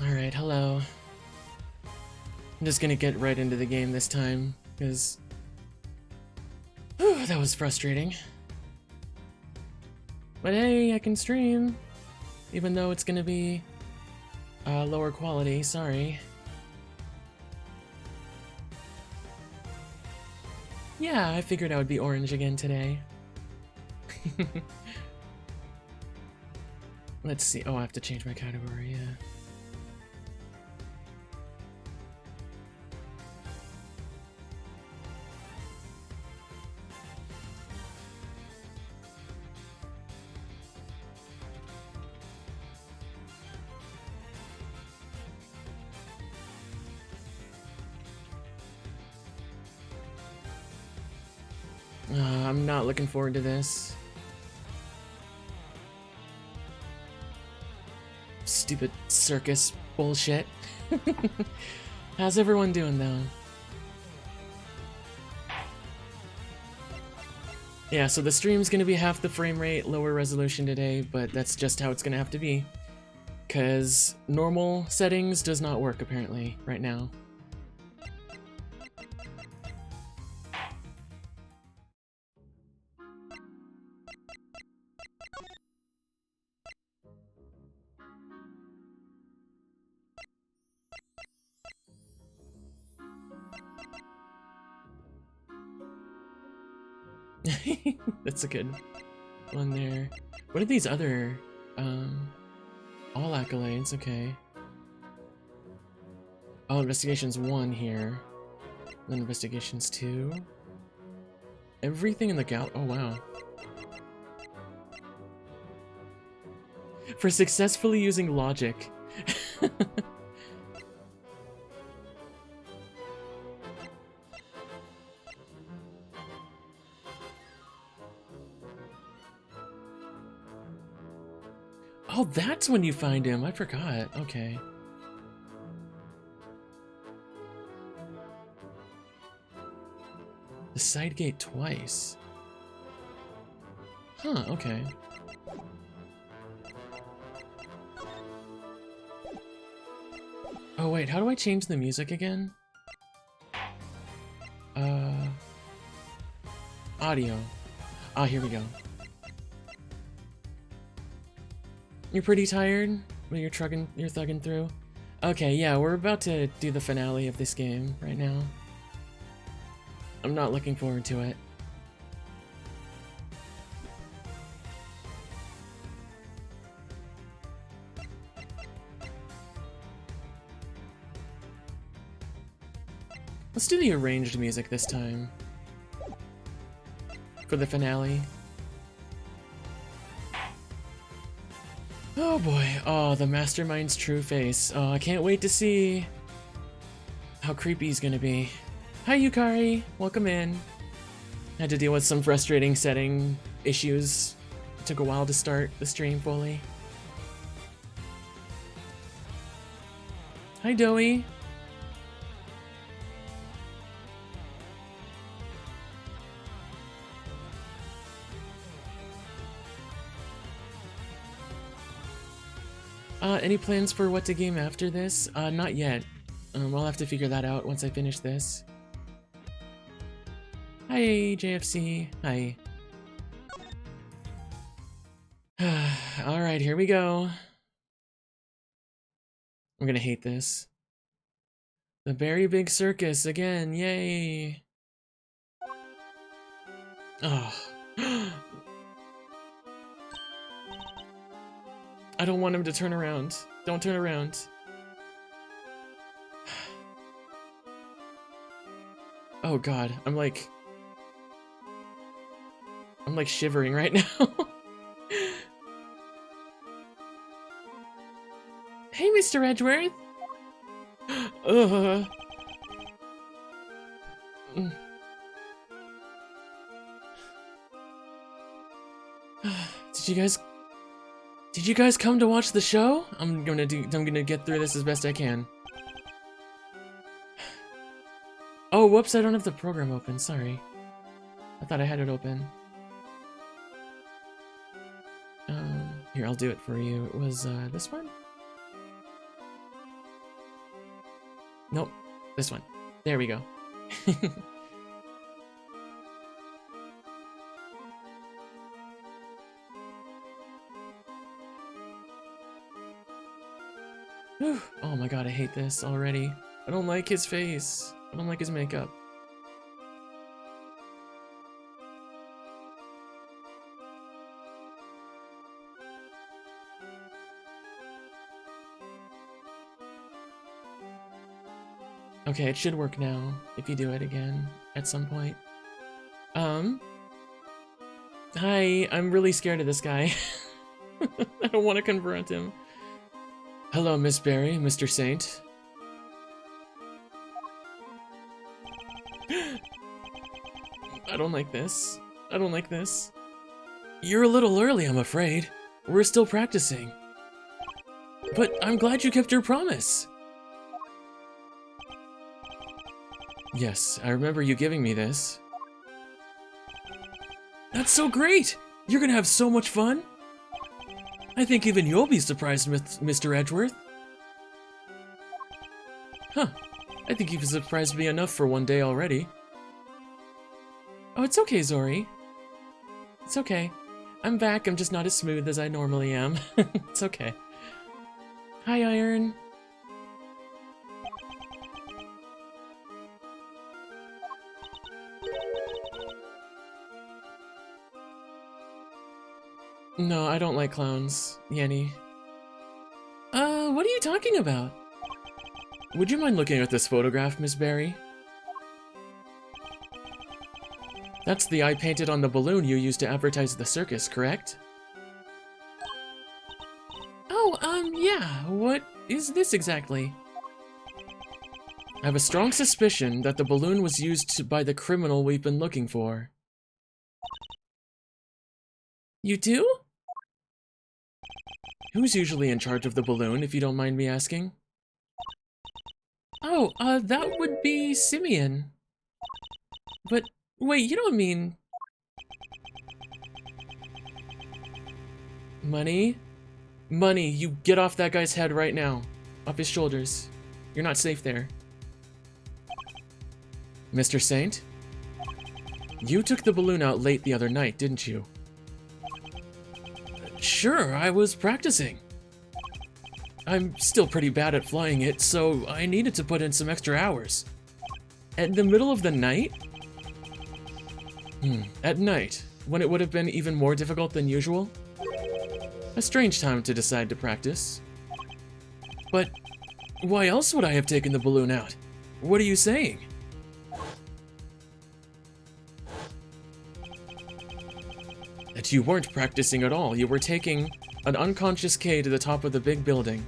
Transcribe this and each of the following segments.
Alright, hello. I'm just gonna get right into the game this time, because that was frustrating. But hey, I can stream, even though it's gonna be lower quality, sorry. Yeah, I figured I would be orange again today. Let's see, oh, I have to change my category, yeah. I'm not looking forward to this. Stupid circus bullshit. How's everyone doing though? Yeah, so the stream's gonna be half the frame rate, lower resolution today, but that's just how it's gonna have to be. 'Cause normal settings does not work apparently right now. That's a good one there. What are these other, all accolades, okay. Oh, investigations 1 here. Then investigations 2. Everything in the oh wow. For successfully using logic. Oh, that's when you find him. I forgot. Okay. The side gate twice. Huh, okay. Oh wait, how do I change the music again? Audio. Ah, here we go. You're pretty tired? When you're thugging through? Okay, yeah, we're about to do the finale of this game right now. I'm not looking forward to it. Let's do the arranged music this time. For the finale. Oh boy, oh, the Mastermind's true face. Oh, I can't wait to see how creepy he's gonna be. Hi Yukari, welcome in. Had to deal with some frustrating setting issues. It took a while to start the stream fully. Hi Doey. Any plans for what to game after this? Not yet. I'll have to figure that out once I finish this. Hi, JFC. Hi. Alright, here we go. I'm gonna hate this. The very big circus again, yay! Oh. I don't want him to turn around. Don't turn around. Oh god, I'm like shivering right now. Hey, Mr. Edgeworth! Ugh. Did you guys come to watch the show? I'm gonna get through this as best I can. Oh, whoops, I don't have the program open, sorry. I thought I had it open. Here, I'll do it for you. It was, this one? Nope. This one. There we go. Oh my god, I hate this already. I don't like his face. I don't like his makeup. Okay, it should work now, if you do it again, at some point. Hi, I'm really scared of this guy. I don't want to confront him. Hello, Miss Berry, Mr. Saint. I don't like this. I don't like this. You're a little early, I'm afraid. We're still practicing. But I'm glad you kept your promise. Yes, I remember you giving me this. That's so great! You're gonna have so much fun! I think even you'll be surprised, Mr. Edgeworth. Huh. I think you've surprised me enough for one day already. Oh, it's okay, Zori. It's okay. I'm back, I'm just not as smooth as I normally am. It's okay. Hi, Iron. No, I don't like clowns, Yenny. What are you talking about? Would you mind looking at this photograph, Miss Berry? That's the eye painted on the balloon you used to advertise the circus, correct? Oh, yeah. What is this exactly? I have a strong suspicion that the balloon was used by the criminal we've been looking for. You do? Who's usually in charge of the balloon, if you don't mind me asking? Oh, that would be Simeon. But, wait, you don't mean... Money? Money, you get off that guy's head right now. Off his shoulders. You're not safe there. Mr. Saint? You took the balloon out late the other night, didn't you? Sure, I was practicing. I'm still pretty bad at flying it, so I needed to put in some extra hours. At the middle of the night? At night, when it would have been even more difficult than usual? A strange time to decide to practice. But why else would I have taken the balloon out? What are you saying? That you weren't practicing at all. You were taking an unconscious Kay to the top of the big building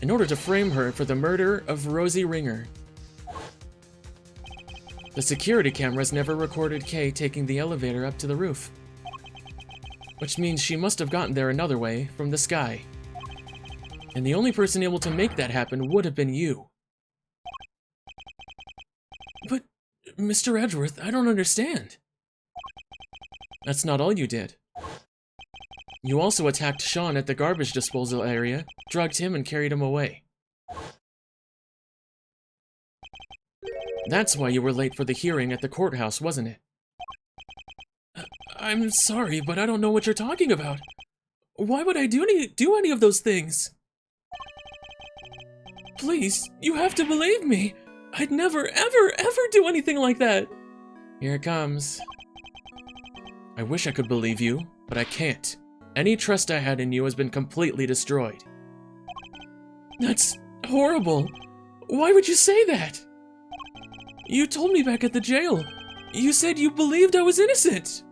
in order to frame her for the murder of Rosie Ringer. The security cameras never recorded Kay taking the elevator up to the roof, which means she must have gotten there another way, from the sky. And the only person able to make that happen would have been you. But, Mr. Edgeworth, I don't understand. That's not all you did. You also attacked Sean at the garbage disposal area, drugged him, and carried him away. That's why you were late for the hearing at the courthouse, wasn't it? I'm sorry, but I don't know what you're talking about. Why would I do any of those things? Please, you have to believe me. I'd never, ever, ever do anything like that. Here it comes. I wish I could believe you, but I can't. Any trust I had in you has been completely destroyed. That's horrible. Why would you say that? You told me back at the jail. You said you believed I was innocent.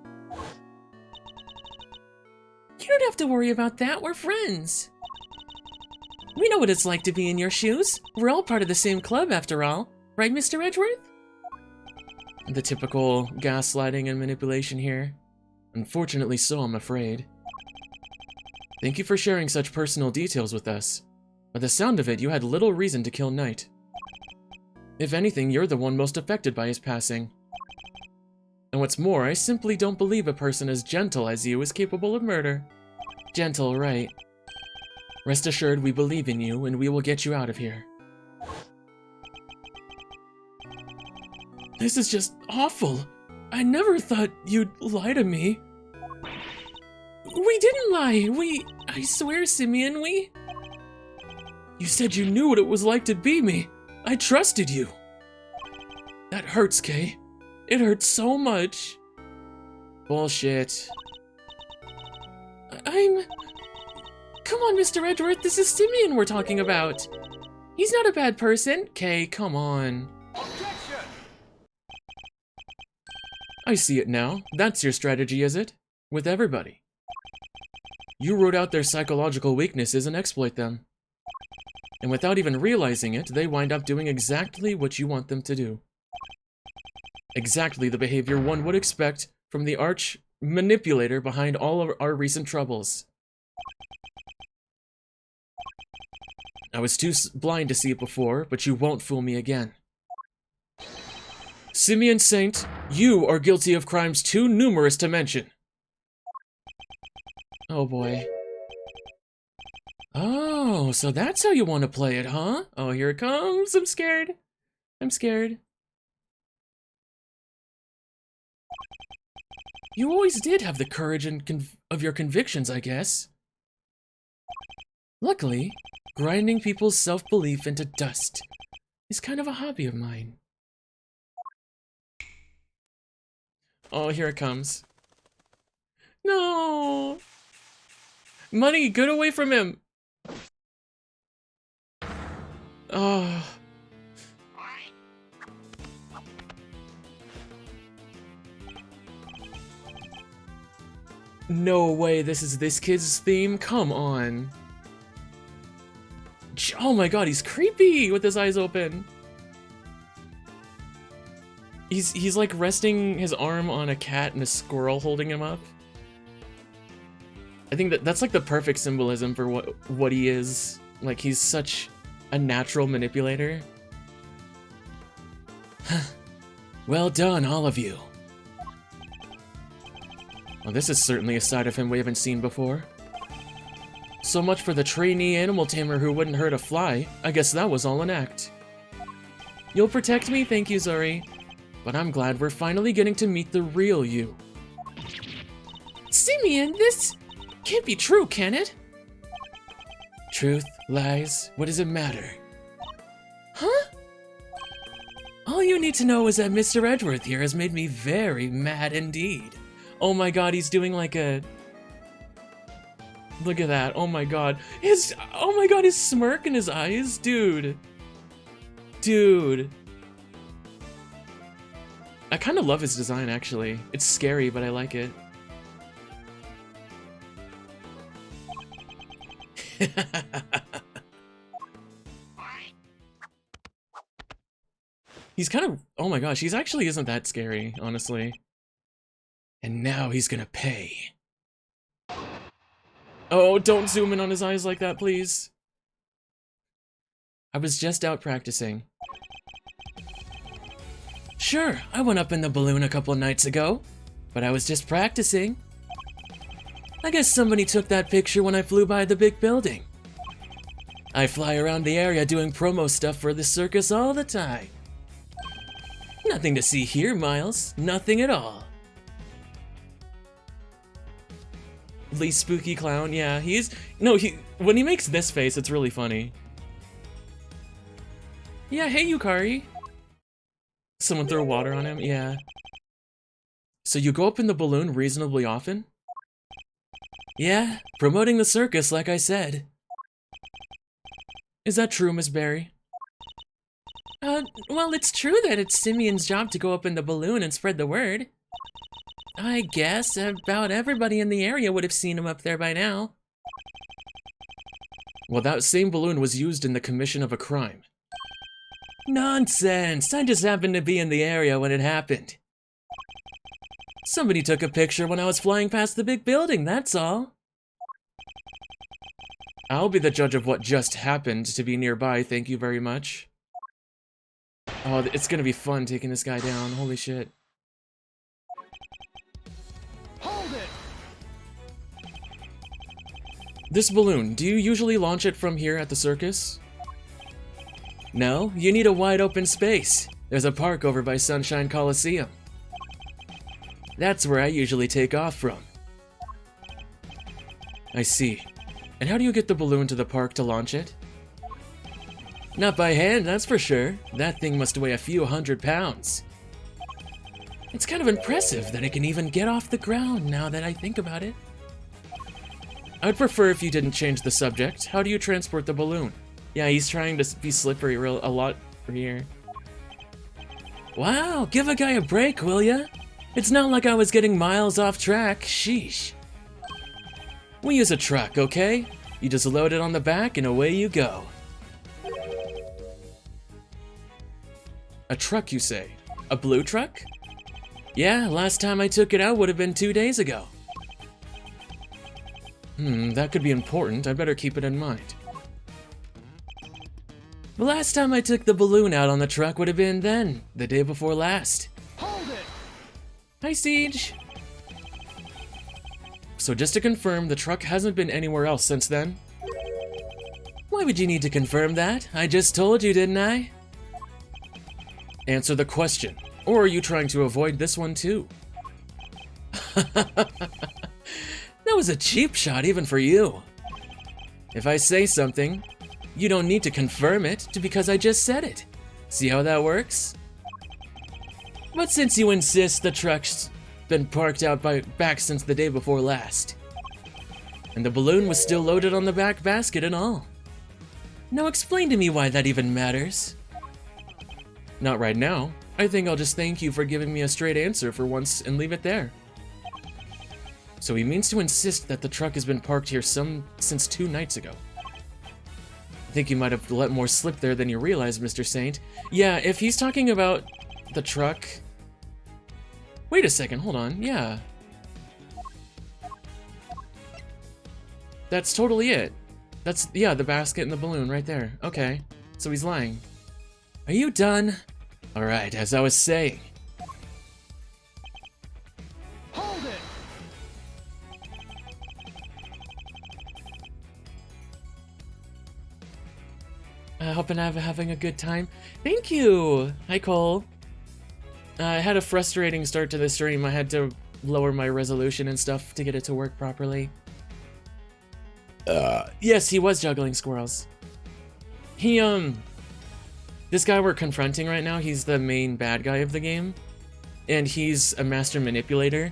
You don't have to worry about that. We're friends. We know what it's like to be in your shoes. We're all part of the same club, after all. Right, Mr. Edgeworth? The typical gaslighting and manipulation here. Unfortunately so, I'm afraid. Thank you for sharing such personal details with us. By the sound of it, you had little reason to kill Knight. If anything, you're the one most affected by his passing. And what's more, I simply don't believe a person as gentle as you is capable of murder. Gentle, right. Rest assured we believe in you and we will get you out of here. This is just awful. I never thought you'd lie to me. We didn't lie. I swear, Simeon, You said you knew what it was like to be me. I trusted you. That hurts, Kay. It hurts so much. Bullshit. Come on, Mr. Edgeworth, this is Simeon we're talking about. He's not a bad person. Kay, come on. Objection! I see it now. That's your strategy, is it? With everybody. You root out their psychological weaknesses and exploit them. And without even realizing it, they wind up doing exactly what you want them to do. Exactly the behavior one would expect from the arch manipulator behind all of our recent troubles. I was too blind to see it before, but you won't fool me again. Simeon Saint, you are guilty of crimes too numerous to mention. Oh boy. Oh, so that's how you want to play it, huh? Oh, here it comes. I'm scared. I'm scared. You always did have the courage and of your convictions, I guess. Luckily, grinding people's self-belief into dust is kind of a hobby of mine. Oh, here it comes. No! Money, get away from him! Oh. No way, this is this kid's theme? Come on. Oh my god, he's creepy with his eyes open. He's like resting his arm on a cat and a squirrel holding him up. I think that's like the perfect symbolism for what he is. Like, he's such a natural manipulator. Well done, all of you. Well, this is certainly a side of him we haven't seen before. So much for the trainee animal tamer who wouldn't hurt a fly. I guess that was all an act. You'll protect me, thank you, Zuri. But I'm glad we're finally getting to meet the real you. Simeon, this can't be true, can it? Truth, lies, what does it matter? Huh? All you need to know is that Mr. Edgeworth here has made me very mad indeed. Oh my god, he's doing like a... Look at that, oh my god. Oh my god, his smirk in his eyes? Dude. Dude. I kind of love his design, actually. It's scary, but I like it. He's kind of... Oh my gosh, he's actually isn't that scary, honestly. And now he's gonna pay. Oh, don't zoom in on his eyes like that, please. I was just out practicing. Sure, I went up in the balloon a couple nights ago, but I was just practicing. I guess somebody took that picture when I flew by the big building. I fly around the area doing promo stuff for the circus all the time. Nothing to see here, Miles. Nothing at all. Least spooky clown, yeah, when he makes this face, it's really funny. Yeah, hey Yukari. Someone throw water on him, yeah. So you go up in the balloon reasonably often? Yeah, promoting the circus, like I said. Is that true, Miss Berry? Well, it's true that it's Simeon's job to go up in the balloon and spread the word. I guess about everybody in the area would have seen him up there by now. Well, that same balloon was used in the commission of a crime. Nonsense! I just happened to be in the area when it happened. Somebody took a picture when I was flying past the big building, that's all. I'll be the judge of what just happened to be nearby, thank you very much. Oh, it's gonna be fun taking this guy down, holy shit. Hold This balloon, do you usually launch it from here at the circus? No, you need a wide open space. There's a park over by Sunshine Coliseum. That's where I usually take off from. I see. And how do you get the balloon to the park to launch it? Not by hand, that's for sure. That thing must weigh a few 100 pounds. It's kind of impressive that it can even get off the ground now that I think about it. I'd prefer if you didn't change the subject. How do you transport the balloon? Yeah, he's trying to be slippery a lot here. Wow, give a guy a break, will ya? It's not like I was getting miles off track, sheesh. We use a truck, okay? You just load it on the back and away you go. A truck, you say? A blue truck? Yeah, last time I took it out would have been 2 days ago. That could be important. I better keep it in mind. The last time I took the balloon out on the truck would have been then, the day before last. Hold it! Hi, Siege. So just to confirm, the truck hasn't been anywhere else since then? Why would you need to confirm that? I just told you, didn't I? Answer the question. Or are you trying to avoid this one too? That was a cheap shot even for you. If I say something, you don't need to confirm it because I just said it. See how that works? But since you insist the truck's been parked out back since the day before last, and the balloon was still loaded on the back basket and all. Now explain to me why that even matters. Not right now. I think I'll just thank you for giving me a straight answer for once and leave it there. So he means to insist that the truck has been parked here since 2 nights ago. I think you might have let more slip there than you realize, Mr. Saint. Yeah, if he's talking about the truck... Wait a second, hold on, yeah. That's totally it. That's, yeah, the basket and the balloon right there. Okay, so he's lying. Are you done? Alright, as I was saying. Hold it! Hoping I'm having a good time. Thank you! Hi, Cole. I had a frustrating start to the stream. I had to lower my resolution and stuff to get it to work properly. Yes, he was juggling squirrels. This guy we're confronting right now, he's the main bad guy of the game. And he's a master manipulator.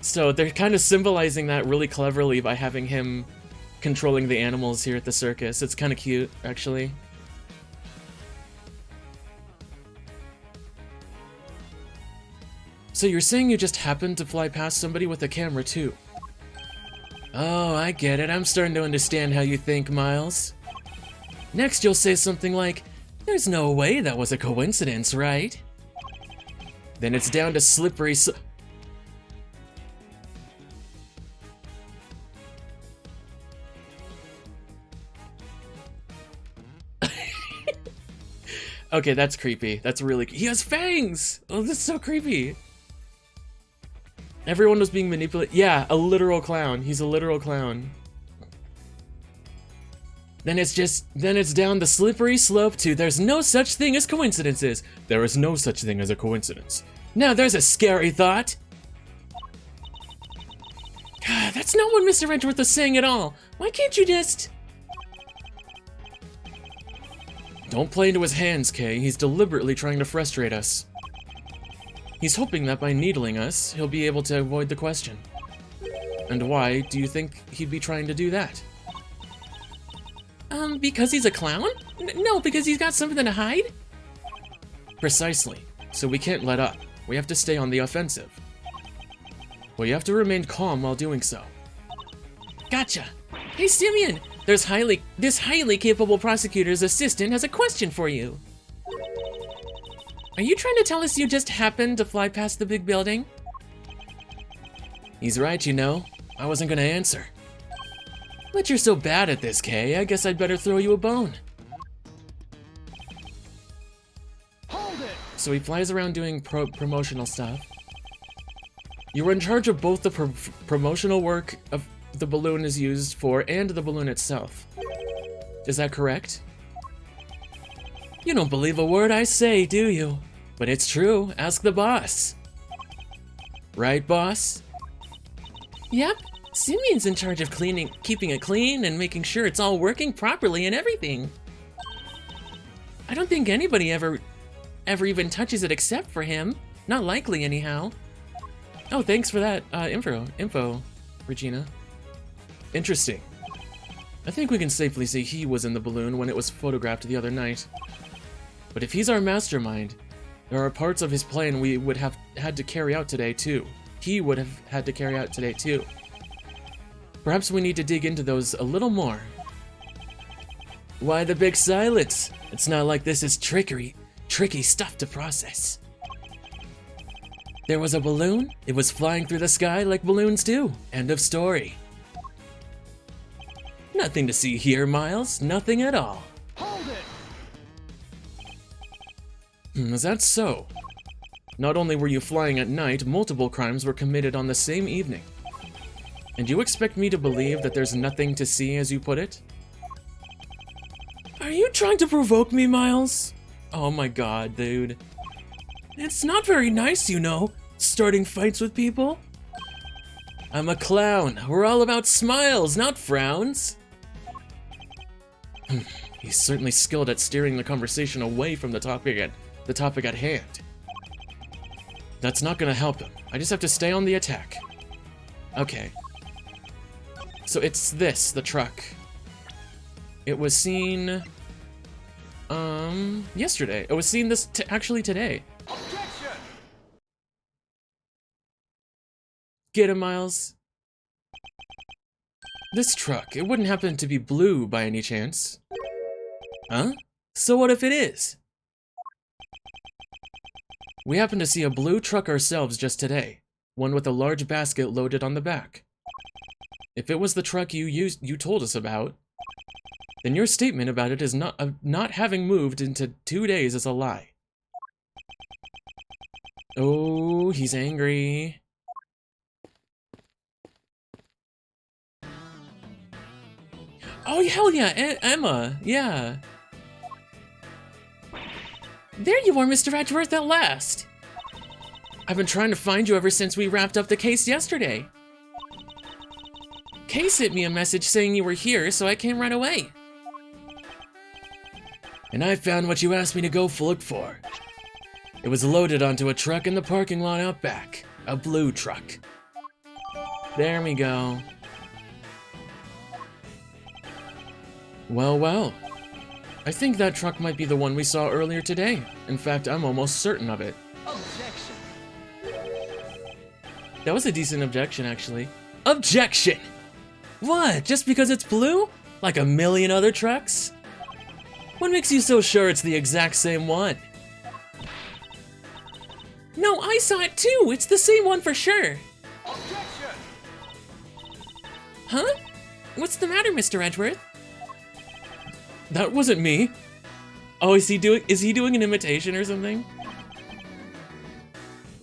So they're kind of symbolizing that really cleverly by having him controlling the animals here at the circus. It's kind of cute, actually. So you're saying you just happened to fly past somebody with a camera too? Oh, I get it. I'm starting to understand how you think, Miles. Next you'll say something like, there's no way that was a coincidence, right? Then it's down to slippery Okay, that's creepy. That's really... He has fangs! Oh, that's so creepy. Everyone was being manipulated. Yeah, a literal clown. He's a literal clown. Then it's down the slippery slope to there's no such thing as coincidences. There is no such thing as a coincidence. Now there's a scary thought. God, that's not what Mr. Edgeworth was saying at all. Why can't you just... Don't play into his hands, Kay. He's deliberately trying to frustrate us. He's hoping that by needling us, he'll be able to avoid the question. And why do you think he'd be trying to do that? Because he's a clown? No, because he's got something to hide? Precisely. So we can't let up. We have to stay on the offensive. Well, you have to remain calm while doing so. Gotcha. Hey, Simeon! This highly capable prosecutor's assistant has a question for you. Are you trying to tell us you just happened to fly past the big building? He's right, you know. I wasn't gonna answer. But you're so bad at this, Kay. I guess I'd better throw you a bone. Hold it! So he flies around doing promotional stuff. You were in charge of both the promotional work of the balloon is used for and the balloon itself. Is that correct? You don't believe a word I say, do you? But it's true. Ask the boss. Right, boss? Yep. Simeon's in charge of keeping it clean and making sure it's all working properly and everything. I don't think anybody ever even touches it except for him. Not likely, anyhow. Oh, thanks for that info, Regina. Interesting. I think we can safely say he was in the balloon when it was photographed the other night. But if he's our mastermind, there are parts of his plan we would have had to carry out today too. He would have had to carry out today too. Perhaps we need to dig into those a little more. Why the big silence? It's not like this is tricky stuff to process. There was a balloon, it was flying through the sky like balloons do. End of story. Nothing to see here, Miles. Nothing at all. Hold it! Is that so? Not only were you flying at night, multiple crimes were committed on the same evening. And you expect me to believe that there's nothing to see, as you put it? Are you trying to provoke me, Miles? Oh my god, dude. It's not very nice, you know, starting fights with people. I'm a clown. We're all about smiles, not frowns. He's certainly skilled at steering the conversation away from the topic at hand. That's not gonna help him. I just have to stay on the attack. Okay. So it's this, the truck. It was seen, yesterday. It was seen actually today. Objection! Get him, Miles. This truck, it wouldn't happen to be blue by any chance. Huh? So what if it is? We happened to see a blue truck ourselves just today. One with a large basket loaded on the back. If it was the truck you told us about, then your statement about it is not having moved into 2 days is a lie. Oh, he's angry. Oh, hell yeah, Emma, yeah. There you are, Mr. Edgeworth, at last. I've been trying to find you ever since we wrapped up the case yesterday. Kay sent me a message saying you were here, so I came right away. And I found what you asked me to go look for. It was loaded onto a truck in the parking lot out back. A blue truck. There we go. Well, well. I think that truck might be the one we saw earlier today. In fact, I'm almost certain of it. Objection! That was a decent objection, actually. Objection! What? Just because it's blue? Like a million other trucks? What makes you so sure it's the exact same one? No, I saw it too! It's the same one for sure! Objection! Huh? What's the matter, Mr. Edgeworth? That wasn't me. Oh, is he doing an imitation or something?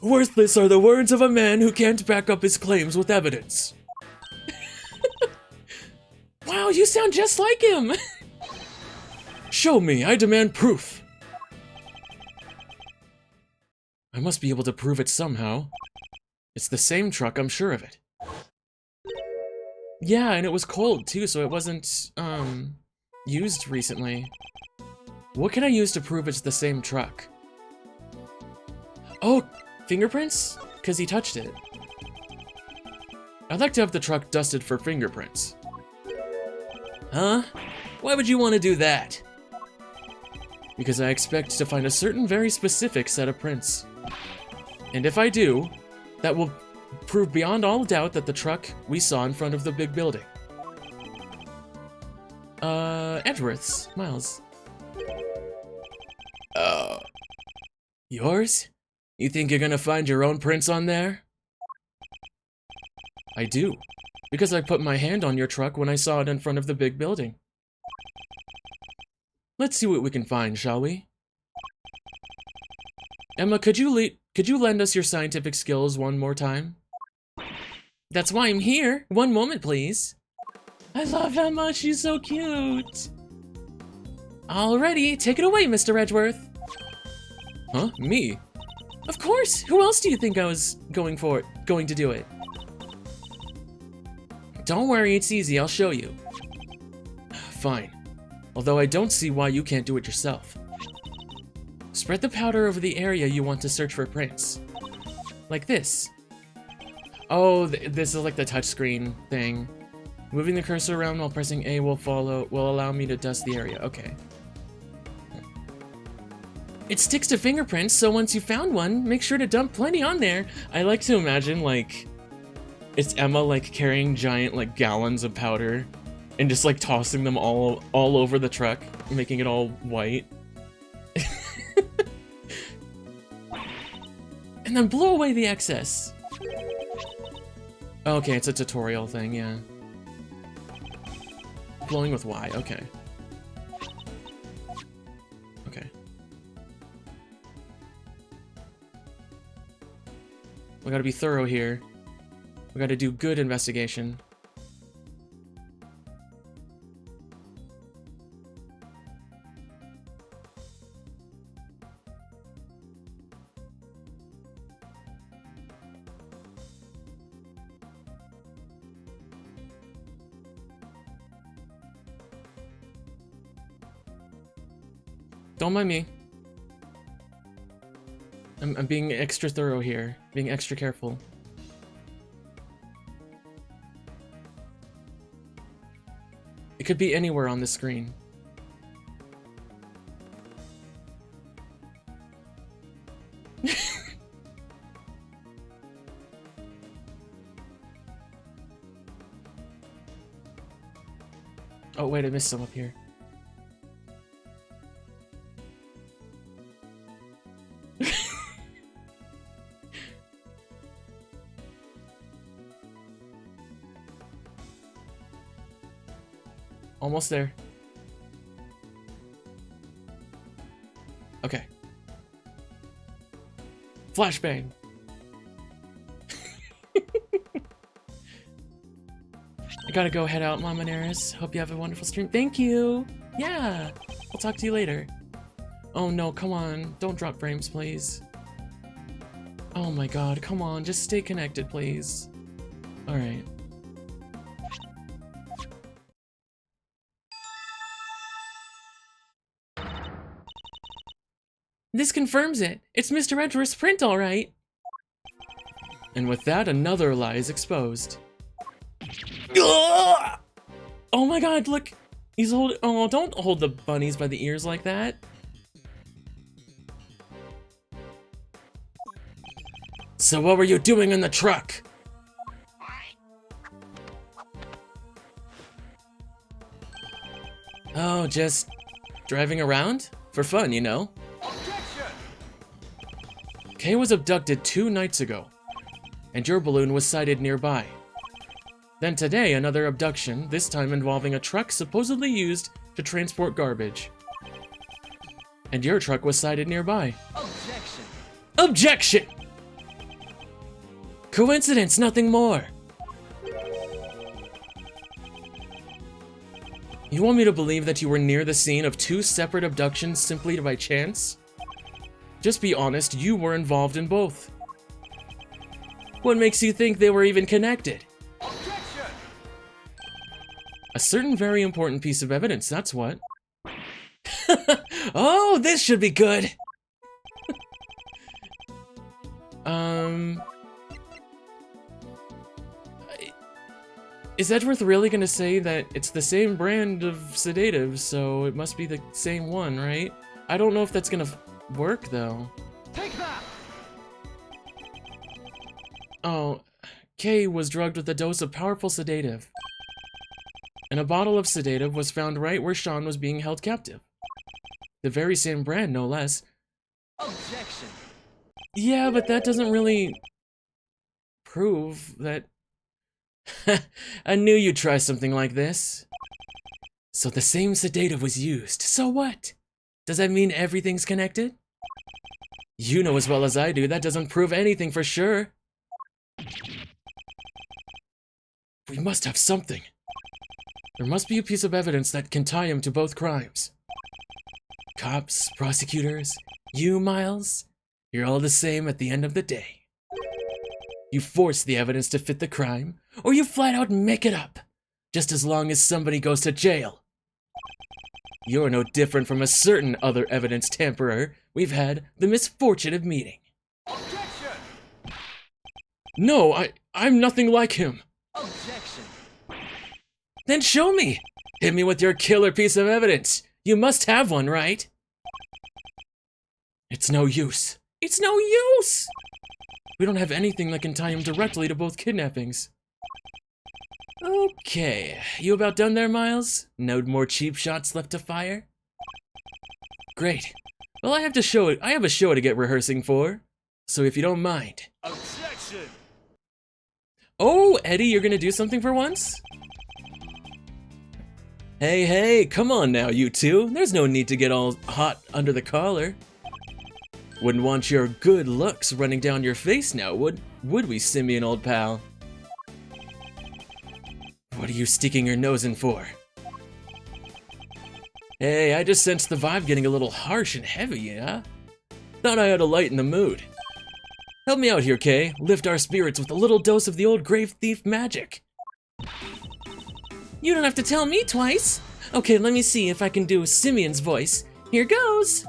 Worthless are the words of a man who can't back up his claims with evidence. Wow, you sound just like him! Show me, I demand proof. I must be able to prove it somehow. It's the same truck, I'm sure of it. Yeah, and it was cold too, so it wasn't, used recently. What can I use to prove it's the same truck? Oh, fingerprints? 'Cause he touched it. I'd like to have the truck dusted for fingerprints. Huh? Why would you want to do that? Because I expect to find a certain very specific set of prints. And if I do, that will prove beyond all doubt that the truck we saw in front of the big building. Edgeworth's, Miles. Yours? You think you're gonna find your own prints on there? I do, because I put my hand on your truck when I saw it in front of the big building. Let's see what we can find, shall we? Emma, could you lend us your scientific skills one more time? That's why I'm here. One moment, please. I love Emma. She's so cute. Alrighty, take it away, Mr. Edgeworth. Huh? Me? Of course. Who else do you think I was going to do it? Don't worry, it's easy. I'll show you. Fine. Although I don't see why you can't do it yourself. Spread the powder over the area you want to search for prints. Like this. Oh, this is like the touchscreen thing. Moving the cursor around while pressing A will allow me to dust the area. Okay. It sticks to fingerprints, so once you found one, make sure to dump plenty on there. I like to imagine, like, it's Emma, like, carrying giant, like, gallons of powder and just, like, tossing them all over the truck, making it all white. And then blow away the excess. Okay, it's a tutorial thing, yeah. Blowing with Y, okay. Okay. We gotta be thorough here. We gotta do good investigation. Don't mind me. I'm being extra thorough here, being extra careful. It could be anywhere on the screen. Oh wait, I missed some up here. Almost there. Okay. Flashbang. I gotta go head out, Mama Narris. Hope you have a wonderful stream. Thank you. Yeah. I'll talk to you later. Oh no, come on. Don't drop frames, please. Oh my god, come on. Just stay connected, please. Alright. This confirms it. It's Mr. Edgeworth's print, all right. And with that, another lie is exposed. Ugh! Oh my god, look. He's holding. Oh, don't hold the bunnies by the ears like that. So what were you doing in the truck? Oh, just driving around? For fun, you know? Kay was abducted 2 nights ago, and your balloon was sighted nearby. Then today, another abduction, this time involving a truck supposedly used to transport garbage. And your truck was sighted nearby. Objection! Objection! Coincidence, nothing more. You want me to believe that you were near the scene of 2 separate abductions simply by chance? Just be honest, you were involved in both. What makes you think they were even connected? Objection! A certain very important piece of evidence, that's what. Oh, this should be good! Is Edgeworth really gonna say that it's the same brand of sedative, so it must be the same one, right? I don't know if that's gonna work, though. Take that! Oh, Kay was drugged with a dose of powerful sedative. And a bottle of sedative was found right where Sean was being held captive. The very same brand, no less. Objection! Yeah, but that doesn't really prove that... I knew you'd try something like this. So the same sedative was used. So what? Does that mean everything's connected? You know as well as I do, that doesn't prove anything for sure. We must have something. There must be a piece of evidence that can tie him to both crimes. Cops, prosecutors, you, Miles, you're all the same at the end of the day. You force the evidence to fit the crime, or you flat out make it up, just as long as somebody goes to jail. You're no different from a certain other evidence tamperer we've had the misfortune of meeting. Objection! No, I'm nothing like him. Objection! Then show me! Hit me with your killer piece of evidence. You must have one, right? It's no use. It's no use! We don't have anything that can tie him directly to both kidnappings. Okay, you about done there, Miles? No more cheap shots left to fire? Great. Well, I have a show to get rehearsing for. So if you don't mind. Objection! Oh, Eddie, you're gonna do something for once? Hey, come on now, you two. There's no need to get all hot under the collar. Wouldn't want your good looks running down your face now, would we, Simeon, old pal? What are you sticking your nose in for? Hey, I just sensed the vibe getting a little harsh and heavy, yeah? Thought I ought to lighten the mood. Help me out here, Kay. Lift our spirits with a little dose of the old grave thief magic. You don't have to tell me twice. Okay, let me see if I can do Simeon's voice. Here goes.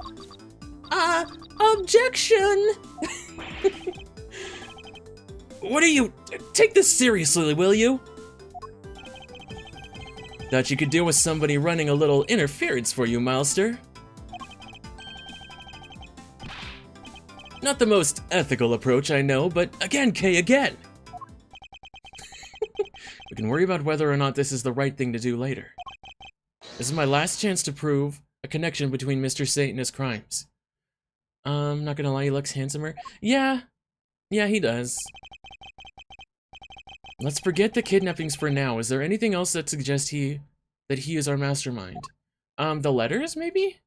Objection! What are you? Take this seriously, will you? Thought you could deal with somebody running a little interference for you, Milester. Not the most ethical approach, I know, but again, Kay, again! We can worry about whether or not this is the right thing to do later. This is my last chance to prove a connection between Mr. Saint and his crimes. Not gonna lie, he looks handsomer. Yeah, he does. Let's forget the kidnappings for now. Is there anything else that suggests that he is our mastermind? The letters, maybe?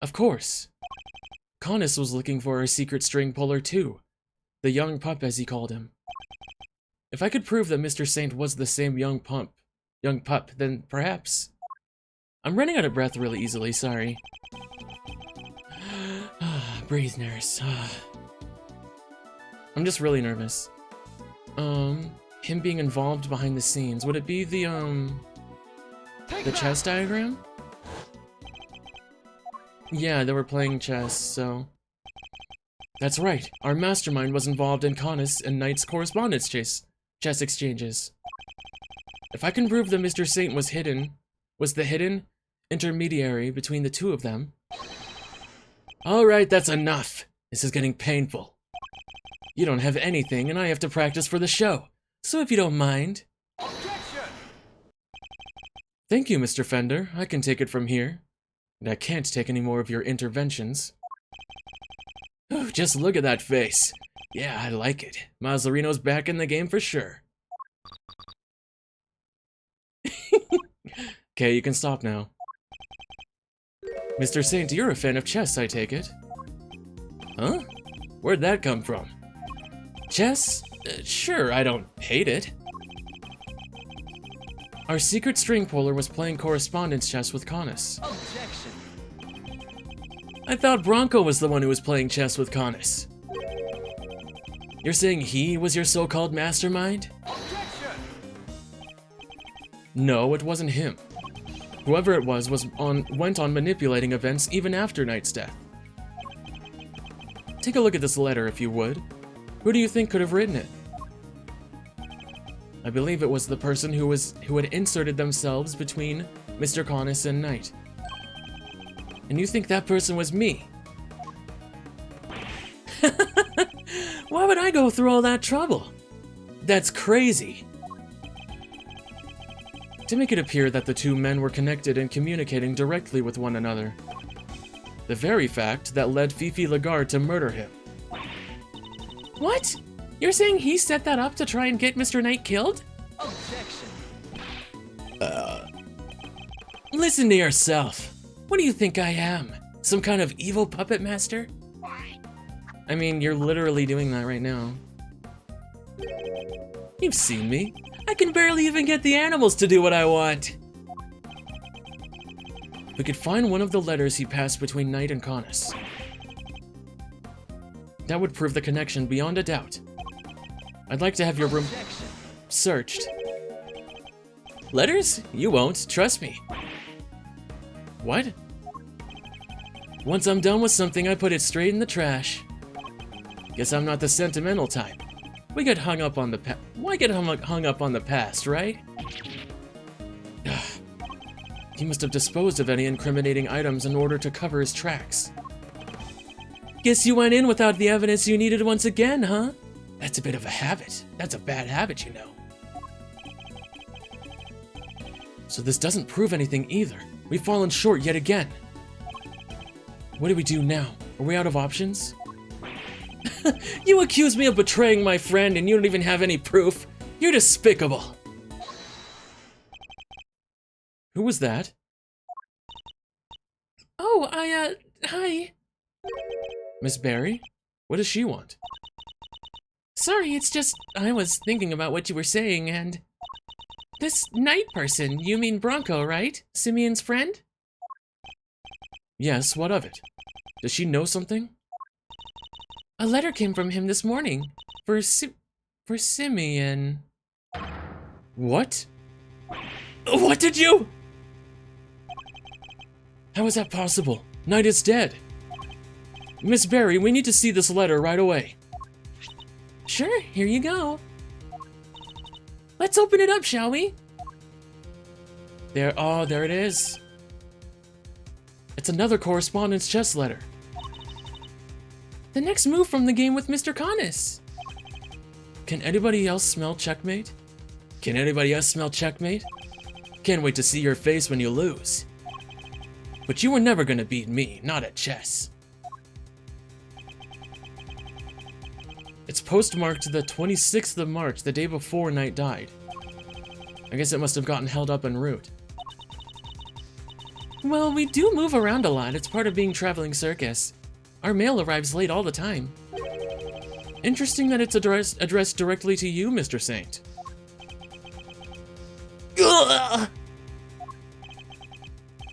Of course. Connus was looking for our secret string puller too. The young pup, as he called him. If I could prove that Mr. Saint was the same young pup, then perhaps... I'm running out of breath really easily, sorry. Breathe, Narris. I'm just really nervous. Him being involved behind the scenes. Would it be the chess diagram? Yeah, they were playing chess, so... That's right, our mastermind was involved in Connus and Knight's correspondence chess exchanges. If I can prove that Mr. Saint was the hidden intermediary between the two of them... Alright, that's enough. This is getting painful. You don't have anything, and I have to practice for the show. So if you don't mind... Objection! Thank you, Mr. Fender. I can take it from here. And I can't take any more of your interventions. Oh, just look at that face. Yeah, I like it. Mazzarino's back in the game for sure. Okay, you can stop now. Mr. Saint, you're a fan of chess, I take it. Huh? Where'd that come from? Chess? Sure, I don't hate it. Our secret string puller was playing correspondence chess with Connus. Objection! I thought Bronco was the one who was playing chess with Connus. You're saying he was your so-called mastermind? Objection! No, it wasn't him. Whoever it was went on manipulating events even after Knight's death. Take a look at this letter, if you would. Who do you think could have written it? I believe it was the person who had inserted themselves between Mr. Connus and Knight. And you think that person was me? Why would I go through all that trouble? That's crazy. To make it appear that the two men were connected and communicating directly with one another. The very fact that led Fifi Lagarde to murder him. What? You're saying he set that up to try and get Mr. Knight killed? Objection! Listen to yourself. What do you think I am? Some kind of evil puppet master? I mean, you're literally doing that right now. You've seen me. I can barely even get the animals to do what I want. We could find one of the letters he passed between Knight and Conus. That would prove the connection beyond a doubt. I'd like to have your room searched. Letters? You won't, trust me. What? Once I'm done with something, I put it straight in the trash. Guess I'm not the sentimental type. We get hung up on the Why get hung up on the past, right? He must have disposed of any incriminating items in order to cover his tracks. Guess you went in without the evidence you needed once again, huh? That's a bit of a habit. That's a bad habit, you know. So this doesn't prove anything either. We've fallen short yet again. What do we do now? Are we out of options? You accuse me of betraying my friend and you don't even have any proof. You're despicable. Who was that? Oh, hi. Miss Barry? What does she want? Sorry, it's just, I was thinking about what you were saying and... This Knight person, you mean Bronco, right? Simeon's friend? Yes, what of it? Does she know something? A letter came from him this morning. For Simeon. What? What did you? How is that possible? Knight is dead. Miss Barry, we need to see this letter right away. Sure, here you go. Let's open it up, shall we? There it is. It's another correspondence chess letter. The next move from the game with Mr. Conus. Can anybody else smell checkmate? Can anybody else smell checkmate? Can't wait to see your face when you lose. But you were never gonna beat me, not at chess. It's postmarked the 26th of March, the day before Knight died. I guess it must have gotten held up en route. Well, we do move around a lot. It's part of being traveling circus. Our mail arrives late all the time. Interesting that it's addressed directly to you, Mr. Saint. Ugh!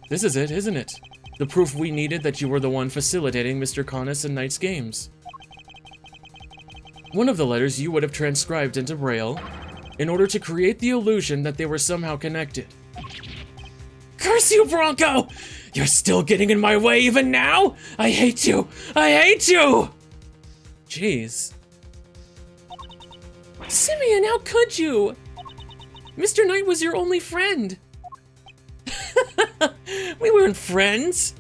This is it, isn't it? The proof we needed that you were the one facilitating Mr. Conus and Knight's games. One of the letters you would have transcribed into Braille in order to create the illusion that they were somehow connected. Curse you, Bronco! You're still getting in my way even now? I hate you! I hate you! Jeez. Simeon, how could you? Mr. Knight was your only friend. We weren't friends.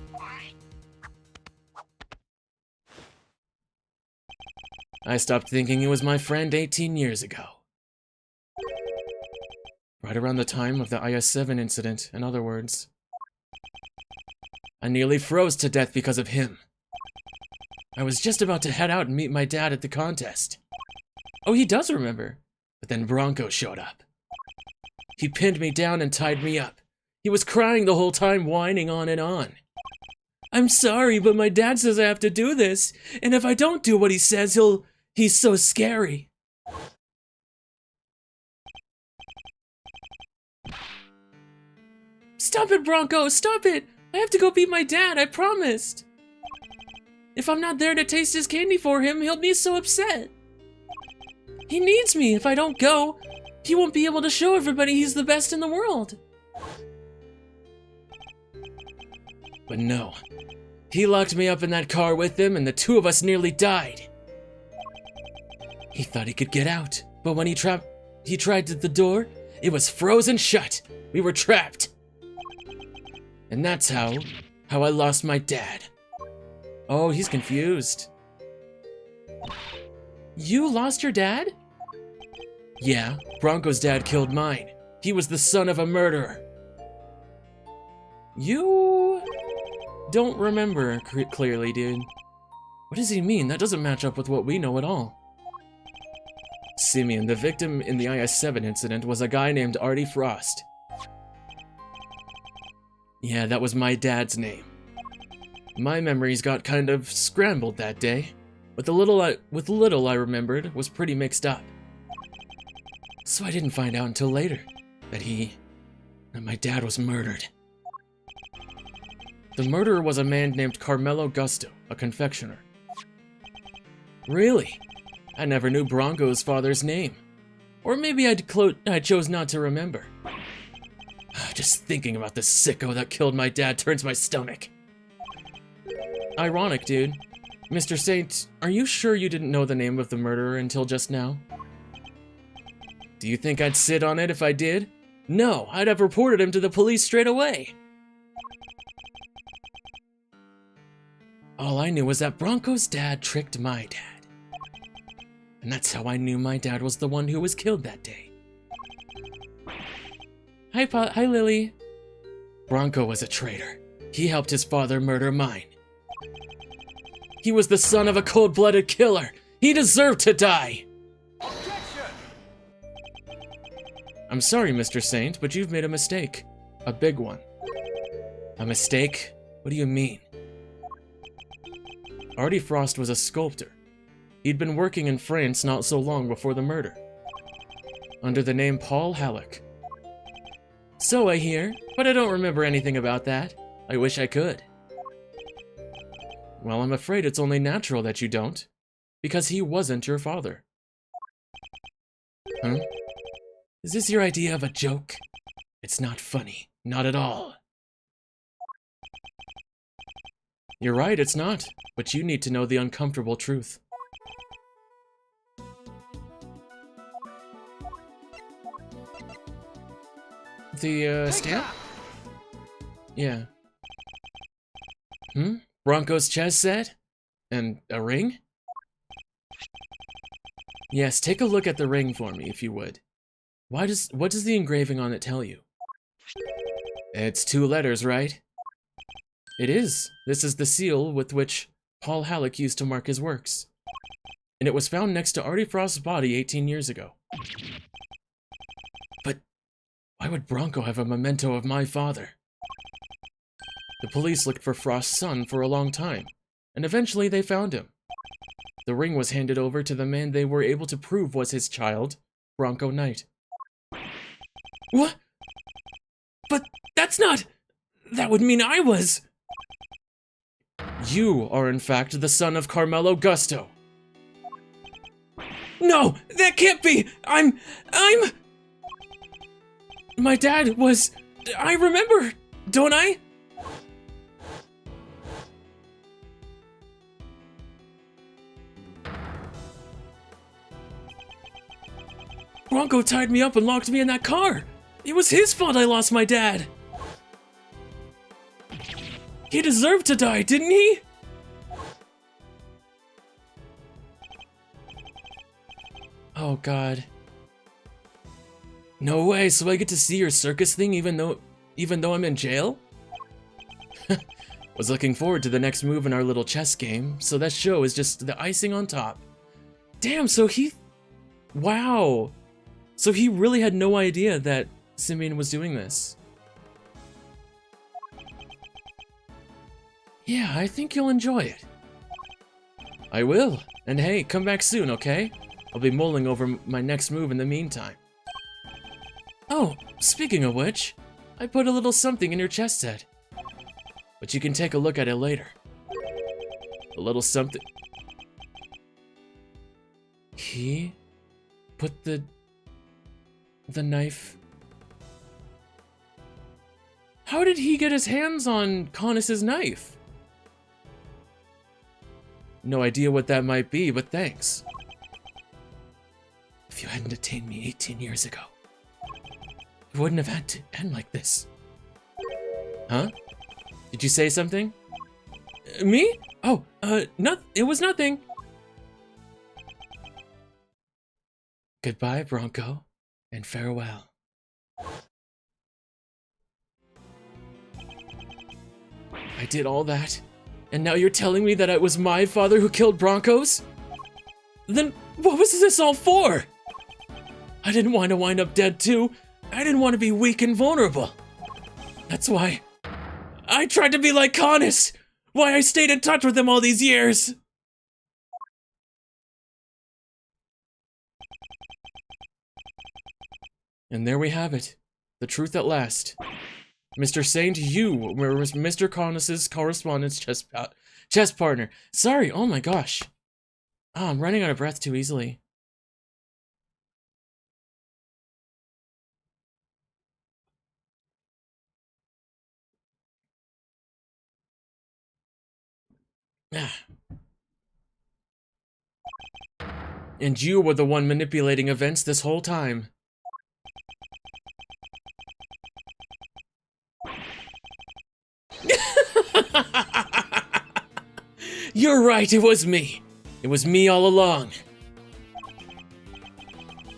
I stopped thinking he was my friend 18 years ago. Right around the time of the IS-7 incident, in other words. I nearly froze to death because of him. I was just about to head out and meet my dad at the contest. Oh, he does remember. But then Bronco showed up. He pinned me down and tied me up. He was crying the whole time, whining on and on. I'm sorry, but my dad says I have to do this, and if I don't do what he says, he's so scary. Stop it, Bronco, stop it! I have to go beat my dad, I promised. If I'm not there to taste his candy for him, he'll be so upset. He needs me. If I don't go, he won't be able to show everybody he's the best in the world. But no. He locked me up in that car with him, and the two of us nearly died. He thought he could get out, but when he tried at the door, it was frozen shut. We were trapped. And that's how I lost my dad. Oh, he's confused. You lost your dad? Yeah, Bronco's dad killed mine. He was the son of a murderer. You don't remember clearly, dude. What does he mean? That doesn't match up with what we know at all. Simeon, the victim in the IS-7 incident, was a guy named Artie Frost. Yeah, that was my dad's name. My memories got kind of scrambled that day, but the little I remembered was pretty mixed up. So I didn't find out until later that my dad was murdered. The murderer was a man named Carmelo Gusto, a confectioner. Really? I never knew Bronco's father's name. Or maybe I chose not to remember. Just thinking about the sicko that killed my dad turns my stomach. Ironic, dude. Mr. Saint, are you sure you didn't know the name of the murderer until just now? Do you think I'd sit on it if I did? No, I'd have reported him to the police straight away. All I knew was that Bronco's dad tricked my dad. And that's how I knew my dad was the one who was killed that day. Hi, Lily. Bronco was a traitor. He helped his father murder mine. He was the son of a cold-blooded killer. He deserved to die. Objection! I'm sorry, Mr. Saint, but you've made a mistake. A big one. A mistake? What do you mean? Artie Frost was a sculptor. He'd been working in France not so long before the murder, under the name Paul Halleck. So I hear, but I don't remember anything about that. I wish I could. Well, I'm afraid it's only natural that you don't, because he wasn't your father. Huh? Is this your idea of a joke? It's not funny. Not at all. You're right, it's not, but you need to know the uncomfortable truth. The, stamp? Yeah. Bronco's chess set? And a ring? Yes, take a look at the ring for me, if you would. What does the engraving on it tell you? It's 2 letters, right? It is. This is the seal with which Paul Halleck used to mark his works. And it was found next to Artie Frost's body 18 years ago. But why would Bronco have a memento of my father? The police looked for Frost's son for a long time, and eventually they found him. The ring was handed over to the man they were able to prove was his child, Bronco Knight. What? But that's not... That would mean I was... You are in fact the son of Carmelo Gusto. No, that can't be! I'm... My dad was... I remember, don't I? Bronco tied me up and locked me in that car. It was his fault I lost my dad. He deserved to die, didn't he? Oh God. No way, so I get to see your circus thing even though I'm in jail? Was looking forward to the next move in our little chess game, so that show is just the icing on top. Damn, so he... Wow. So he really had no idea that Simeon was doing this. Yeah, I think you'll enjoy it. I will. And hey, come back soon, okay? I'll be mulling over my next move in the meantime. Oh, speaking of which, I put a little something in your chess set. But you can take a look at it later. A little something... He put the knife... How did he get his hands on Connis's knife? No idea what that might be, but thanks. If you hadn't detained me 18 years ago, it wouldn't have had to end like this. Huh? Did you say something? Me? Oh, it was nothing. Goodbye, Bronco, and farewell. I did all that, and now you're telling me that it was my father who killed Broncos? Then what was this all for? I didn't want to wind up dead too. I didn't want to be weak and vulnerable. That's why I tried to be like Connis. Why I stayed in touch with him all these years. And there we have it. The truth at last. Mr. Saint, you were Mr. Conness's correspondence chess partner. Sorry, oh my gosh. Oh, I'm running out of breath too easily. And you were the one manipulating events this whole time. You're right, it was me. It was me all along.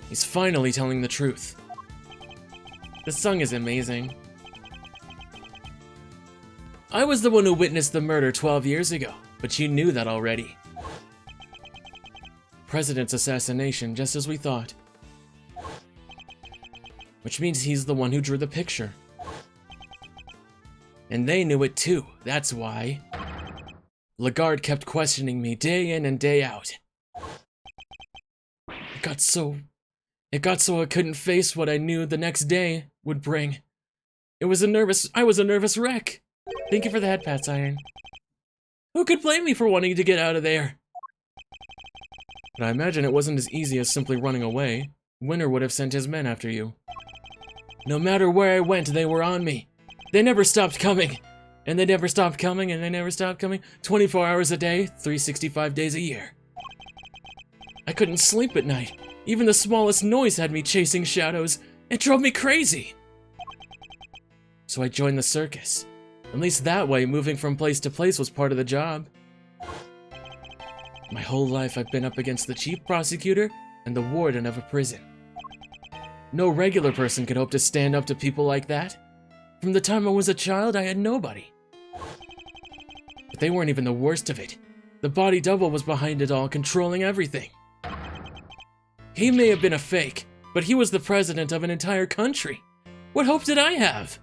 He's finally telling the truth. The song is amazing. I was the one who witnessed the murder 12 years ago, but you knew that already. President's assassination, just as we thought. Which means he's the one who drew the picture. And they knew it too, that's why. Lagarde kept questioning me day in and day out. It got so I couldn't face what I knew the next day would bring. I was a nervous wreck. Thank you for the head pats, Iron. Who could blame me for wanting to get out of there? But I imagine it wasn't as easy as simply running away. Winter would have sent his men after you. No matter where I went, they were on me. They never stopped coming. And they never stopped coming, and they never stopped coming. 24 hours a day, 365 days a year. I couldn't sleep at night. Even the smallest noise had me chasing shadows. It drove me crazy. So I joined the circus. At least that way, moving from place to place was part of the job. My whole life I've been up against the chief prosecutor and the warden of a prison. No regular person could hope to stand up to people like that. From the time I was a child, I had nobody. But they weren't even the worst of it. The body double was behind it all, controlling everything. He may have been a fake, but he was the president of an entire country. What hope did I have?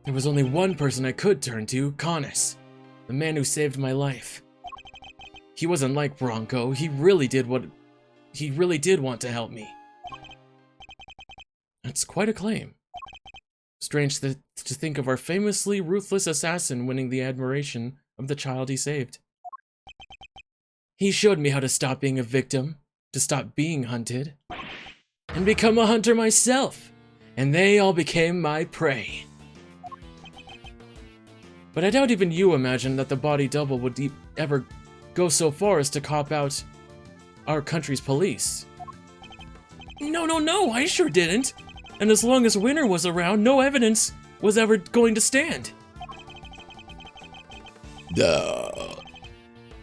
There was only one person I could turn to, Conness, the man who saved my life. He wasn't like Bronco, he really did want to help me. That's quite a claim. Strange to think of our famously ruthless assassin winning the admiration of the child he saved. He showed me how to stop being a victim, to stop being hunted, and become a hunter myself, and they all became my prey. But I doubt even you imagined that the body double would ever go so far as to cop out our country's police. No, I sure didn't. And as long as Winter was around, no evidence was ever going to stand. Duh.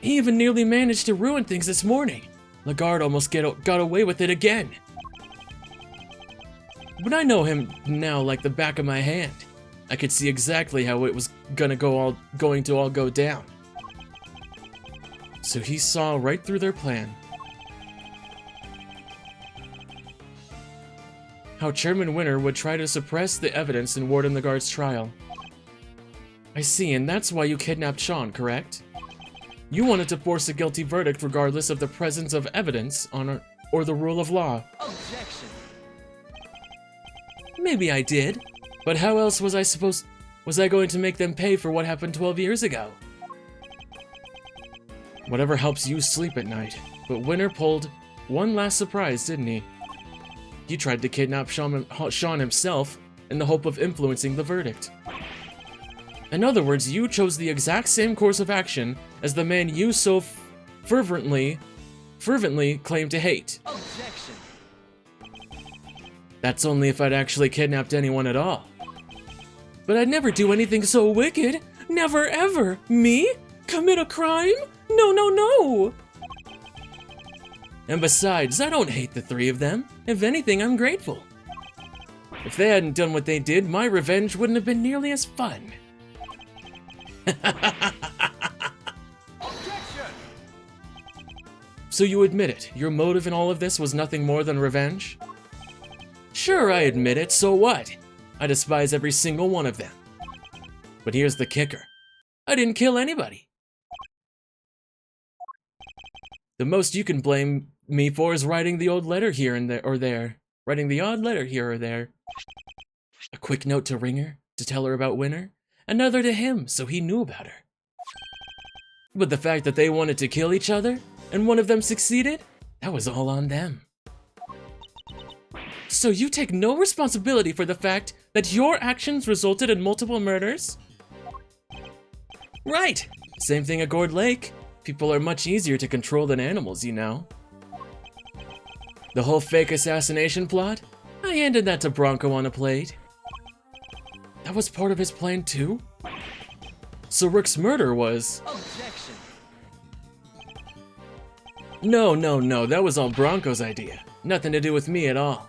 He even nearly managed to ruin things this morning. Lagarde almost got away with it again. But I know him now like the back of my hand. I could see exactly how it was going to all go down. So he saw right through their plan. How Chairman Winter would try to suppress the evidence in Warden Lagarde's trial. I see, and that's why you kidnapped Sean, correct? You wanted to force a guilty verdict regardless of the presence of evidence or the rule of law. Objection. Maybe I did, but how else was I going to make them pay for what happened 12 years ago? Whatever helps you sleep at night, but Winter pulled one last surprise, didn't he? He tried to kidnap Sean himself in the hope of influencing the verdict. In other words, you chose the exact same course of action as the man you so fervently claimed to hate. Objection. That's only if I'd actually kidnapped anyone at all. But I'd never do anything so wicked. Never ever. Me? Commit a crime? No. And besides, I don't hate the three of them. If anything, I'm grateful. If they hadn't done what they did, my revenge wouldn't have been nearly as fun. Objection. So you admit it, your motive in all of this was nothing more than revenge? Sure, I admit it, so what? I despise every single one of them. But here's the kicker. I didn't kill anybody. The most you can blame me for is writing the odd letter here and there, or there. Writing the odd letter here or there. A quick note to Ringer, to tell her about Winner. Another to him, so he knew about her. But the fact that they wanted to kill each other, and one of them succeeded, that was all on them. So you take no responsibility for the fact that your actions resulted in multiple murders? Right! Same thing at Gourd Lake. People are much easier to control than animals, you know. The whole fake assassination plot? I handed that to Bronco on a plate. That was part of his plan too? So Rook's murder was... Objection. No, that was all Bronco's idea. Nothing to do with me at all.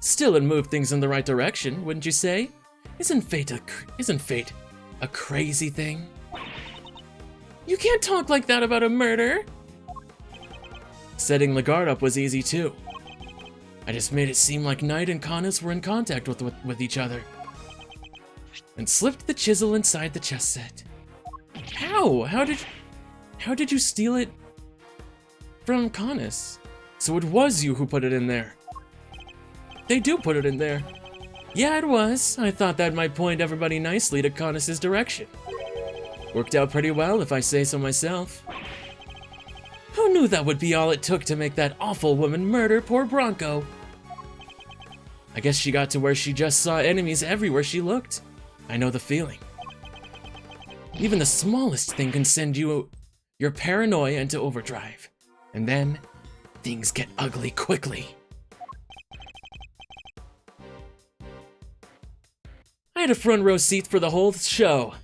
Still, it moved things in the right direction, wouldn't you say? Isn't fate a crazy thing? You can't talk like that about a murder! Setting Lagarde up was easy too. I just made it seem like Knight and Connus were in contact with each other. And slipped the chisel inside the chess set. How? How did you steal it from Connus? So it was you who put it in there. They do put it in there. Yeah, it was. I thought that might point everybody nicely to Connus's direction. Worked out pretty well, if I say so myself. Who knew that would be all it took to make that awful woman murder poor Bronco? I guess she got to where she just saw enemies everywhere she looked. I know the feeling. Even the smallest thing can send your paranoia into overdrive. And then, things get ugly quickly. I had a front row seat for the whole show.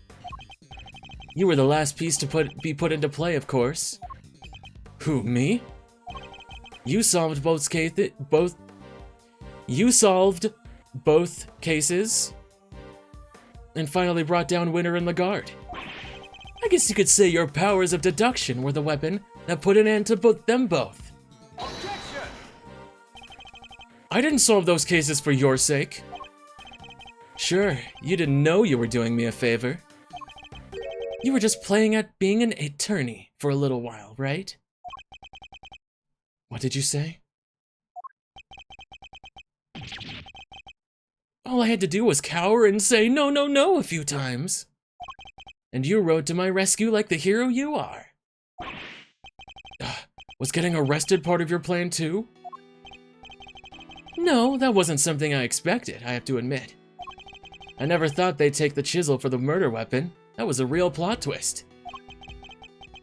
You were the last piece to be put into play, of course. Who, me? You solved both cases, and finally brought down Winner and Lagarde. I guess you could say your powers of deduction were the weapon that put an end to them both. Objection. I didn't solve those cases for your sake. Sure, you didn't know you were doing me a favor. You were just playing at being an attorney for a little while, right? What did you say? All I had to do was cower and say no, no, no a few times. And you rode to my rescue like the hero you are. Was getting arrested part of your plan too? No, that wasn't something I expected, I have to admit. I never thought they'd take the chisel for the murder weapon. That was a real plot twist.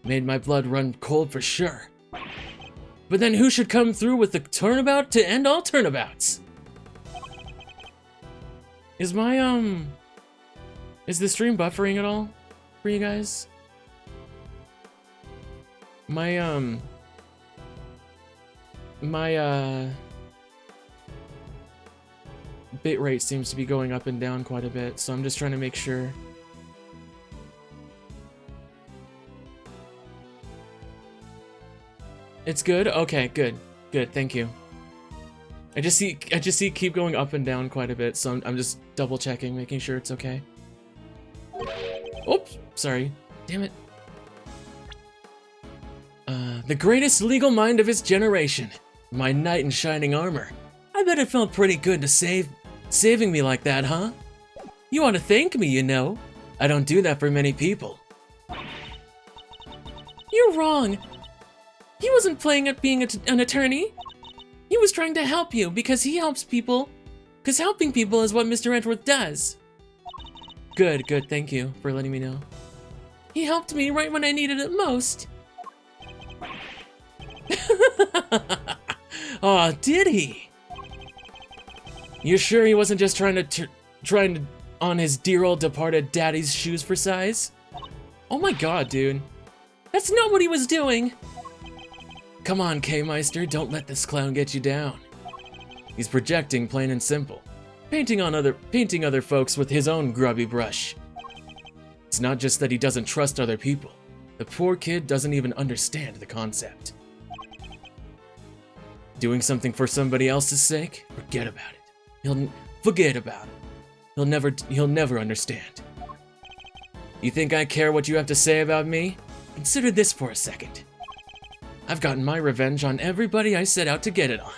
Made my blood run cold for sure. But then who should come through with the turnabout to end all turnabouts? Is the stream buffering at all for you guys? My bitrate seems to be going up and down quite a bit, so I'm just trying to make sure. It's good? Okay, good. Good, thank you. I just see keep going up and down quite a bit, so I'm just double checking, making sure it's okay. Oops, sorry. Damn it. The greatest legal mind of his generation. My knight in shining armor. I bet it felt pretty good to saving me like that, huh? You ought to thank me, you know. I don't do that for many people. You're wrong. He wasn't playing at being an attorney. He was trying to help you because he helps people. Because helping people is what Mr. Edgeworth does. Good, thank you for letting me know. He helped me right when I needed it most. Aw, did he? You sure he wasn't just trying to on his dear old departed daddy's shoes for size? Oh my god, dude. That's not what he was doing. Come on, K-Meister, don't let this clown get you down. He's projecting, plain and simple. Painting other folks with his own grubby brush. It's not just that he doesn't trust other people. The poor kid doesn't even understand the concept. Doing something for somebody else's sake? Forget about it. Forget about it. He'll never understand. You think I care what you have to say about me? Consider this for a second. I've gotten my revenge on everybody I set out to get it on.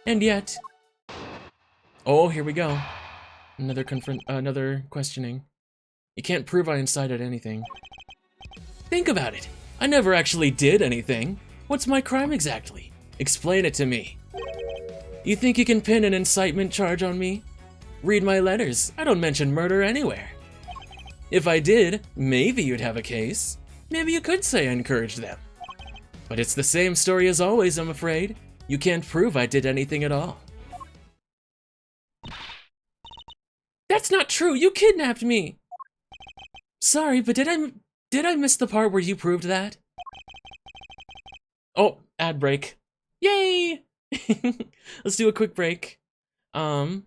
And yet... Oh, here we go. Another questioning. You can't prove I incited anything. Think about it. I never actually did anything. What's my crime exactly? Explain it to me. You think you can pin an incitement charge on me? Read my letters. I don't mention murder anywhere. If I did, maybe you'd have a case. Maybe you could say I encouraged them. But it's the same story as always, I'm afraid. You can't prove I did anything at all. That's not true. You kidnapped me. Sorry, but did I miss the part where you proved that? Oh, ad break. Yay! Let's do a quick break. Yeah.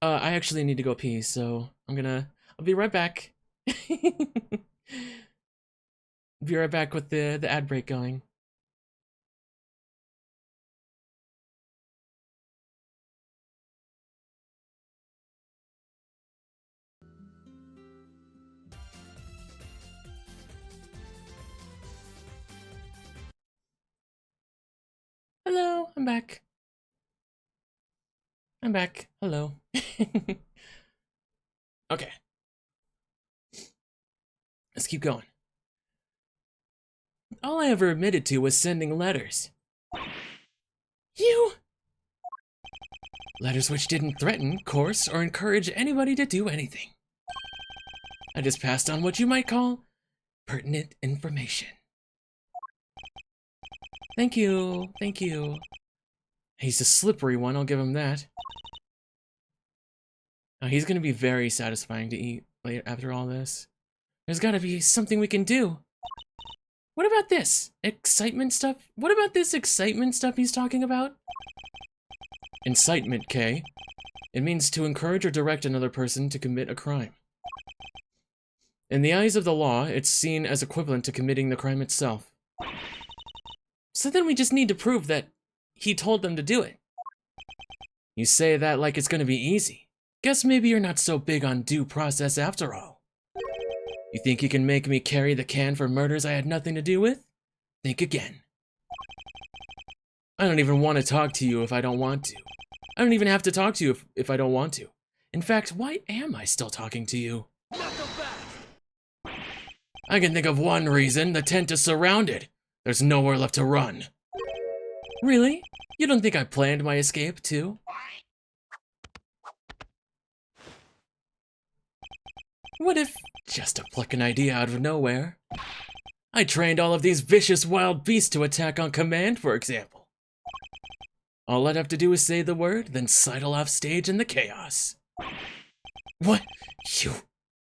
I actually need to go pee, so I'll be right back. Be right back with the ad break going. Hello, I'm back. I'm back. Hello. Okay. Let's keep going. All I ever admitted to was sending letters. You? Letters which didn't threaten, coerce, or encourage anybody to do anything. I just passed on what you might call pertinent information. Thank you, thank you. He's a slippery one, I'll give him that. He's gonna be very satisfying to eat later after all this. There's gotta be something we can do. What about this? Excitement stuff? What about this excitement stuff he's talking about? Incitement, Kay. It means to encourage or direct another person to commit a crime. In the eyes of the law, it's seen as equivalent to committing the crime itself. So then we just need to prove that he told them to do it. You say that like it's gonna be easy. Guess maybe you're not so big on due process after all. You think you can make me carry the can for murders I had nothing to do with? Think again. I don't even want to talk to you if I don't want to. I don't even have to talk to you if I don't want to. In fact, why am I still talking to you? I can think of one reason. The tent is surrounded. There's nowhere left to run. Really? You don't think I planned my escape, too? What if, just to pluck an idea out of nowhere, I trained all of these vicious wild beasts to attack on command, for example? All I'd have to do is say the word, then sidle off stage in the chaos. What?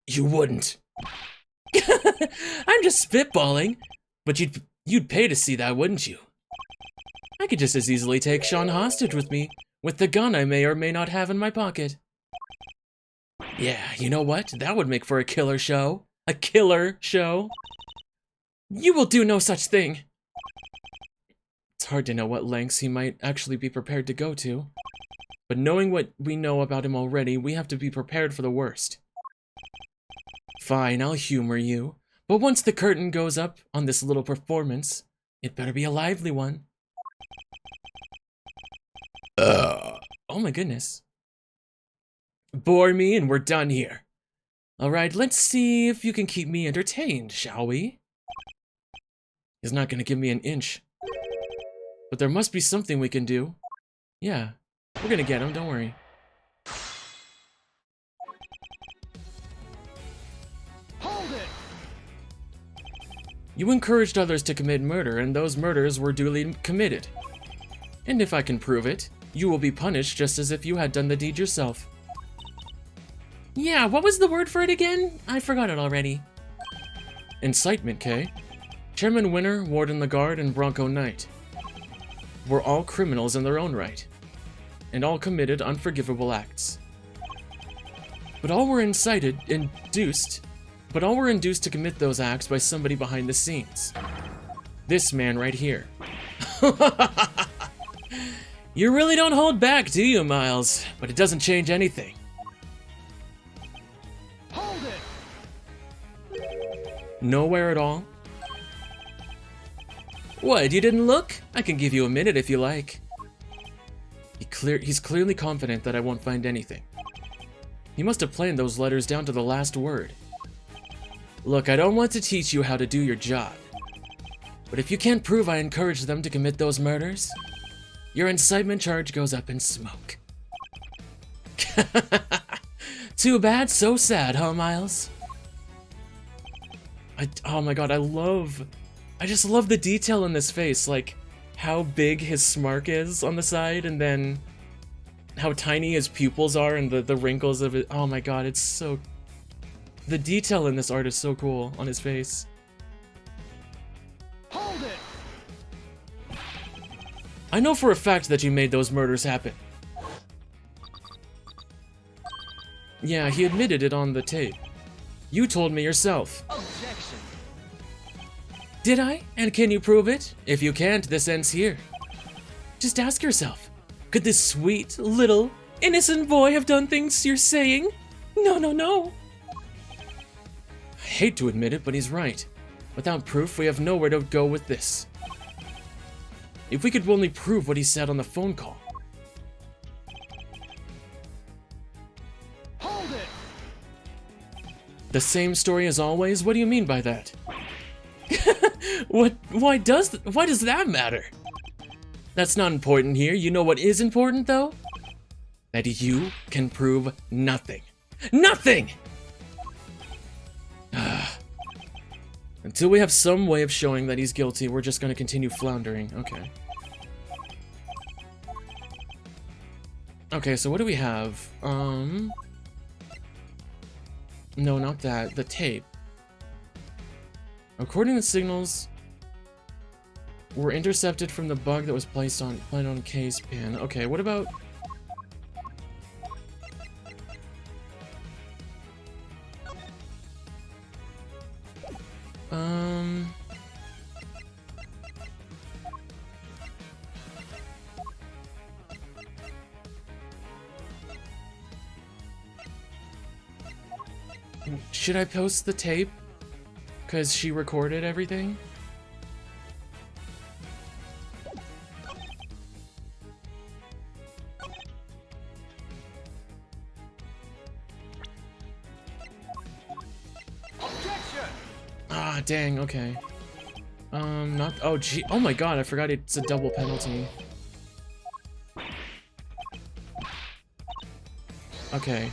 You wouldn't. I'm just spitballing, but you'd pay to see that, wouldn't you? I could just as easily take Sean hostage with me, with the gun I may or may not have in my pocket. Yeah, you know what? That would make for a killer show. A killer show. You will do no such thing. It's hard to know what lengths he might actually be prepared to go to. But knowing what we know about him already, we have to be prepared for the worst. Fine, I'll humor you. But once the curtain goes up on this little performance, it better be a lively one. Oh my goodness. Bore me and we're done here. Alright, let's see if you can keep me entertained, shall we? He's not gonna give me an inch. But there must be something we can do. Yeah, we're gonna get him, don't worry. Hold it! You encouraged others to commit murder, and those murders were duly committed. And if I can prove it, you will be punished just as if you had done the deed yourself. Yeah, what was the word for it again? I forgot it already. Incitement, Kay. Chairman Winner, Warden Lagarde, and Bronco Knight were all criminals in their own right, and all committed unforgivable acts. But all were induced to commit those acts by somebody behind the scenes. This man right here. You really don't hold back, do you, Miles? But it doesn't change anything. Hold it! Nowhere at all? What, you didn't look? I can give you a minute if you like. He's clearly confident that I won't find anything. He must have planned those letters down to the last word. Look, I don't want to teach you how to do your job. But if you can't prove I encouraged them to commit those murders, your incitement charge goes up in smoke. Too bad, so sad, huh, Miles? Oh my god, I just love the detail in this face, like how big his smirk is on the side, and then how tiny his pupils are, and the wrinkles of it. Oh my god, it's so... The detail in this art is so cool on his face. Hold it! I know for a fact that you made those murders happen. Yeah, he admitted it on the tape. You told me yourself. Objection! Did I? And can you prove it? If you can't, this ends here. Just ask yourself, could this sweet, little, innocent boy have done things you're saying? No, no, no. I hate to admit it, but he's right. Without proof, we have nowhere to go with this. If we could only prove what he said on the phone call. Hold it! The same story as always? What do you mean by that? Why does that matter? That's not important here. You know what is important, though? That you can prove nothing. Nothing! Until we have some way of showing that he's guilty, we're just gonna continue floundering. Okay. Okay, so what do we have? No, not that. The tape. According to signals, were intercepted from the bug that was placed on case pin. Okay, what about... Should I post the tape? Because she recorded everything? Objection! Ah, dang, okay. Not... Oh, gee. Oh my god, I forgot it's a double penalty. Okay,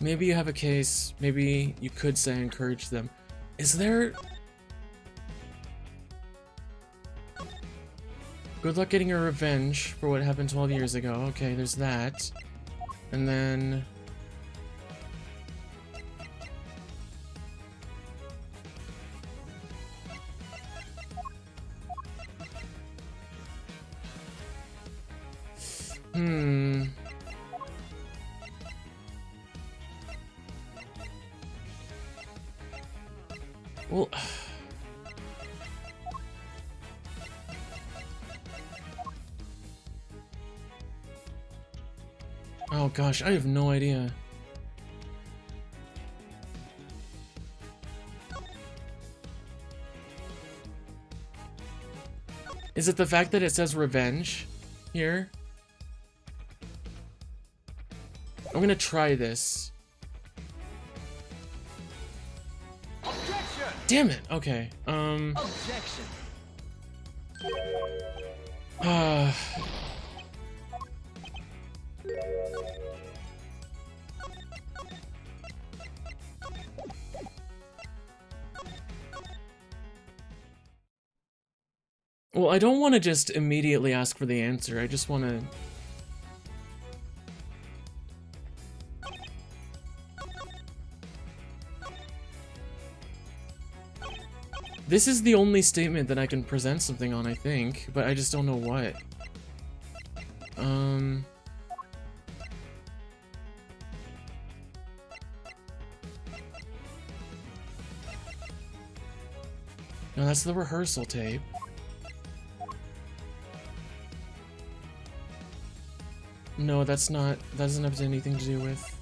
maybe you have a case, maybe you could say encourage them. Is there... Good luck getting your revenge for what happened 12 years ago. Okay, there's that. And then... Well... Oh gosh, I have no idea. Is it the fact that it says revenge here? I'm gonna try this. Objection! Damn it, okay. Objection! Well, I don't want to just immediately ask for the answer. I just want to... This is the only statement that I can present something on, I think, but I just don't know what. No, that's the rehearsal tape. No, that's not. That doesn't have anything to do with.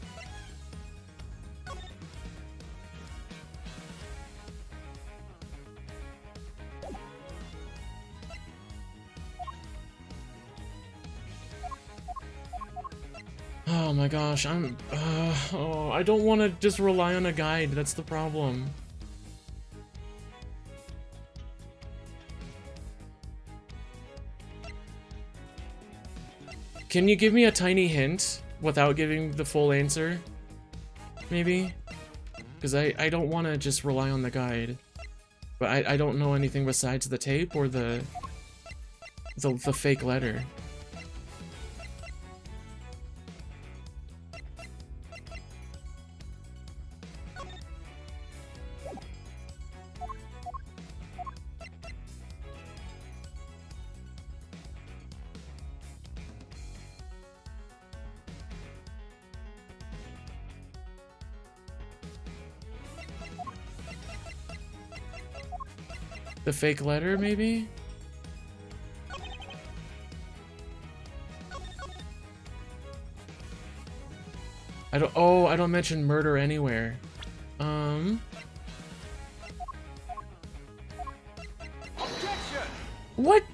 Oh my gosh, I don't want to just rely on a guide, that's the problem. Can you give me a tiny hint without giving the full answer? Maybe? Because I don't want to just rely on the guide. But I don't know anything besides the tape or the fake letter. The fake letter, maybe? I don't mention murder anywhere. Objection! What?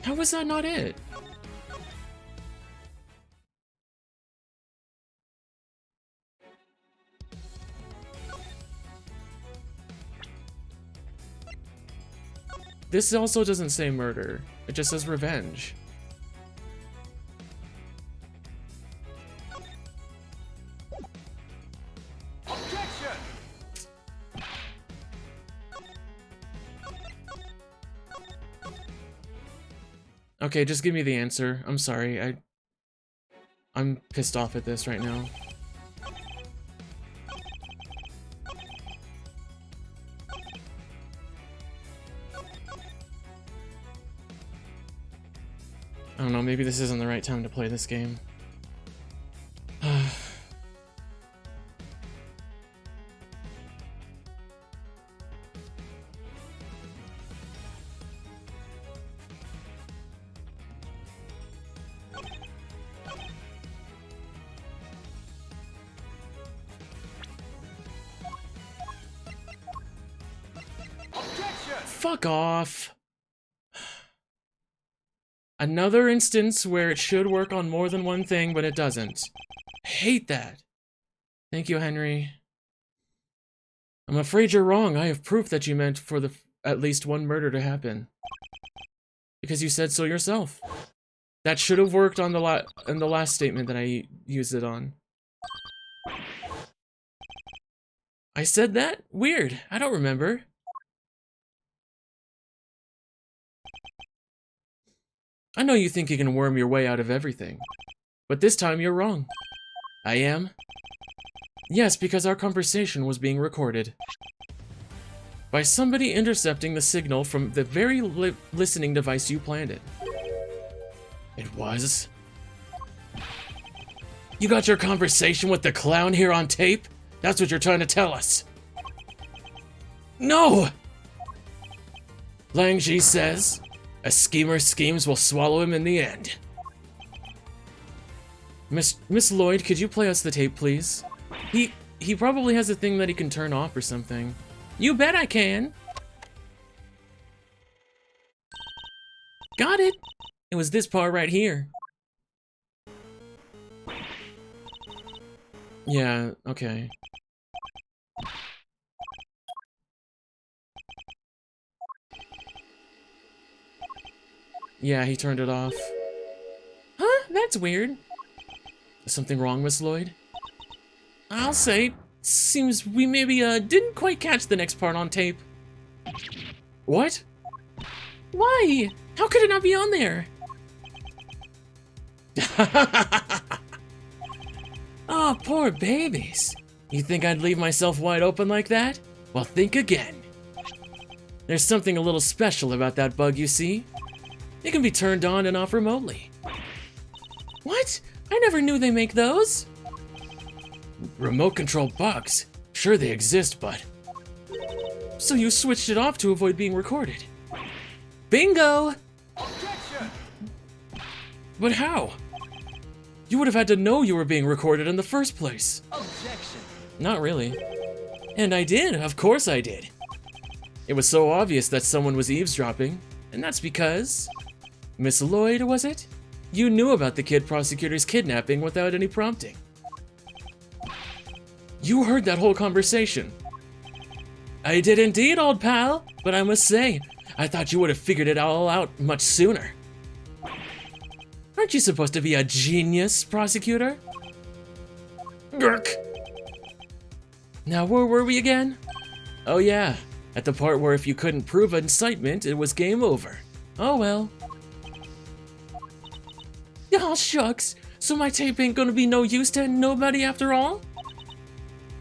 How was that not it? This also doesn't say murder. It just says revenge. Objection! Okay, just give me the answer. I'm sorry. I'm pissed off at this right now. I don't know, maybe this isn't the right time to play this game. Objection! Fuck off! Another instance where it should work on more than one thing, but it doesn't. I hate that. Thank you, Henry. I'm afraid you're wrong. I have proof that you meant for at least one murder to happen. Because you said so yourself. That should have worked on in the last statement that I used it on. I said that? Weird. I don't remember. I know you think you can worm your way out of everything, but this time you're wrong. I am? Yes, because our conversation was being recorded. By somebody intercepting the signal from the very listening device you planted. It was? You got your conversation with the clown here on tape? That's what you're trying to tell us. No! Lang Ji says, a schemer schemes will swallow him in the end. Miss Lloyd, could you play us the tape, please? He probably has a thing that he can turn off or something. You bet I can! Got it! It was this part right here. Yeah, okay. Yeah, he turned it off. Huh? That's weird. Is something wrong, Miss Lloyd? I'll say, seems we maybe didn't quite catch the next part on tape. What? Why? How could it not be on there? Oh, poor babies. You think I'd leave myself wide open like that? Well, think again. There's something a little special about that bug, you see. It can be turned on and off remotely. What? I never knew they make those. Remote control bugs? Sure, they exist, but... So you switched it off to avoid being recorded. Bingo! Objection! But how? You would have had to know you were being recorded in the first place. Objection! Not really. And I did, of course I did. It was so obvious that someone was eavesdropping, and that's because... Miss Lloyd, was it? You knew about the kid prosecutor's kidnapping without any prompting. You heard that whole conversation. I did indeed, old pal, but I must say, I thought you would have figured it all out much sooner. Aren't you supposed to be a genius, prosecutor? Gurk! Now where were we again? Oh yeah, at the part where if you couldn't prove incitement, it was game over. Oh well. Oh shucks, so my tape ain't gonna be no use to nobody after all?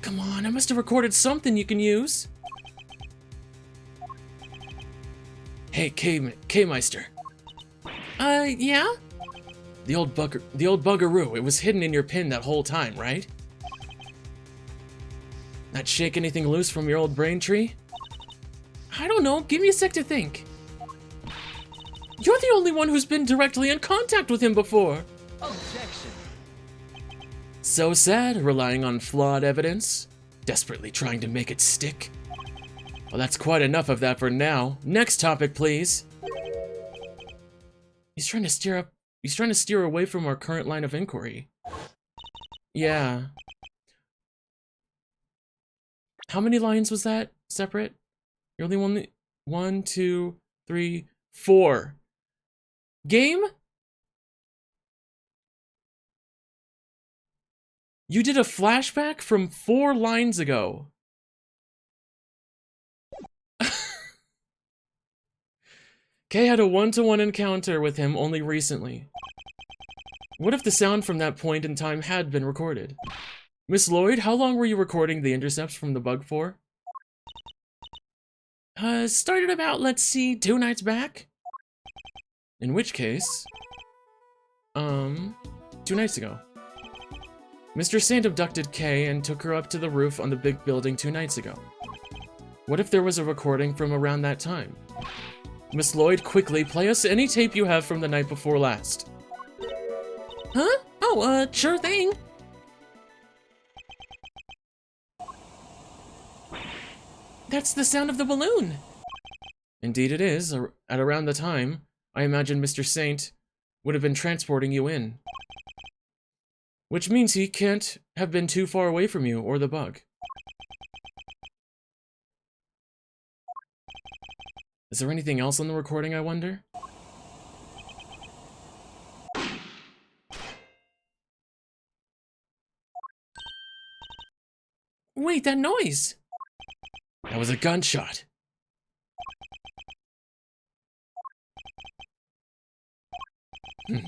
Come on, I must have recorded something you can use. Hey, K-Meister. Yeah? The old buggeroo, it was hidden in your pin that whole time, right? Not shake anything loose from your old brain tree? I don't know, give me a sec to think. You're the only one who's been directly in contact with him before. Objection! So sad, relying on flawed evidence, desperately trying to make it stick. Well, that's quite enough of that for now. Next topic, please. He's trying to steer away from our current line of inquiry. Yeah. How many lines was that? Separate? You're only one, two, three, four. Game? You did a flashback from 4 lines ago. Kay had a one-to-one encounter with him only recently. What if the sound from that point in time had been recorded? Miss Lloyd, how long were you recording the intercepts from the bug for? Started about, let's see, 2 nights back? In which case... 2 nights ago. Mr. Saint abducted Kay and took her up to the roof on the big building 2 nights ago. What if there was a recording from around that time? Miss Lloyd, quickly, play us any tape you have from the night before last. Huh? Oh, sure thing. That's the sound of the balloon. Indeed it is. At around the time, I imagine Mr. Saint would have been transporting you in. Which means he can't have been too far away from you or the bug. Is there anything else on the recording, I wonder? Wait, that noise! That was a gunshot.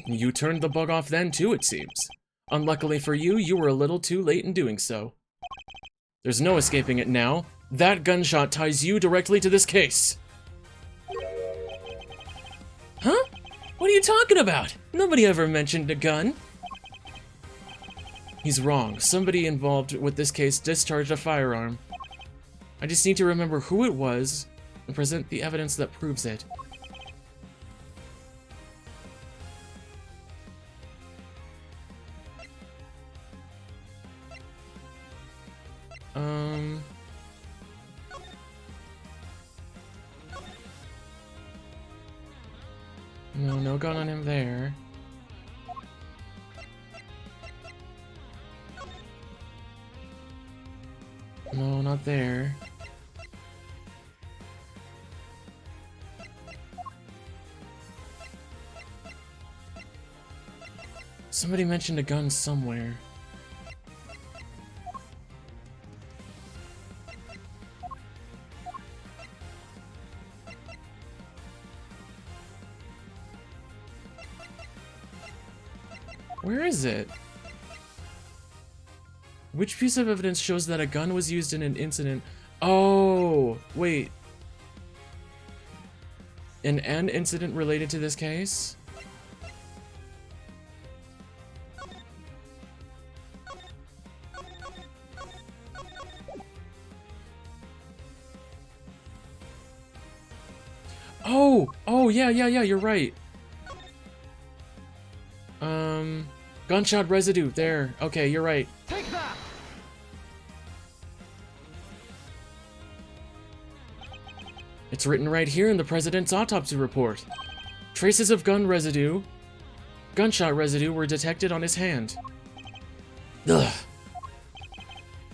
You turned the bug off then too, it seems. Unluckily for you, you were a little too late in doing so. There's no escaping it now. That gunshot ties you directly to this case. Huh? What are you talking about? Nobody ever mentioned a gun. He's wrong. Somebody involved with this case discharged a firearm. I just need to remember who it was and present the evidence that proves it. No, no gun on him there. No, not there. Somebody mentioned a gun somewhere. Where is it? Which piece of evidence shows that a gun was used in an incident? Oh, wait. An incident related to this case? Oh, yeah, you're right. Gunshot residue, there. Okay, you're right. Take that! It's written right here in the president's autopsy report. Traces of gunshot residue were detected on his hand. Ugh.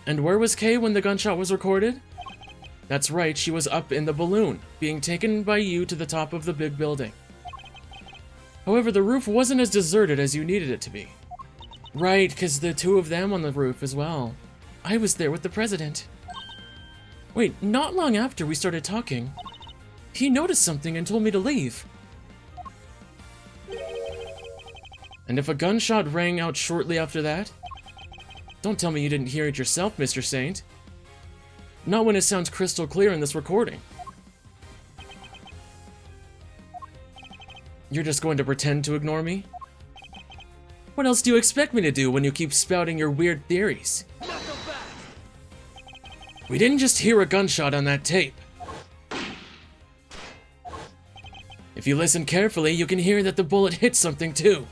And where was Kay when the gunshot was recorded? That's right, she was up in the balloon, being taken by you to the top of the big building. However, the roof wasn't as deserted as you needed it to be. Right, because the two of them on the roof as well. I was there with the president. Wait, not long after we started talking, he noticed something and told me to leave. And if a gunshot rang out shortly after that? Don't tell me you didn't hear it yourself, Mr. Saint. Not when it sounds crystal clear in this recording. You're just going to pretend to ignore me? What else do you expect me to do when you keep spouting your weird theories? We didn't just hear a gunshot on that tape. If you listen carefully, you can hear that the bullet hit something too.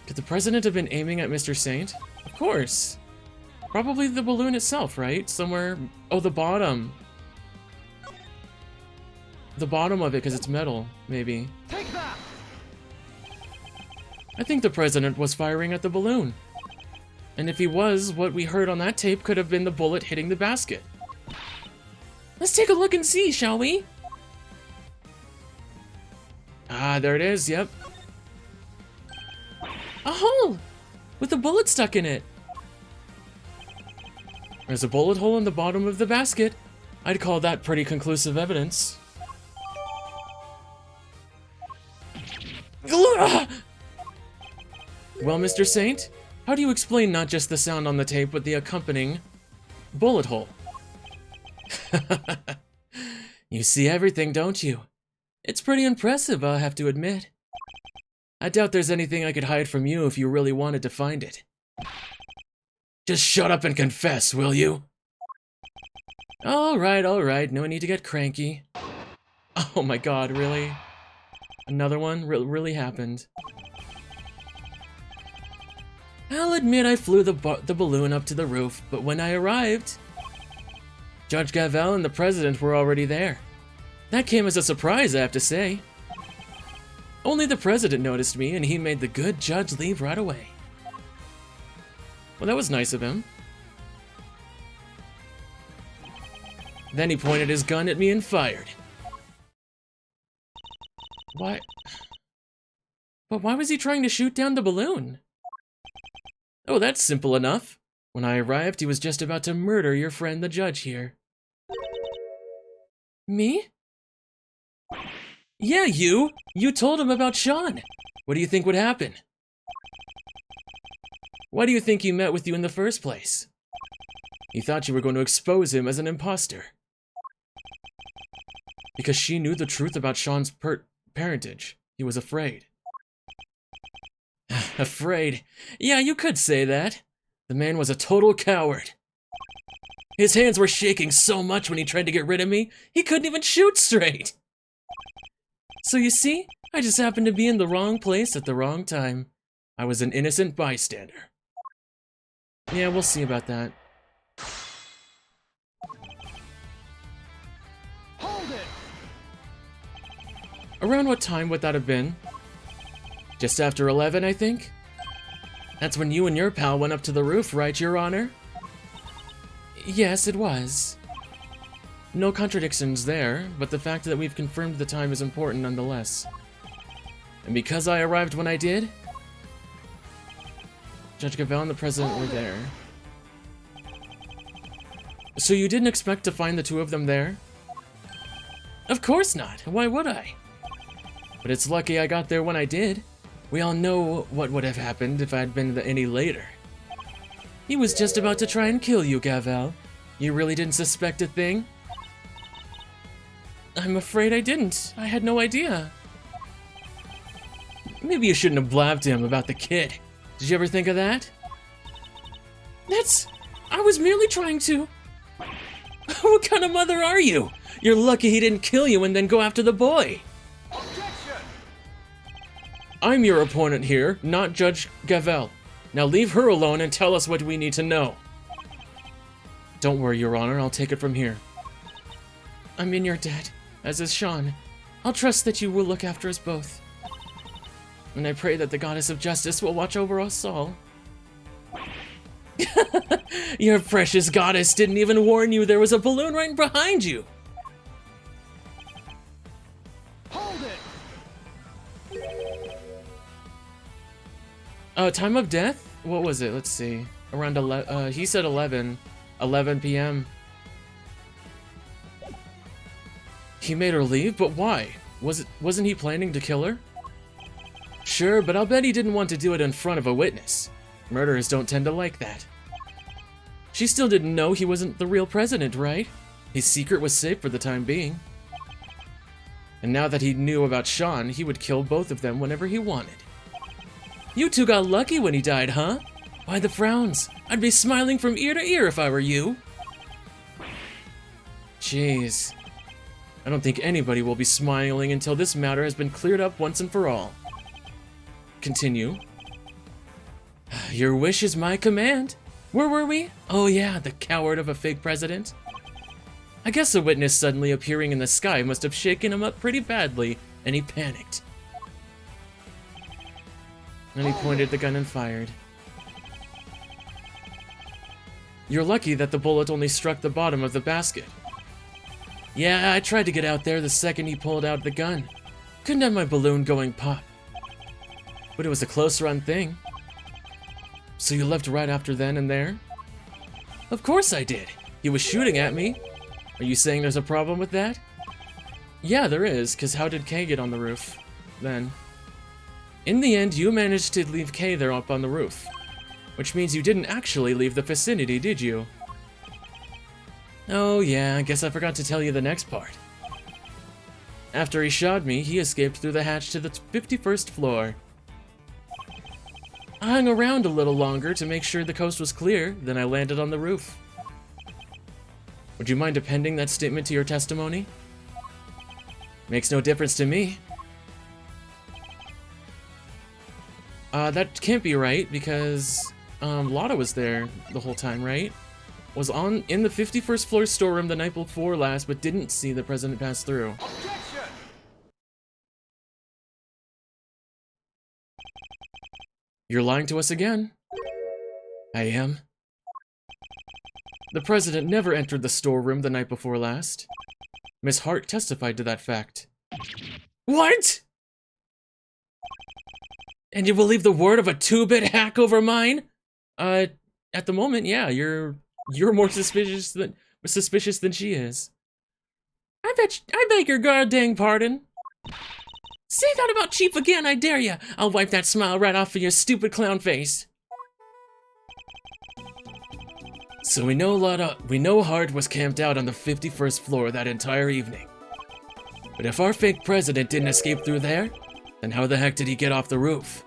Could the president have been aiming at Mr. Saint? Of course. Probably the balloon itself, right? Somewhere... Oh, the bottom. The bottom of it, because it's metal, maybe. Take that! I think the president was firing at the balloon. And if he was, what we heard on that tape could have been the bullet hitting the basket. Let's take a look and see, shall we? Ah, there it is, yep. A hole! With a bullet stuck in it. There's a bullet hole in the bottom of the basket. I'd call that pretty conclusive evidence. Well, Mr. Saint, how do you explain not just the sound on the tape, but the accompanying bullet hole? You see everything, don't you? It's pretty impressive, I'll have to admit. I doubt there's anything I could hide from you if you really wanted to find it. Just shut up and confess, will you? All right, no need to get cranky. Oh my god, really? Another one? Really happened. I'll admit I flew the balloon up to the roof, but when I arrived, Judge Gavel and the president were already there. That came as a surprise, I have to say. Only the president noticed me, and he made the good judge leave right away. Well, that was nice of him. Then he pointed his gun at me and fired. Why? But why was he trying to shoot down the balloon? Oh, that's simple enough. When I arrived, he was just about to murder your friend the judge here. Me? Yeah, you! You told him about Sean! What do you think would happen? Why do you think he met with you in the first place? He thought you were going to expose him as an imposter. Because she knew the truth about Sean's parentage. He was afraid. Afraid? Yeah, you could say that. The man was a total coward. His hands were shaking so much when he tried to get rid of me, he couldn't even shoot straight. So you see, I just happened to be in the wrong place at the wrong time. I was an innocent bystander. Yeah, we'll see about that. Hold it! Around what time would that have been? Just after 11, I think? That's when you and your pal went up to the roof, right, Your Honor? Yes, it was. No contradictions there, but the fact that we've confirmed the time is important nonetheless. And because I arrived when I did, Judge Gavel and the president were there. So you didn't expect to find the two of them there? Of course not. Why would I? But it's lucky I got there when I did. We all know what would have happened if I had been any later. He was just about to try and kill you, Gavel. You really didn't suspect a thing? I'm afraid I didn't. I had no idea. Maybe you shouldn't have blabbed to him about the kid. Did you ever think of that? I was merely trying to... What kind of mother are you? You're lucky he didn't kill you and then go after the boy. Objection! I'm your opponent here, not Judge Gavel. Now leave her alone and tell us what we need to know. Don't worry, Your Honor, I'll take it from here. I'm in your debt, as is Sean. I'll trust that you will look after us both. And I pray that the goddess of justice will watch over us all. Your precious goddess didn't even warn you there was a balloon right behind you. Hold it! Time of death? What was it? Let's see. Around 11, he said 11 p.m. He made her leave, but why? Wasn't he planning to kill her? Sure, but I'll bet he didn't want to do it in front of a witness. Murderers don't tend to like that. She still didn't know he wasn't the real president, right? His secret was safe for the time being. And now that he knew about Sean, he would kill both of them whenever he wanted. You two got lucky when he died, huh? Why the frowns? I'd be smiling from ear to ear if I were you. Jeez. I don't think anybody will be smiling until this matter has been cleared up once and for all. Continue. Your wish is my command. Where were we? Oh yeah, the coward of a fake president. I guess a witness suddenly appearing in the sky must have shaken him up pretty badly, and he panicked. And he pointed the gun and fired. You're lucky that the bullet only struck the bottom of the basket. Yeah, I tried to get out there the second he pulled out the gun. Couldn't have my balloon going pop. But it was a close run thing. So you left right after then and there? Of course I did. He was shooting at me. Are you saying there's a problem with that? Yeah, there is, because how did Kay get on the roof then? In the end, you managed to leave Kay there up on the roof. Which means you didn't actually leave the vicinity, did you? Oh yeah, I guess I forgot to tell you the next part. After he shot me, he escaped through the hatch to the 51st floor. I hung around a little longer to make sure the coast was clear, then I landed on the roof. Would you mind appending that statement to your testimony? Makes no difference to me. That can't be right, because Lotta was there the whole time, right? Was in the 51st floor storeroom the night before last, but didn't see the president pass through. Objection! You're lying to us again. I am. The president never entered the storeroom the night before last. Miss Hart testified to that fact. What? And you believe the word of a 2-bit hack over mine? At the moment, yeah, you're more suspicious than she is. I beg your goddamn pardon. Say that about Chief again, I dare ya. I'll wipe that smile right off of your stupid clown face. So we know Hart was camped out on the 51st floor that entire evening. But if our fake president didn't escape through there, then how the heck did he get off the roof?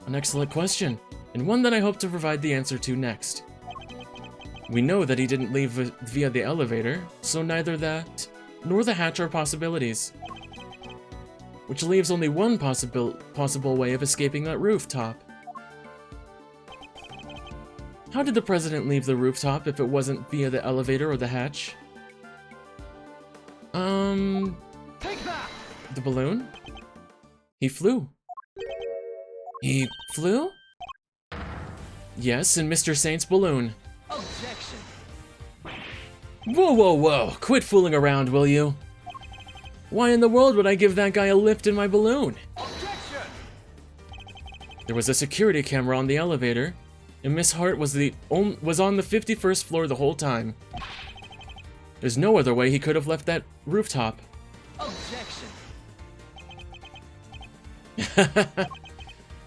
An excellent question, and one that I hope to provide the answer to next. We know that he didn't leave via the elevator, so neither that nor the hatch are possibilities. Which leaves only one possible way of escaping that rooftop. How did the president leave the rooftop if it wasn't via the elevator or the hatch? Take that! The balloon? He flew. He flew? Yes, in Mr. Saint's balloon. Objection! Whoa, whoa, whoa! Quit fooling around, will you? Why in the world would I give that guy a lift in my balloon? Objection! There was a security camera on the elevator, and Miss Hart was on the 51st floor the whole time. There's no other way he could have left that rooftop. Objection!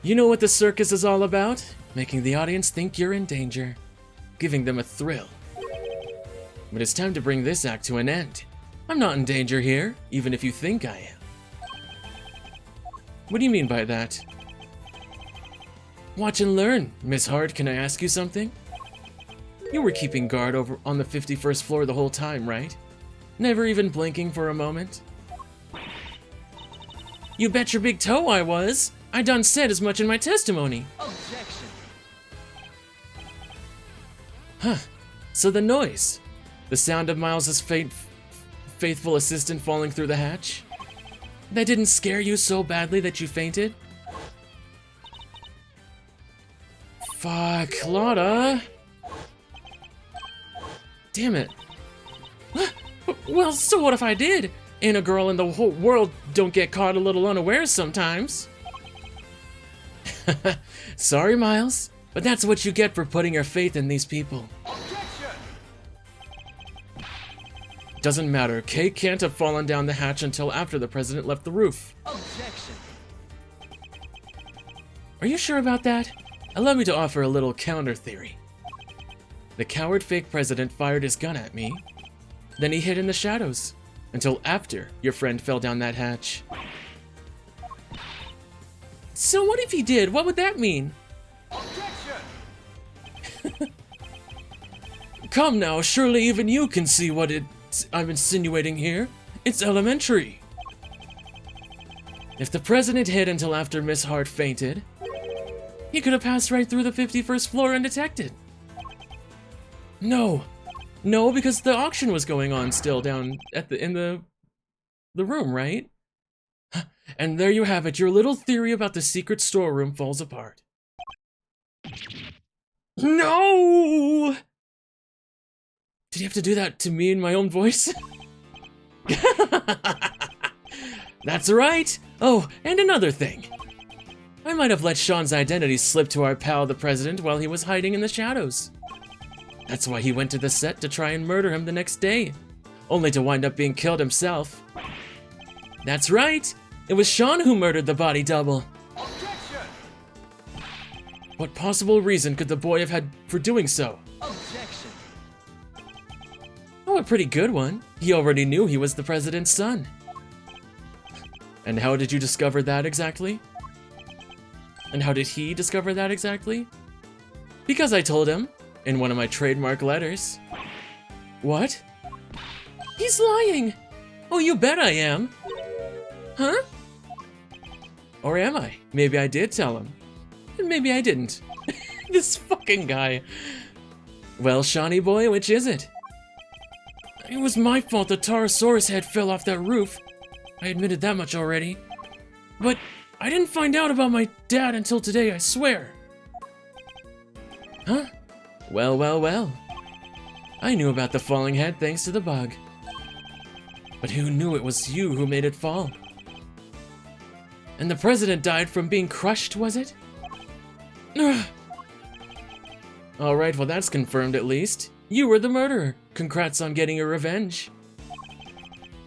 You know what the circus is all about? Making the audience think you're in danger. Giving them a thrill. But it's time to bring this act to an end. I'm not in danger here, even if you think I am. What do you mean by that? Watch and learn. Miss Hart, can I ask you something? You were keeping guard over on the 51st floor the whole time, right? never even blinking for a moment. You bet your big toe I was. I done said as much in my testimony. Objection. Huh. So the noise. The sound of Miles's faithful assistant falling through the hatch. That didn't scare you so badly that you fainted? Fuck, Lotta. Damn it. Well, so what if I did? And a girl in the whole world don't get caught a little unawares sometimes. Sorry, Miles, but that's what you get for putting your faith in these people. Objection. Doesn't matter. Kay can't have fallen down the hatch until after the president left the roof. Objection. Are you sure about that? Allow me to offer a little counter theory. The coward fake president fired his gun at me, then he hid in the shadows until after your friend fell down that hatch. So what if he did? What would that mean? Objection. Come now, surely even you can see what I'm insinuating here. It's elementary. If the president hid until after Miss Hart fainted, he could have passed right through the 51st floor undetected. No, because the auction was going on still down at in the room, right? And there you have it. Your little theory about the secret storeroom falls apart. No! Did you have to do that to me in my own voice? That's right. Oh, and another thing. I might have let Sean's identity slip to our pal, the president, while he was hiding in the shadows. That's why he went to the set to try and murder him the next day, only to wind up being killed himself. That's right. It was Sean who murdered the body double. Objection. What possible reason could the boy have had for doing so? Objection. Oh, a pretty good one. He already knew he was the president's son. And how did you discover that exactly? And how did he discover that exactly? Because I told him, in one of my trademark letters. What? He's lying! Oh, you bet I am! Huh? Or am I? Maybe I did tell him. And maybe I didn't. This fucking guy. Well, Shawnee boy, which is it? It was my fault the Taurosaurus head fell off that roof. I admitted that much already. But I didn't find out about my dad until today, I swear. Huh? Well. I knew about the falling head thanks to the bug. But who knew it was you who made it fall? And the president died from being crushed, was it? Alright, well that's confirmed at least. You were the murderer. Congrats on getting your revenge.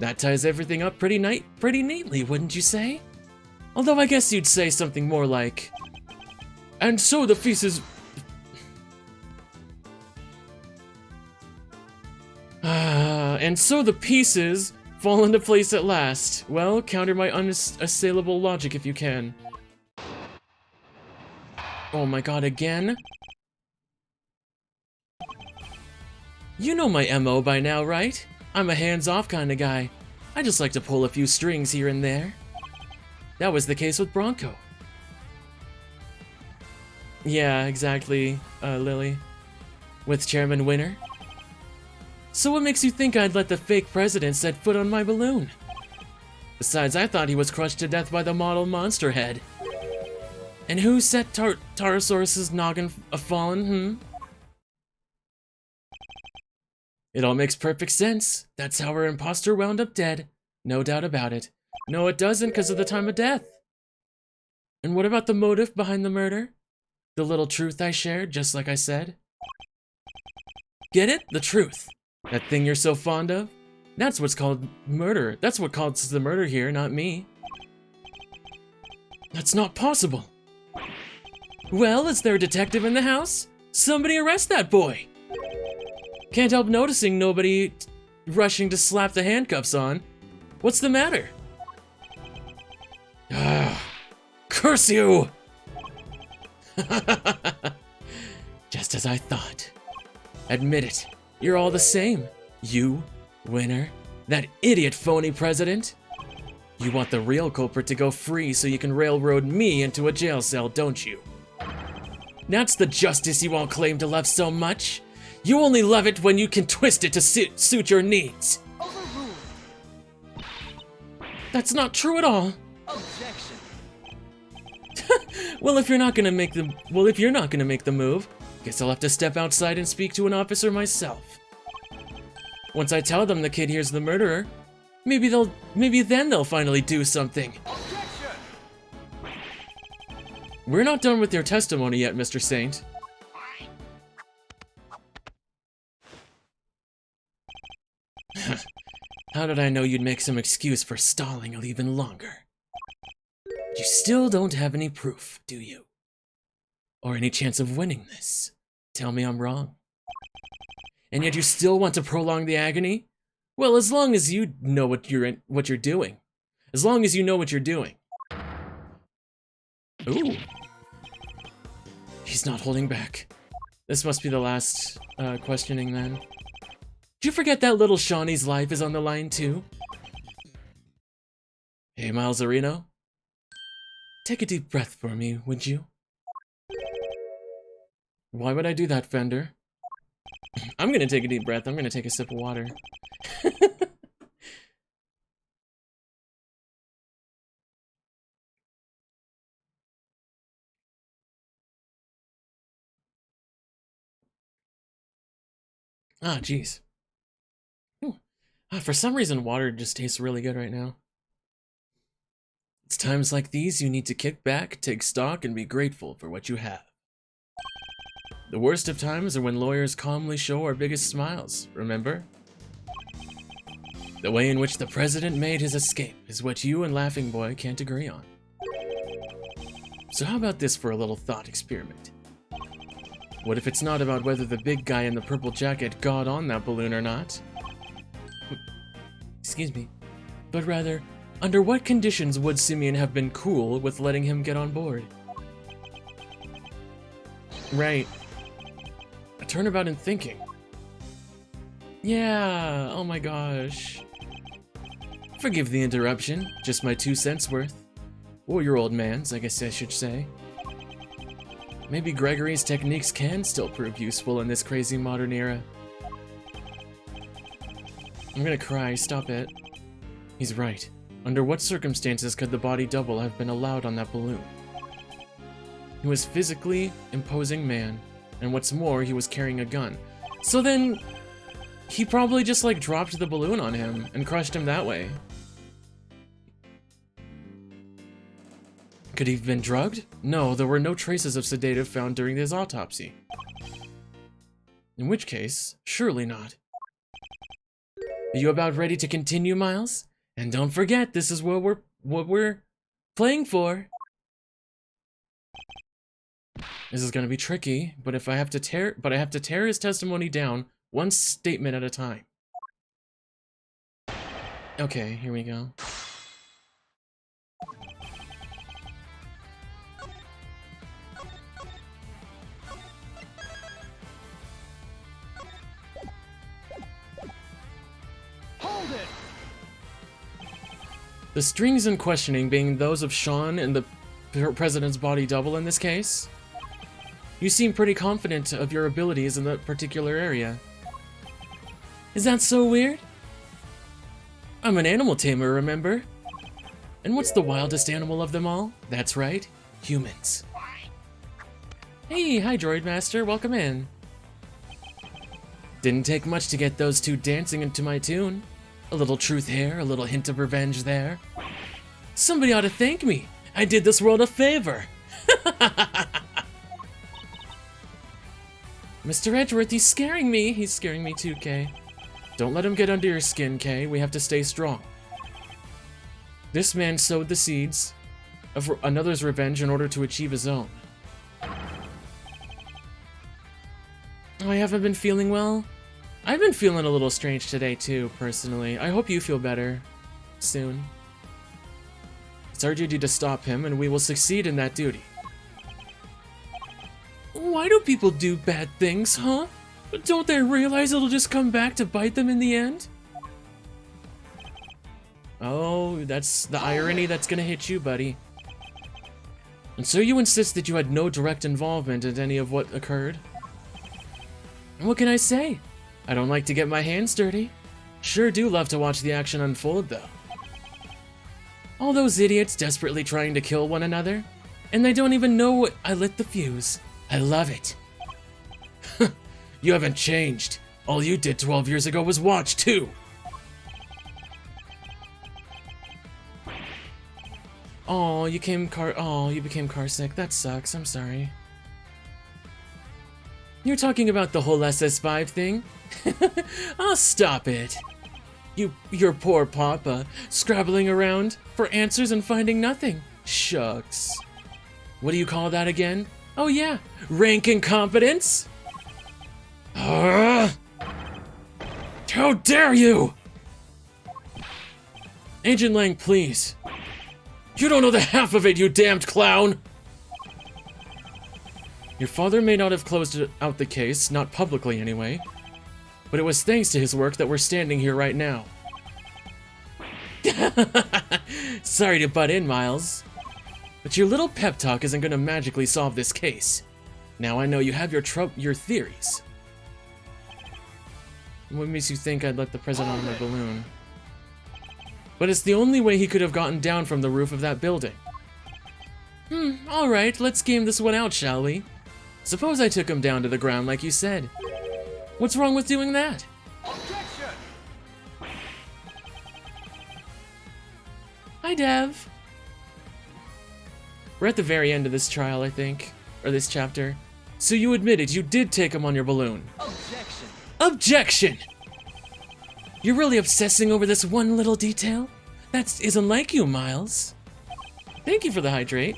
That ties everything up pretty neatly, wouldn't you say? Although I guess you'd say something more like, and so the feces... and so the pieces fall into place at last. Well, counter my unassailable logic if you can. Oh my god, again? You know my MO by now, right? I'm a hands-off kind of guy. I just like to pull a few strings here and there. That was the case with Bronco. Yeah, exactly, Lily. With Chairman Winner. So what makes you think I'd let the fake president set foot on my balloon? Besides, I thought he was crushed to death by the model monster head. And who set Taurosaurus's noggin a-fallen, It all makes perfect sense. That's how our imposter wound up dead. No doubt about it. No, it doesn't because of the time of death. And what about the motive behind the murder? The little truth I shared, just like I said? Get it? The truth. That thing you're so fond of? That's what's called murder. That's what causes the murder here, not me. That's not possible. Well, is there a detective in the house? Somebody arrest that boy! Can't help noticing nobody rushing to slap the handcuffs on. What's the matter? Curse you! Just as I thought. Admit it, you're all the same. You, Winner, That idiot phony president! You want the real culprit to go free so you can railroad me into a jail cell, don't you? That's the justice you all claim to love so much. You only love it when you can twist it to suit your needs. Overruled. That's not true at all. Objection. Well, if you're not gonna make the move, guess I'll have to step outside and speak to an officer myself. Once I tell them the kid here's the murderer, maybe then they'll finally do something. Objection. We're not done with your testimony yet, Mr. Saint. How did I know you'd make some excuse for stalling even longer? You still don't have any proof, do you? Or any chance of winning this? Tell me I'm wrong. And yet you still want to prolong the agony? Well, as long as you know what you're doing. As long as you know what you're doing. Ooh. He's not holding back. This must be the last questioning then. Did you forget that little Shawnee's life is on the line too? Hey, Miles Areno? Take a deep breath for me, would you? Why would I do that, Fender? I'm gonna take a deep breath. I'm gonna take a sip of water. Ah, jeez. For some reason, water just tastes really good right now. It's times like these you need to kick back, take stock, and be grateful for what you have. The worst of times are when lawyers calmly show our biggest smiles, remember? The way in which the president made his escape is what you and Laughing Boy can't agree on. So how about this for a little thought experiment? What if it's not about whether the big guy in the purple jacket got on that balloon or not? Excuse me. But rather, under what conditions would Simeon have been cool with letting him get on board? Right. A turnabout in thinking. Yeah, oh my gosh. Forgive the interruption, just my 2 cents worth. Or your old man's, I guess I should say. Maybe Gregory's techniques can still prove useful in this crazy modern era. I'm gonna cry, stop it. He's right. Under what circumstances could the body double have been allowed on that balloon? He was physically imposing man, and what's more, he was carrying a gun. So then, he probably just like dropped the balloon on him and crushed him that way. Could he have been drugged? No, there were no traces of sedative found during his autopsy. In which case, surely not. Are you about ready to continue, Miles? And don't forget, this is what we're playing for. This is gonna be tricky, but I have to tear his testimony down one statement at a time. Okay, here we go. Hold it. The strings in questioning being those of Sean and the president's body double in this case. You seem pretty confident of your abilities in that particular area. Is that so weird? I'm an animal tamer, remember? And what's the wildest animal of them all? That's right, humans. Hey, hi Droid Master, welcome in. Didn't take much to get those two dancing into my tune. A little truth here, a little hint of revenge there. Somebody ought to thank me. I did this world a favor. Mr. Edgeworth, he's scaring me. He's scaring me too, Kay. Don't let him get under your skin, Kay. We have to stay strong. This man sowed the seeds of another's revenge in order to achieve his own. Oh, I haven't been feeling well. I've been feeling a little strange today too, personally. I hope you feel better soon. It's our duty to stop him, and we will succeed in that duty. Why do people do bad things, huh? Don't they realize it'll just come back to bite them in the end? Oh, that's the irony that's gonna hit you, buddy. And so you insist that you had no direct involvement in any of what occurred? What can I say? I don't like to get my hands dirty. Sure do love to watch the action unfold, though. All those idiots desperately trying to kill one another, and they don't even know I lit the fuse. I love it. You haven't changed. All you did 12 years ago was watch, too. Oh, you became car sick. That sucks. I'm sorry. You're talking about the whole SS5 thing? Oh, stop it. Your poor papa, scrabbling around for answers and finding nothing. Shucks. What do you call that again? Oh yeah, rank incompetence? How dare you! Agent Lang, please. You don't know the half of it, you damned clown! Your father may not have closed out the case, not publicly anyway, but it was thanks to his work that we're standing here right now. Sorry to butt in, Miles, but your little pep talk isn't gonna magically solve this case. Now I know you have your theories. What makes you think I'd let the president on my balloon? But it's the only way he could have gotten down from the roof of that building. Alright, let's game this one out, shall we? Suppose I took him down to the ground like you said. What's wrong with doing that? Objection! Hi, Dev. We're at the very end of this trial, I think. Or this chapter. So you admitted you did take him on your balloon. Objection! Objection! You're really obsessing over this one little detail? That isn't like you, Miles. Thank you for the hydrate.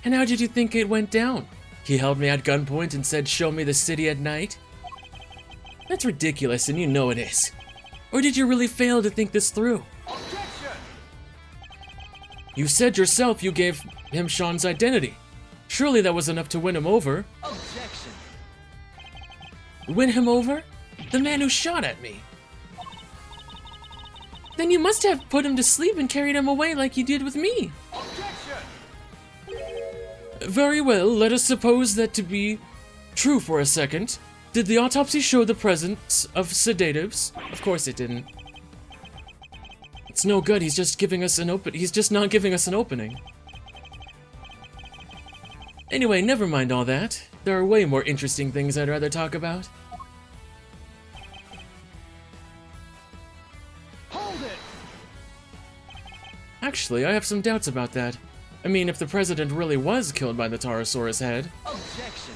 And how did you think it went down? He held me at gunpoint and said, "Show me the city at night"? That's ridiculous, and you know it is. Or did you really fail to think this through? Objection! You said yourself you gave him Sean's identity. Surely that was enough to win him over. Objection! Win him over? The man who shot at me. Then you must have put him to sleep and carried him away like you did with me. Objection! Very well, let us suppose that to be true for a second. Did the autopsy show the presence of sedatives? Of course it didn't. It's no good, he's just not giving us an opening. Anyway, never mind all that. There are way more interesting things I'd rather talk about. Hold it! Actually, I have some doubts about that. I mean, if the president really was killed by the Taurosaurus head. Objection!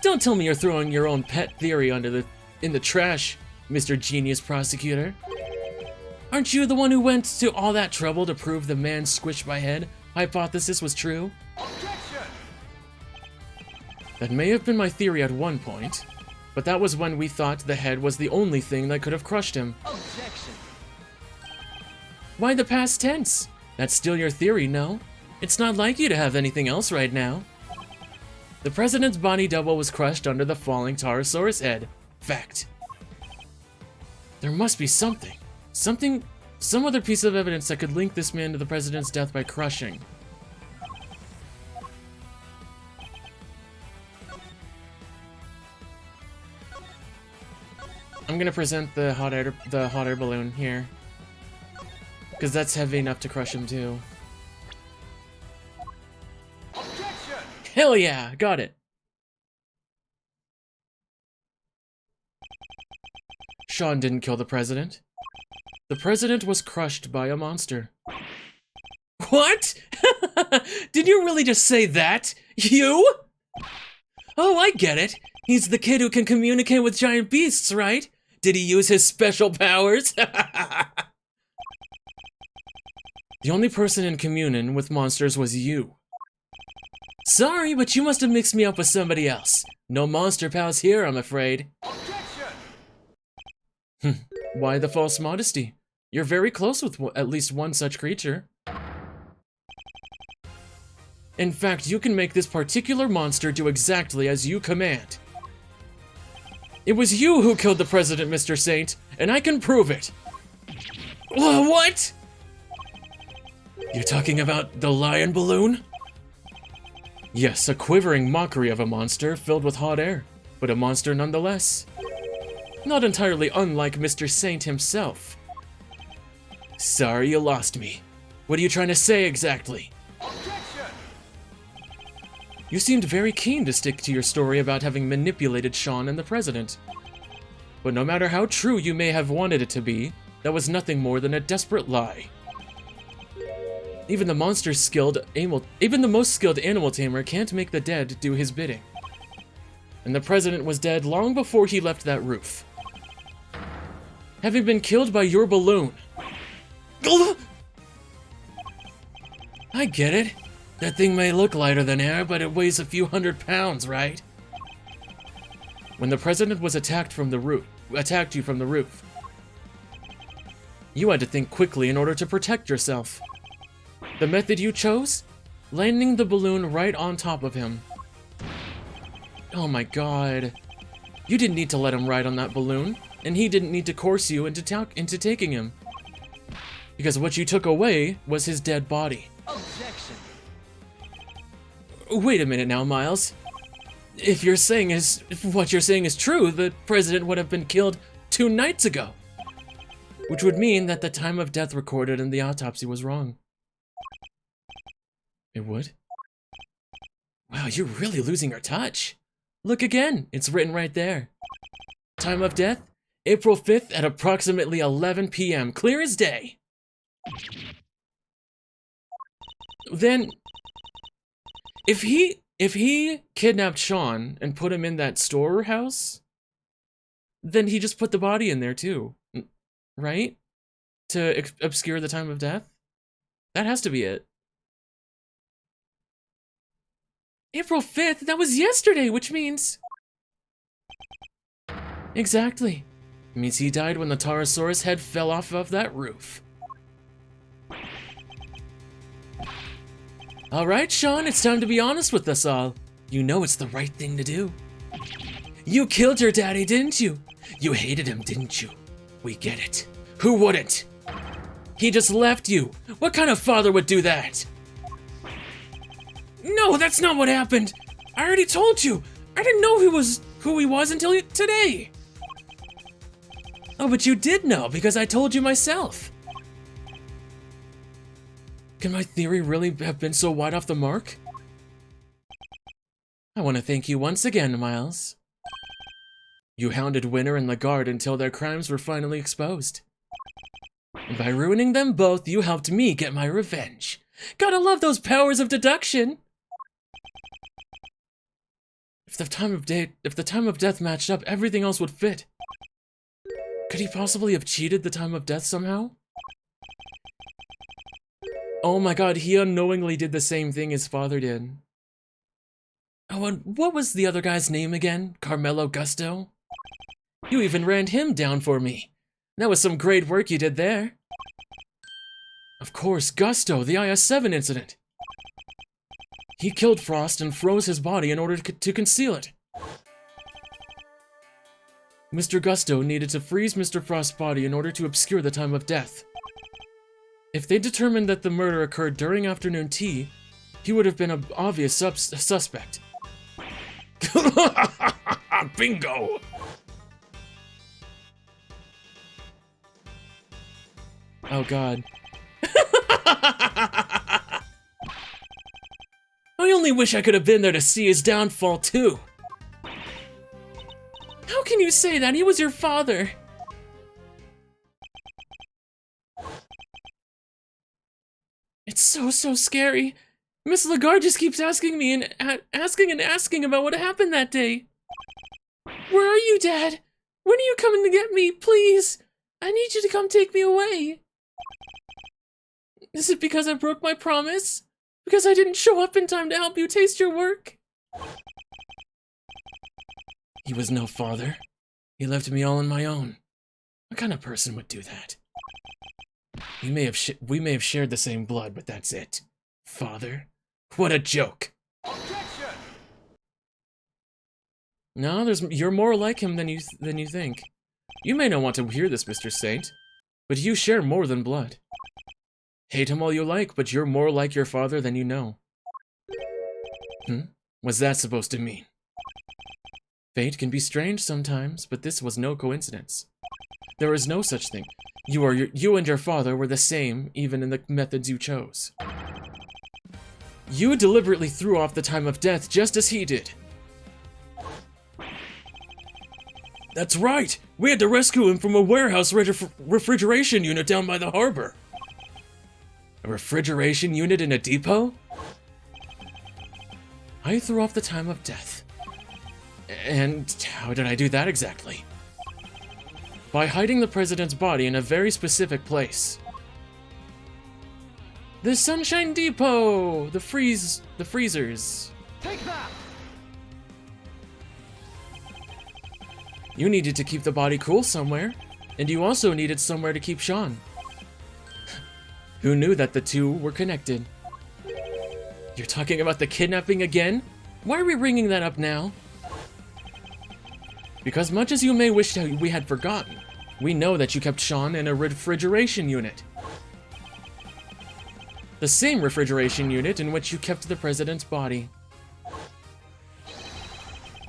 Don't tell me you're throwing your own pet theory in the trash, Mr. Genius Prosecutor. Aren't you the one who went to all that trouble to prove the man squished by head hypothesis was true? Objection! That may have been my theory at one point, but that was when we thought the head was the only thing that could have crushed him. Objection! Why the past tense? That's still your theory, no? It's not like you to have anything else right now. The president's body double was crushed under the falling Taurosaurus head. Fact. There must be something. Some other piece of evidence that could link this man to the president's death by crushing. I'm gonna present the hot air balloon here. Because that's heavy enough to crush him too. Objection! Hell yeah, got it. Sean didn't kill the president. The president was crushed by a monster. What? Did you really just say that? You? Oh, I get it. He's the kid who can communicate with giant beasts, right? Did he use his special powers? The only person in communion with monsters was you. Sorry, but you must have mixed me up with somebody else. No monster pals here, I'm afraid. Objection! Why the false modesty? You're very close with at least one such creature. In fact, you can make this particular monster do exactly as you command. It was you who killed the president, Mr. Saint, and I can prove it. What? You're talking about the lion balloon? Yes, a quivering mockery of a monster filled with hot air, but a monster nonetheless. Not entirely unlike Mr. Saint himself. Sorry, you lost me. What are you trying to say exactly? Objection! You seemed very keen to stick to your story about having manipulated Sean and the president. But no matter how true you may have wanted it to be, that was nothing more than a desperate lie. Even the most skilled animal tamer can't make the dead do his bidding. And the president was dead long before he left that roof. Having been killed by your balloon. I get it. That thing may look lighter than air, but it weighs a few 100 pounds, right? When the president was attacked you from the roof, you had to think quickly in order to protect yourself. The method you chose? Landing the balloon right on top of him. Oh my god. You didn't need to let him ride on that balloon, and he didn't need to coerce you into taking him. Because what you took away was his dead body. Objection! Wait a minute now, Miles. If what you're saying is true, the president would have been killed 2 nights ago. Which would mean that the time of death recorded in the autopsy was wrong. It would? Wow, you're really losing your touch. Look again, it's written right there. Time of death, April 5th at approximately 11 p.m., clear as day. Then, if he kidnapped Sean and put him in that storehouse, then he just put the body in there too, right? To obscure the time of death? That has to be it. April 5th? That was yesterday, which means... Exactly. It means he died when the Taurosaurus head fell off of that roof. Alright, Sean, it's time to be honest with us all. You know it's the right thing to do. You killed your daddy, didn't you? You hated him, didn't you? We get it. Who wouldn't? He just left you. What kind of father would do that? No, that's not what happened. I already told you. I didn't know who he was until today. Oh, but you did know because I told you myself. Can my theory really have been so wide off the mark? I want to thank you once again, Miles. You hounded Winter and the guard until their crimes were finally exposed. And by ruining them both, you helped me get my revenge. Gotta love those powers of deduction! If the time of death matched up, everything else would fit. Could he possibly have cheated the time of death somehow? Oh my god, he unknowingly did the same thing his father did. Oh, and what was the other guy's name again? Carmelo Gusto? You even ran him down for me. That was some great work you did there. Of course, Gusto, the IS-7 incident. He killed Frost and froze his body in order to conceal it. Mr. Gusto needed to freeze Mr. Frost's body in order to obscure the time of death. If they determined that the murder occurred during afternoon tea, he would have been an obvious suspect. Bingo! Oh god. I only wish I could have been there to see his downfall too. How can you say that? He was your father. It's so scary. Miss Lagarde just keeps asking me and asking about what happened that day. Where are you, Dad? When are you coming to get me? Please. I need you to come take me away. Is it because I broke my promise? Because I didn't show up in time to help you taste your work? He was no father. He left me all on my own. What kind of person would do that? We may have shared the same blood, but that's it. Father? What a joke. Objection! No, you're more like him than you think. You may not want to hear this, Mr. Saint, but you share more than blood. Hate him all you like, but you're more like your father than you know. What's that supposed to mean? Fate can be strange sometimes, but this was no coincidence. There is no such thing. You and your father were the same, even in the methods you chose. You deliberately threw off the time of death just as he did. That's right! We had to rescue him from a warehouse refrigeration unit down by the harbor. A refrigeration unit in a depot? I threw off the time of death. And how did I do that exactly? By hiding the president's body in a very specific place. The Sunshine Depot! The freezers. Take that! You needed to keep the body cool somewhere, and you also needed somewhere to keep Sean. Who knew that the two were connected? You're talking about the kidnapping again? Why are we bringing that up now? Because much as you may wish that we had forgotten, we know that you kept Sean in a refrigeration unit. The same refrigeration unit in which you kept the president's body.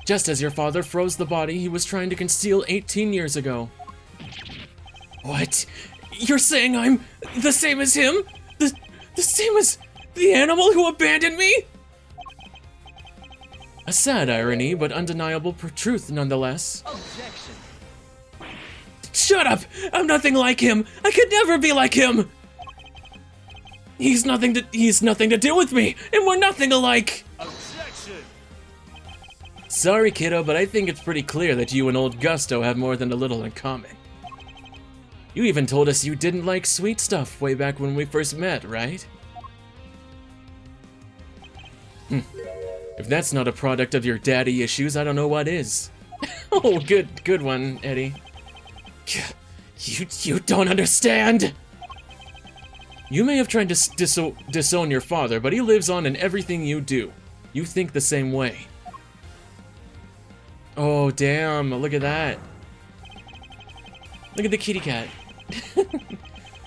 Just as your father froze the body he was trying to conceal 18 years ago. What? You're saying I'm the same as him? The same as the animal who abandoned me? A sad irony, but undeniable truth nonetheless. Objection! Shut up! I'm nothing like him! I could never be like him! He's nothing to do with me, and we're nothing alike! Objection! Sorry, kiddo, but I think it's pretty clear that you and old Gusto have more than a little in common. You even told us you didn't like sweet stuff way back when we first met, right? If that's not a product of your daddy issues, I don't know what is. Oh, good one, Eddie. You don't understand! You may have tried to disown your father, but he lives on in everything you do. You think the same way. Oh, damn, look at that. Look at the kitty cat.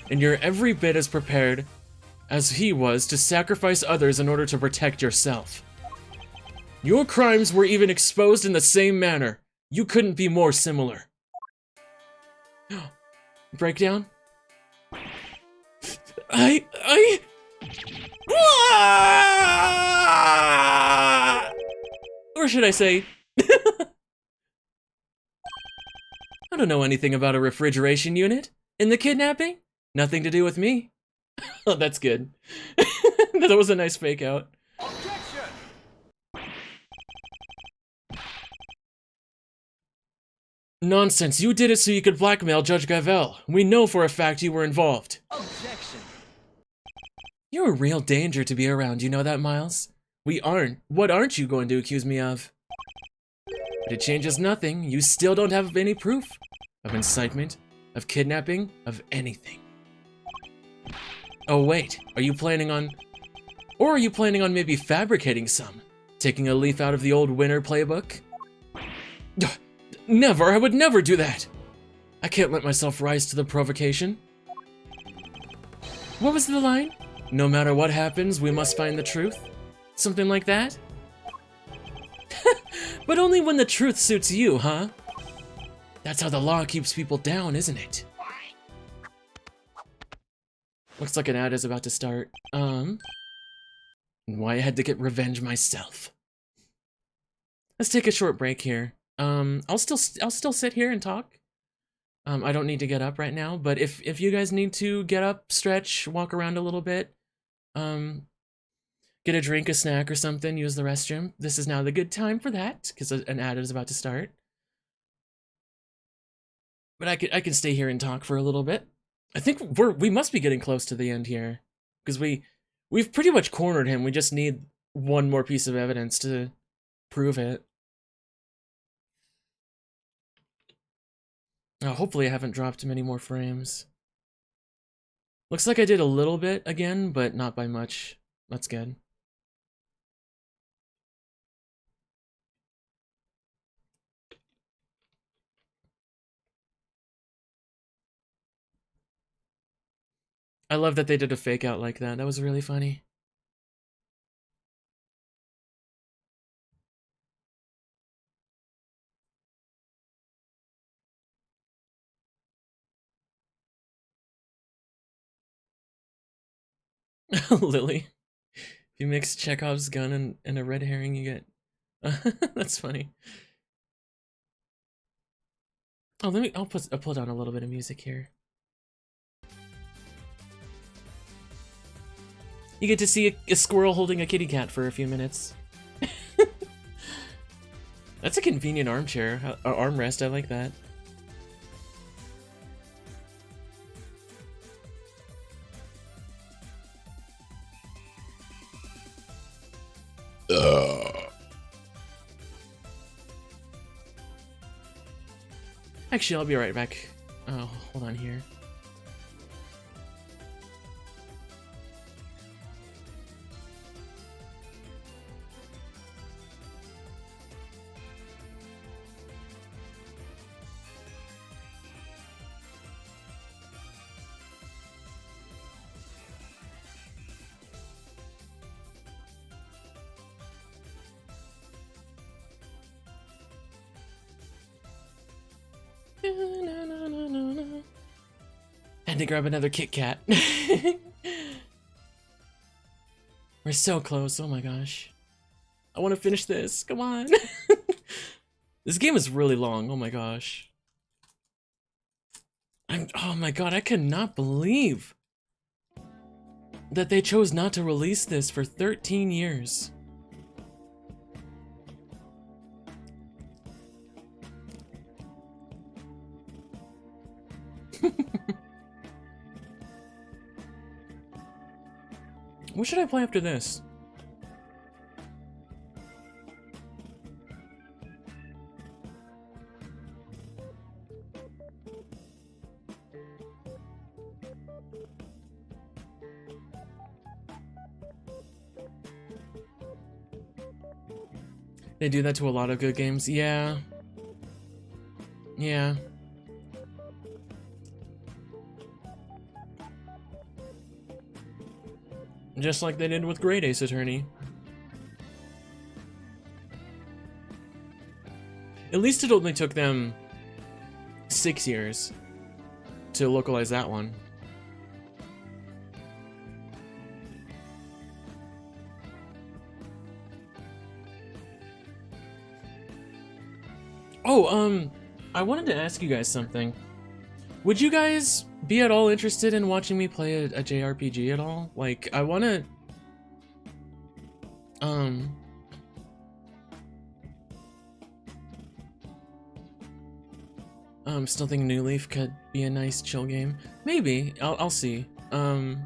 And you're every bit as prepared as he was to sacrifice others in order to protect yourself. Your crimes were even exposed in the same manner. You couldn't be more similar. Breakdown? Or should I say... I don't know anything about a refrigeration unit. In the kidnapping? Nothing to do with me. Oh, that's good. That was a nice fake out. Objection! Nonsense, you did it so you could blackmail Judge Gavel. We know for a fact you were involved. Objection! You're a real danger to be around, you know that, Miles? We aren't. What aren't you going to accuse me of? But it changes nothing. You still don't have any proof of incitement, of kidnapping, of anything. Oh wait, are you planning on maybe fabricating some? Taking a leaf out of the old winner playbook? Never, I would never do that! I can't let myself rise to the provocation. What was the line? No matter what happens, we must find the truth? Something like that? But only when the truth suits you, huh? That's how the law keeps people down, isn't it? Looks like an ad is about to start. Why I had to get revenge myself. Let's take a short break here. I'll still sit here and talk. I don't need to get up right now, but if you guys need to get up, stretch, walk around a little bit, get a drink, a snack, or something, use the restroom, this is now the good time for that, because an ad is about to start. But I can stay here and talk for a little bit. I think we must be getting close to the end here, because we've pretty much cornered him. We just need one more piece of evidence to prove it. Hopefully I haven't dropped many more frames. Looks like I did a little bit again, but not by much. That's good. I love that they did a fake out like that. That was really funny. Lily. If you mix Chekhov's gun and a red herring, you get... That's funny. Oh, I'll pull down a little bit of music here. You get to see a squirrel holding a kitty cat for a few minutes. That's a convenient armchair, armrest, I like that. Actually, I'll be right back. Oh, hold on here. Had to grab another Kit Kat. We're so close, oh my gosh. I want to finish this, come on. This game is really long, oh my gosh. Oh my god, I cannot believe that they chose not to release this for 13 years. What should I play after this? They do that to a lot of good games. Yeah. Yeah. Just like they did with Great Ace Attorney. At least it only took them 6 years to localize that one. Oh, I wanted to ask you guys something. Would you guys be at all interested in watching me play a JRPG at all? Like, I wanna... still think New Leaf could be a nice chill game. Maybe. I'll see. I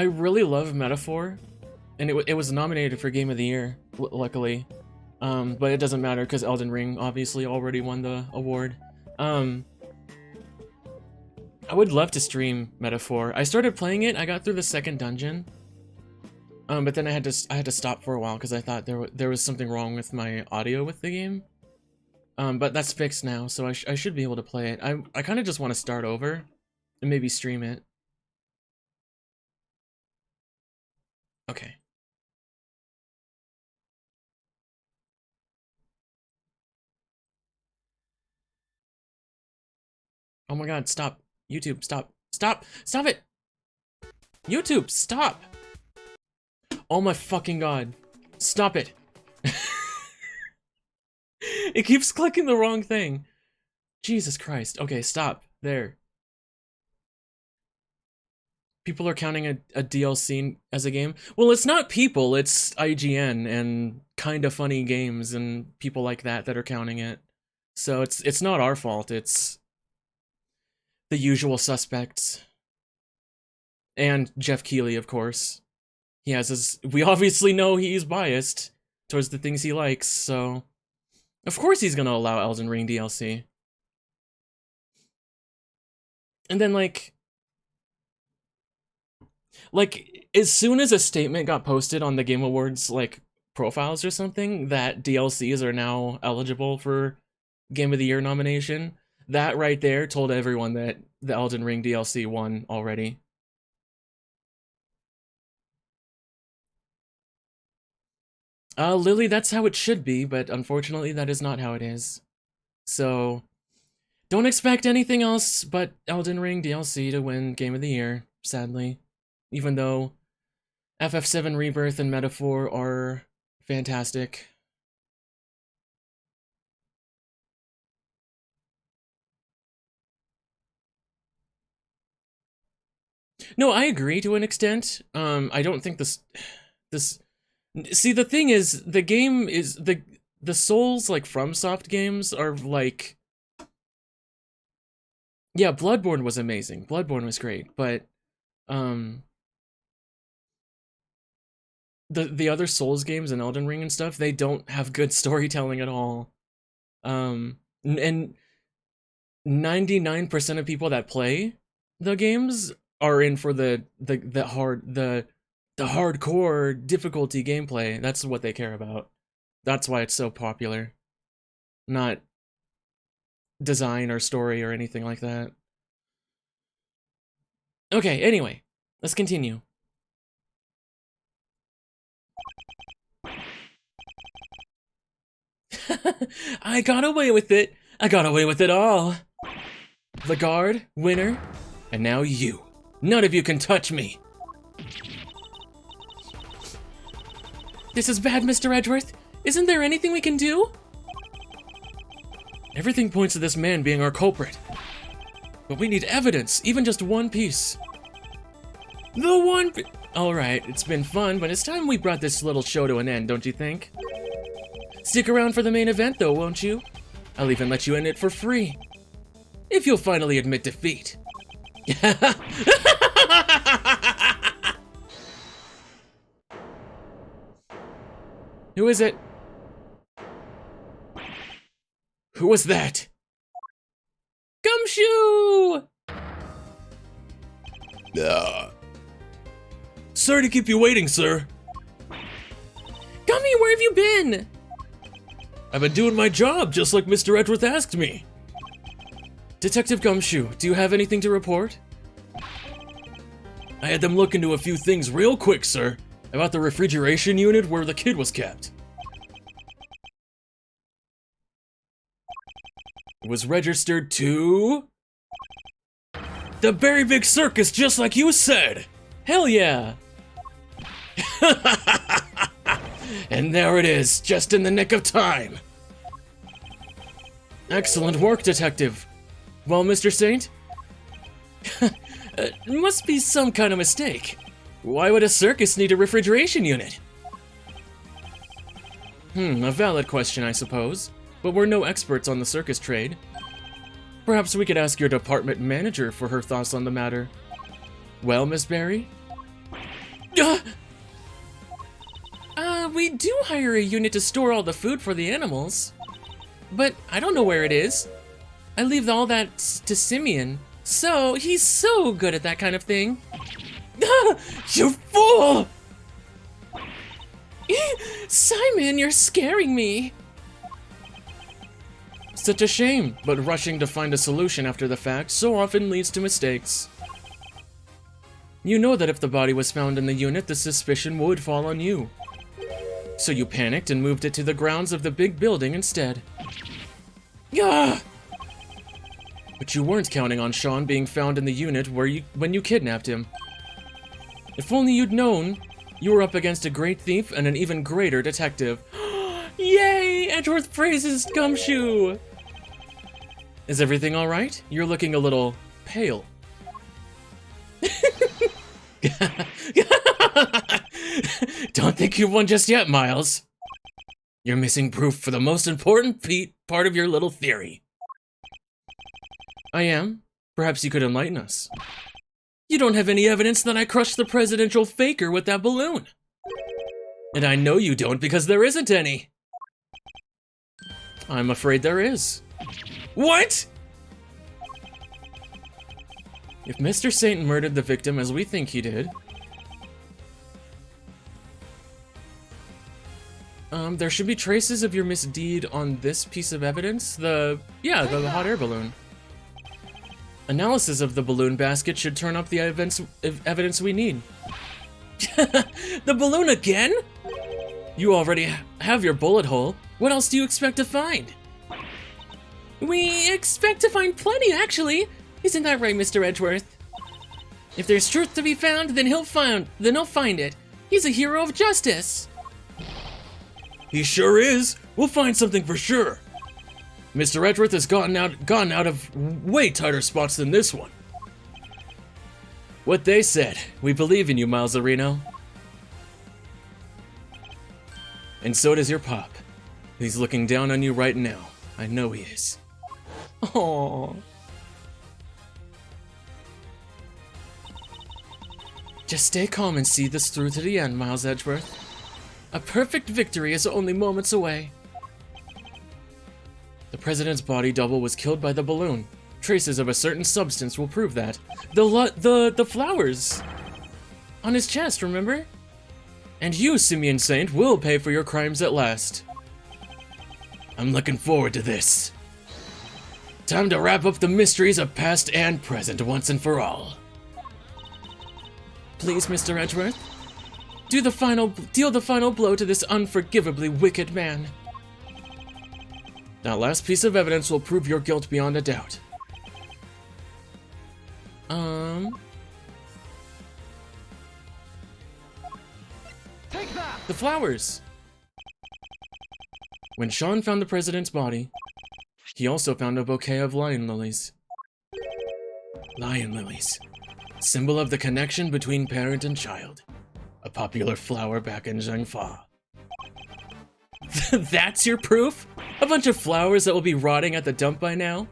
really love Metaphor, and it was nominated for Game of the Year, luckily. But it doesn't matter because Elden Ring obviously already won the award. I would love to stream Metaphor. I started playing it, I got through the second dungeon. But then I had to stop for a while because I thought there was something wrong with my audio with the game. But that's fixed now, so I should be able to play it. I kind of just want to start over and maybe stream it. Okay. Oh my god, stop. YouTube, stop. Stop! Stop it! YouTube, stop! Oh my fucking god. Stop it. It keeps clicking the wrong thing. Jesus Christ. Okay, stop. There. People are counting a DLC as a game. Well, it's not people, it's IGN and Kinda Funny Games and people like that are counting it. So it's not our fault, it's the usual suspects. And Jeff Keighley, of course. He has his... We obviously know he's biased towards the things he likes, so... Of course he's gonna allow Elden Ring DLC. And then, like, as soon as a statement got posted on the Game Awards, like, profiles or something, that DLCs are now eligible for Game of the Year nomination, that right there told everyone that the Elden Ring DLC won already. Lily, that's how it should be, but unfortunately that is not how it is. So, don't expect anything else but Elden Ring DLC to win Game of the Year, sadly. Even though FF7 Rebirth and Metaphor are fantastic. No, I agree to an extent. I don't think this see, the thing is, the game is the Souls, like, FromSoft games are like, yeah, Bloodborne was amazing. Bloodborne was great, but the other Souls games and Elden Ring and stuff, they don't have good storytelling at all. And 99% of people that play the games are in for the hardcore difficulty gameplay. That's what they care about. That's why it's so popular. Not design or story or anything like that. Okay, anyway, let's continue. I got away with it. I got away with it all. The guard, winner, and now you. None of you can touch me. This is bad, Mr. Edgeworth. Isn't there anything we can do? Everything points to this man being our culprit. But we need evidence, even just one piece. The one Alright, it's been fun, but it's time we brought this little show to an end, don't you think? Stick around for the main event, though, won't you? I'll even let you in it for free. If you'll finally admit defeat. Who is it? Who was that? Gumshoe! Sorry to keep you waiting, sir. Gummy, where have you been? I've been doing my job, just like Mr. Edgeworth asked me. Detective Gumshoe, do you have anything to report? I had them look into a few things real quick, sir. About the refrigeration unit where the kid was kept. It was registered to... the Berry Big Circus, just like you said! Hell yeah! And there it is, just in the nick of time. Excellent work, Detective. Well, Mr. Saint? It must be some kind of mistake. Why would a circus need a refrigeration unit? A valid question, I suppose. But we're no experts on the circus trade. Perhaps we could ask your department manager for her thoughts on the matter. Well, Miss Berry? We do hire a unit to store all the food for the animals. But I don't know where it is. I leave all that to Simeon. So, he's so good at that kind of thing. You fool! Simon, you're scaring me. Such a shame, but rushing to find a solution after the fact so often leads to mistakes. You know that if the body was found in the unit, the suspicion would fall on you. So you panicked and moved it to the grounds of the big building instead. Gah! But you weren't counting on Sean being found in the unit when you kidnapped him. If only you'd known, you were up against a great thief and an even greater detective. Yay! Edgeworth praises Gumshoe! Is everything alright? You're looking a little pale. Don't think you've won just yet, Miles. You're missing proof for the most important part of your little theory. I am. Perhaps you could enlighten us. You don't have any evidence that I crushed the presidential faker with that balloon. And I know you don't because there isn't any. I'm afraid there is. What? If Mr. Saint murdered the victim as we think he did... There should be traces of your misdeed on this piece of evidence. The hot air balloon. Analysis of the balloon basket should turn up the evidence we need. The balloon again? You already have your bullet hole. What else do you expect to find? We expect to find plenty, actually. Isn't that right, Mr. Edgeworth? If there's truth to be found, then he'll find it. He's a hero of justice. He sure is. We'll find something for sure. Mr. Edgeworth has gotten out of way tighter spots than this one. What they said. We believe in you, Miles Areno. And so does your pop. He's looking down on you right now. I know he is. Aww. Just stay calm and see this through to the end, Miles Edgeworth. A perfect victory is only moments away. The president's body double was killed by the balloon. Traces of a certain substance will prove that. The flowers on his chest, remember? And you, Simeon Saint, will pay for your crimes at last. I'm looking forward to this. Time to wrap up the mysteries of past and present once and for all. Please, Mr. Edgeworth, deal the final blow to this unforgivably wicked man. That last piece of evidence will prove your guilt beyond a doubt. Take that! The flowers! When Sean found the president's body, he also found a bouquet of lion lilies. Lion lilies. Symbol of the connection between parent and child. A popular flower back in Zhengfa. That's your proof? A bunch of flowers that will be rotting at the dump by now?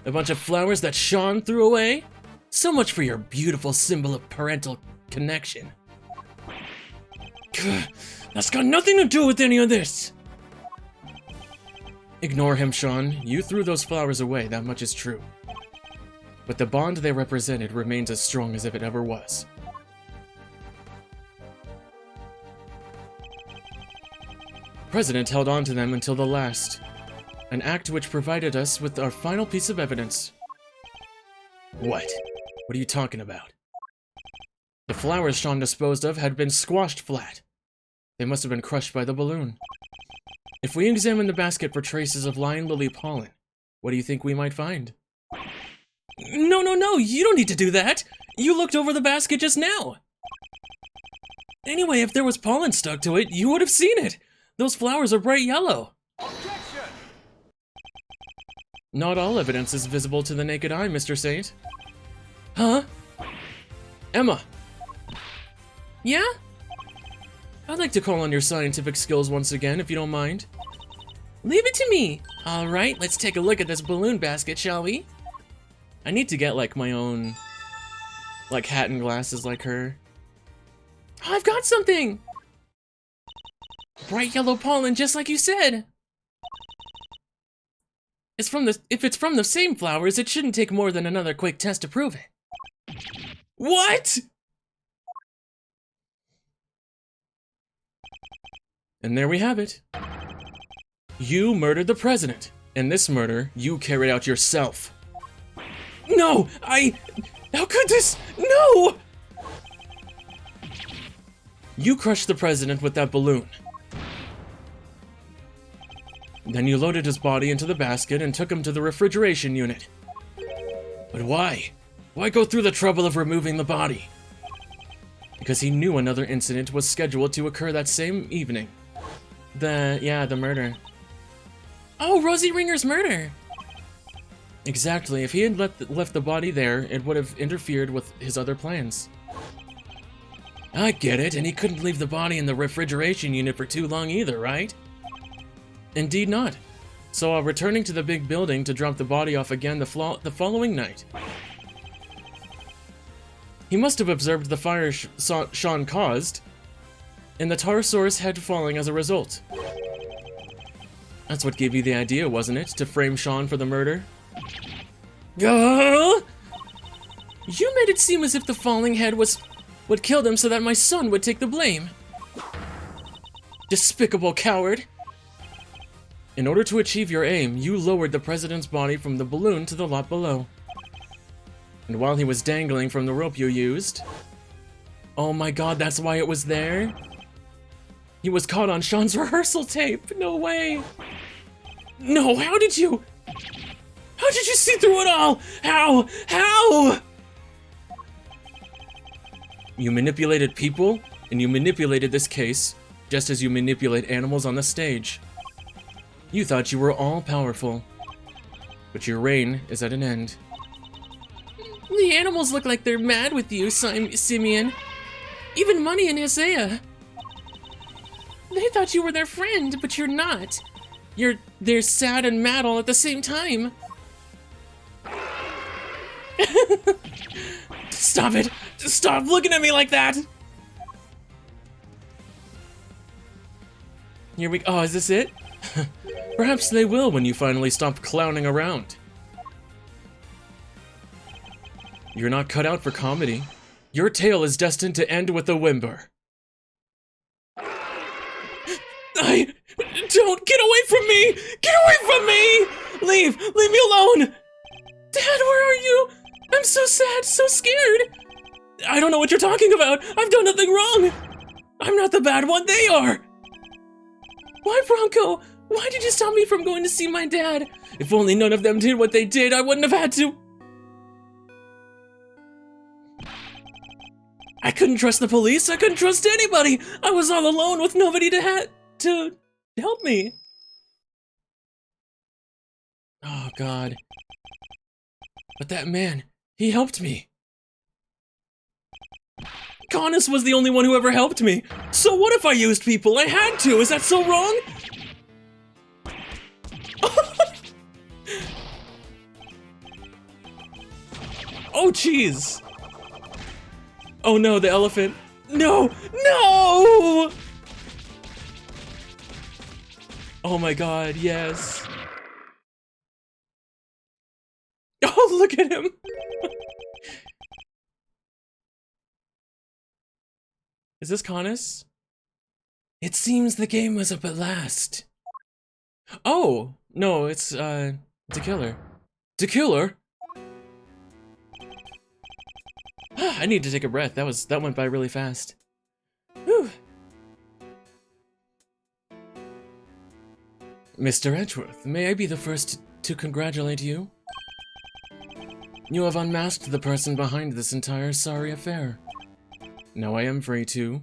A bunch of flowers that Sean threw away? So much for your beautiful symbol of parental connection. That's got nothing to do with any of this! Ignore him, Sean. You threw those flowers away, that much is true. But the bond they represented remains as strong as if it ever was. The President held on to them until the last, an act which provided us with our final piece of evidence. What? What are you talking about? The flowers Sean disposed of had been squashed flat. They must have been crushed by the balloon. If we examine the basket for traces of lion lily pollen, what do you think we might find? No, you don't need to do that! You looked over the basket just now! Anyway, if there was pollen stuck to it, you would have seen it! Those flowers are bright yellow! Objection! Not all evidence is visible to the naked eye, Mr. Saint. Huh? Emma! Yeah? I'd like to call on your scientific skills once again, if you don't mind. Leave it to me! Alright, let's take a look at this balloon basket, shall we? I need to get, like, my own, like, hat and glasses like her. Oh, I've got something! Bright yellow pollen, just like you said! If it's from the same flowers, it shouldn't take more than another quick test to prove it. What?! And there we have it. You murdered the president. And this murder, you carried out yourself. No! How could this? No! You crushed the president with that balloon. Then you loaded his body into the basket and took him to the refrigeration unit. But why? Why go through the trouble of removing the body? Because he knew another incident was scheduled to occur that same evening. The murder. Oh, Rosie Ringer's murder! Exactly, if he had left the body there, it would have interfered with his other plans. I get it, and he couldn't leave the body in the refrigeration unit for too long either, right? Indeed not. So while returning to the big building to drop the body off again the following night, he must have observed the fire Sean caused, and the Tarsaurus head falling as a result. That's what gave you the idea, wasn't it? To frame Sean for the murder? You made it seem as if the falling head was what killed him so that my son would take the blame. Despicable coward! In order to achieve your aim, you lowered the president's body from the balloon to the lot below. And while he was dangling from the rope you used... Oh my god, that's why it was there? He was caught on Sean's rehearsal tape! No way! No, how did you... How did you see through it all? How? How? You manipulated people, and you manipulated this case, just as you manipulate animals on the stage. You thought you were all-powerful, but your reign is at an end. The animals look like they're mad with you, Simeon. Even Money and Isaiah. They thought you were their friend, but you're not. They're sad and mad all at the same time. Stop it! Stop looking at me like that! Here we go. Oh, is this it? Perhaps they will when you finally stop clowning around. You're not cut out for comedy. Your tale is destined to end with a whimper. Don't get away from me! Get away from me! Leave me alone! Dad, where are you? I'm so sad, so scared. I don't know what you're talking about. I've done nothing wrong. I'm not the bad one, they are. Why, Bronco? Why did you stop me from going to see my dad? If only none of them did what they did, I wouldn't have had to. I couldn't trust the police. I couldn't trust anybody. I was all alone with nobody to help me. Oh, God. But that man, he helped me. Connus was the only one who ever helped me. So what if I used people? I had to. Is that so wrong? Oh, jeez. Oh, no, the elephant. No! No! Oh, my God, yes. Oh, look at him. Is this Connus? It seems the game was up at last. Oh, no, it's a killer. It's a killer? I need to take a breath. That went by really fast. Whew. Mr. Edgeworth, may I be the first to congratulate you? You have unmasked the person behind this entire sorry affair. Now I am free to...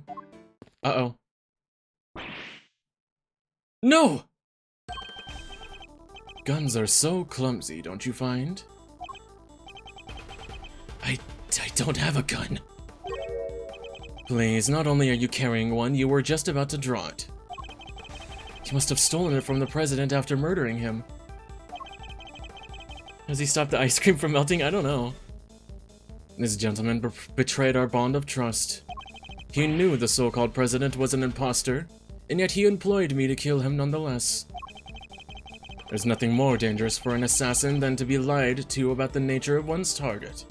Uh-oh. No! Guns are so clumsy, don't you find? I don't have a gun. Please, not only are you carrying one, you were just about to draw it. You must have stolen it from the president after murdering him. Has he stopped the ice cream from melting? I don't know. This gentleman betrayed our bond of trust. He knew the so-called president was an imposter, and yet he employed me to kill him nonetheless. There's nothing more dangerous for an assassin than to be lied to about the nature of one's target.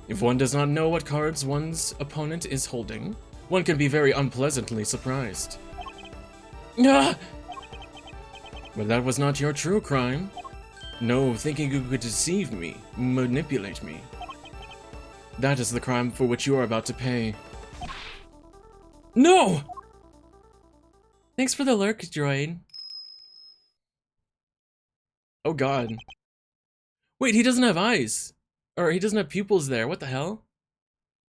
If one does not know what cards one's opponent is holding, one can be very unpleasantly surprised. Ah! But that was not your true crime. No, thinking you could deceive me, manipulate me. That is the crime for which you are about to pay. No! Thanks for the lurk, droid. Oh god. Wait, he doesn't have eyes. Or he doesn't have pupils there. What the hell?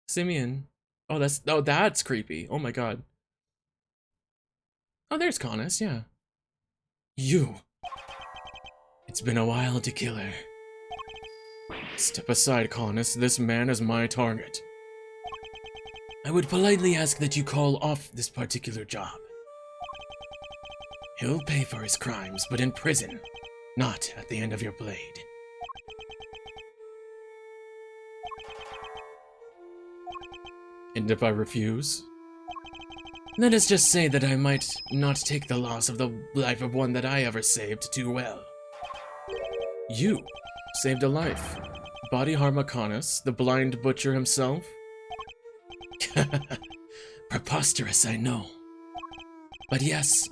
Simeon. Oh, that's creepy. Oh my god. Oh, there's Connus, yeah. You. It's been a while to kill her. Step aside, Connus. This man is my target. I would politely ask that you call off this particular job. He'll pay for his crimes, but in prison, not at the end of your blade. And if I refuse? Let us just say that I might not take the loss of the life of one that I ever saved too well. You saved a life. Body Harmacanus, the blind butcher himself. Preposterous, I know. But yes,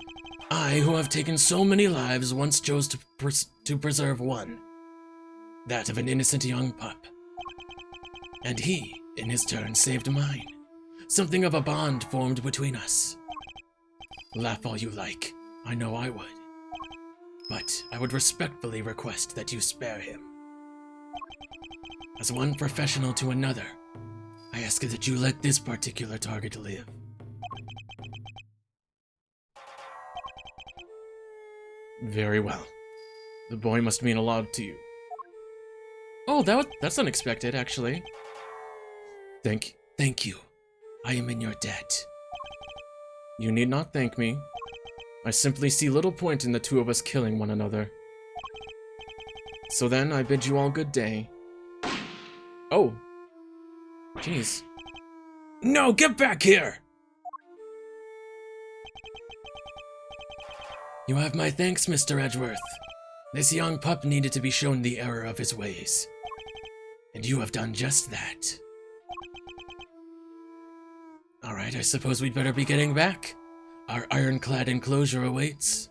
I, who have taken so many lives, once chose to preserve one. That of an innocent young pup. And he, in his turn, saved mine. Something of a bond formed between us. Laugh all you like, I know I would. But I would respectfully request that you spare him. As one professional to another, I ask that you let this particular target live. Very well. The boy must mean a lot to you. Oh, that's unexpected, actually. Thank you. I am in your debt. You need not thank me. I simply see little point in the two of us killing one another. So then, I bid you all good day. Oh. Jeez. No, get back here! You have my thanks, Mr. Edgeworth. This young pup needed to be shown the error of his ways. And you have done just that. Alright, I suppose we'd better be getting back. Our ironclad enclosure awaits.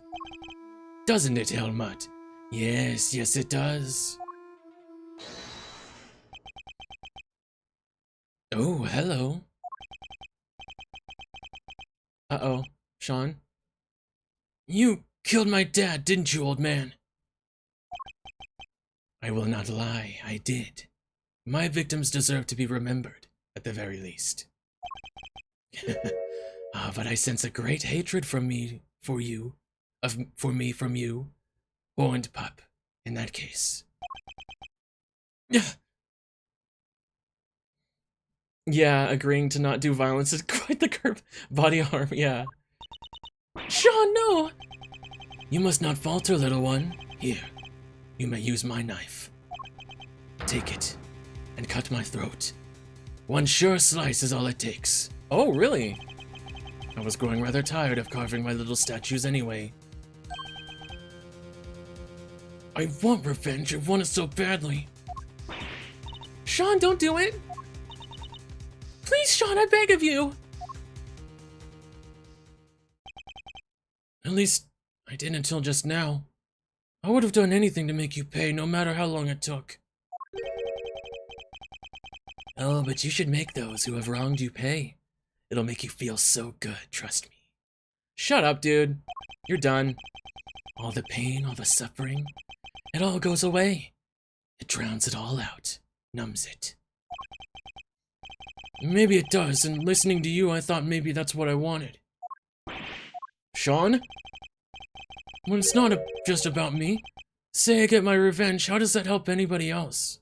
Doesn't it, Helmut? Yes, it does. Oh, hello. Uh-oh, Sean. You killed my dad, didn't you, old man? I will not lie, I did. My victims deserve to be remembered, at the very least. But I sense a great hatred from me for you. Horned pup, in that case. Yeah, agreeing to not do violence is quite the curve. Body harm, yeah. Sean, no! You must not falter, little one. Here, you may use my knife. Take it, and cut my throat. One sure slice is all it takes. Oh, really? I was growing rather tired of carving my little statues anyway. I want revenge, I want it so badly. Sean, don't do it! Please, Sean, I beg of you! At least, I did until just now. I would have done anything to make you pay, no matter how long it took. Oh, but you should make those who have wronged you pay. It'll make you feel so good, trust me. Shut up, dude. You're done. All the pain, all the suffering, it all goes away. It drowns it all out, numbs it. Maybe it does, and listening to you, I thought maybe that's what I wanted. Sean? When it's not just about me, say I get my revenge, how does that help anybody else?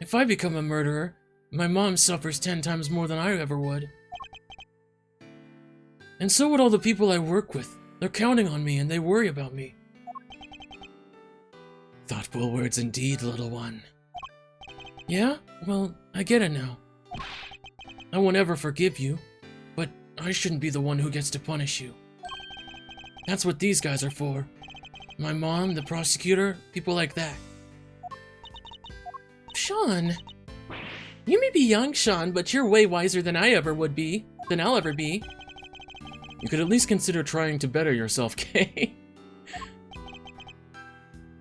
If I become a murderer, my mom suffers 10 times more than I ever would. And so would all the people I work with. They're counting on me and they worry about me. Thoughtful words indeed, little one. Yeah? Well, I get it now. I won't ever forgive you, but I shouldn't be the one who gets to punish you. That's what these guys are for. My mom, the prosecutor, people like that. Sean! You may be young, Sean, but you're way wiser than I'll ever be. You could at least consider trying to better yourself, Kay.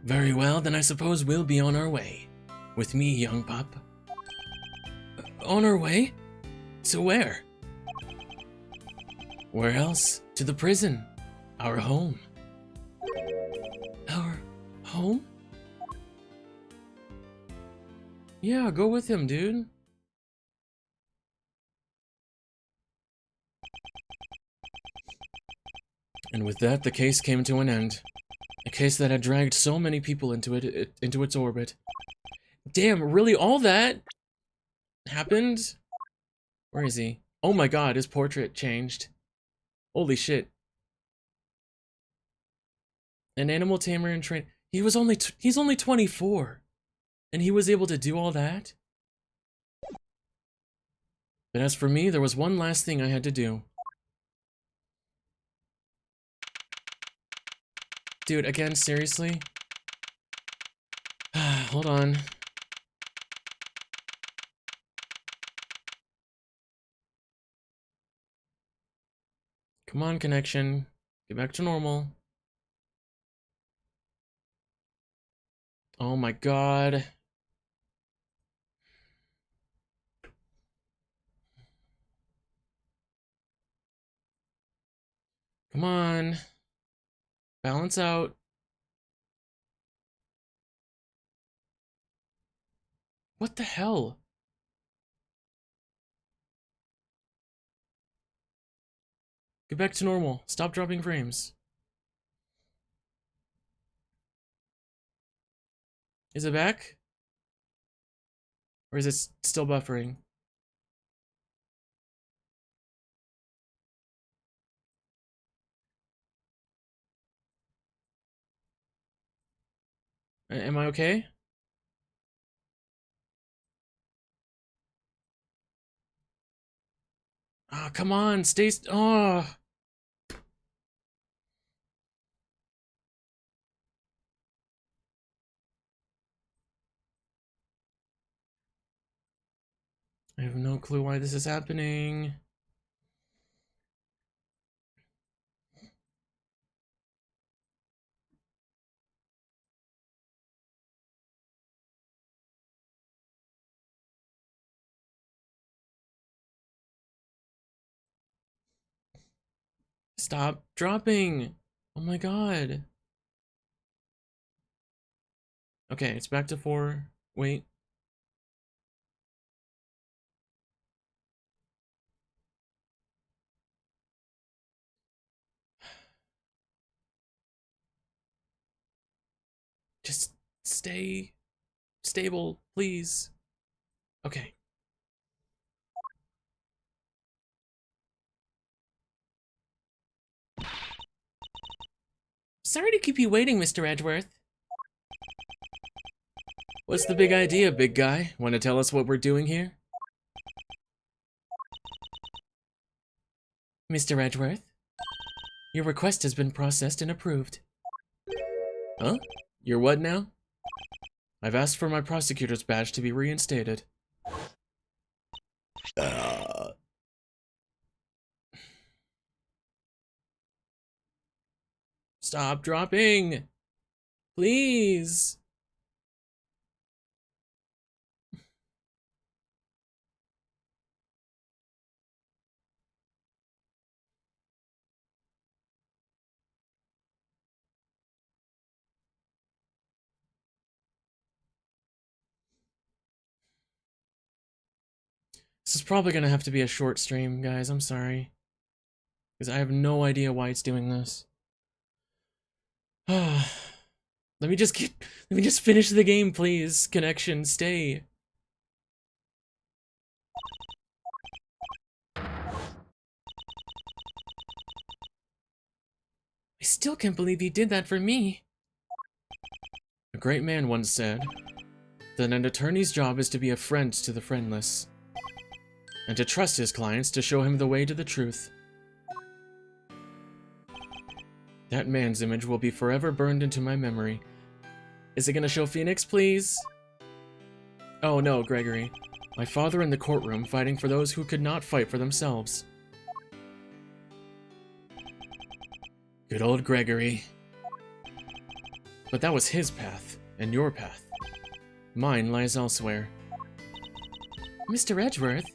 Very well, then I suppose we'll be on our way. With me, young pup. On our way? To where? Where else? To the prison. Our home. Our home? Yeah, go with him, dude. And with that, the case came to an end. A case that had dragged so many people into its orbit. Damn, really all that happened? Where is he? Oh my god, his portrait changed. Holy shit. An animal tamer and train. He's only 24. And he was able to do all that? But as for me, there was one last thing I had to do. Dude, again, seriously? Hold on. Come on, connection. Get back to normal. Oh my god. Come on. Balance out. What the hell? Get back to normal. Stop dropping frames. Is it back? Or is it still buffering? Am I okay? Ah, oh, come on, stay. Oh. I have no clue why this is happening. Stop dropping. Oh my god. Okay, it's back to 4. Wait. Just stay stable, please. Okay. Sorry to keep you waiting, Mr. Edgeworth. What's the big idea, big guy? Want to tell us what we're doing here? Mr. Edgeworth, your request has been processed and approved. Huh? You're what now? I've asked for my prosecutor's badge to be reinstated. Stop dropping! Please! This is probably gonna have to be a short stream, guys. I'm sorry. Because I have no idea why it's doing this. Let me just finish the game, please. Connection, stay. I still can't believe you did that for me. A great man once said that an attorney's job is to be a friend to the friendless, and to trust his clients to show him the way to the truth. That man's image will be forever burned into my memory. Is it gonna show Phoenix, please? Oh no, Gregory. My father in the courtroom fighting for those who could not fight for themselves. Good old Gregory. But that was his path, and your path. Mine lies elsewhere. Mr. Edgeworth?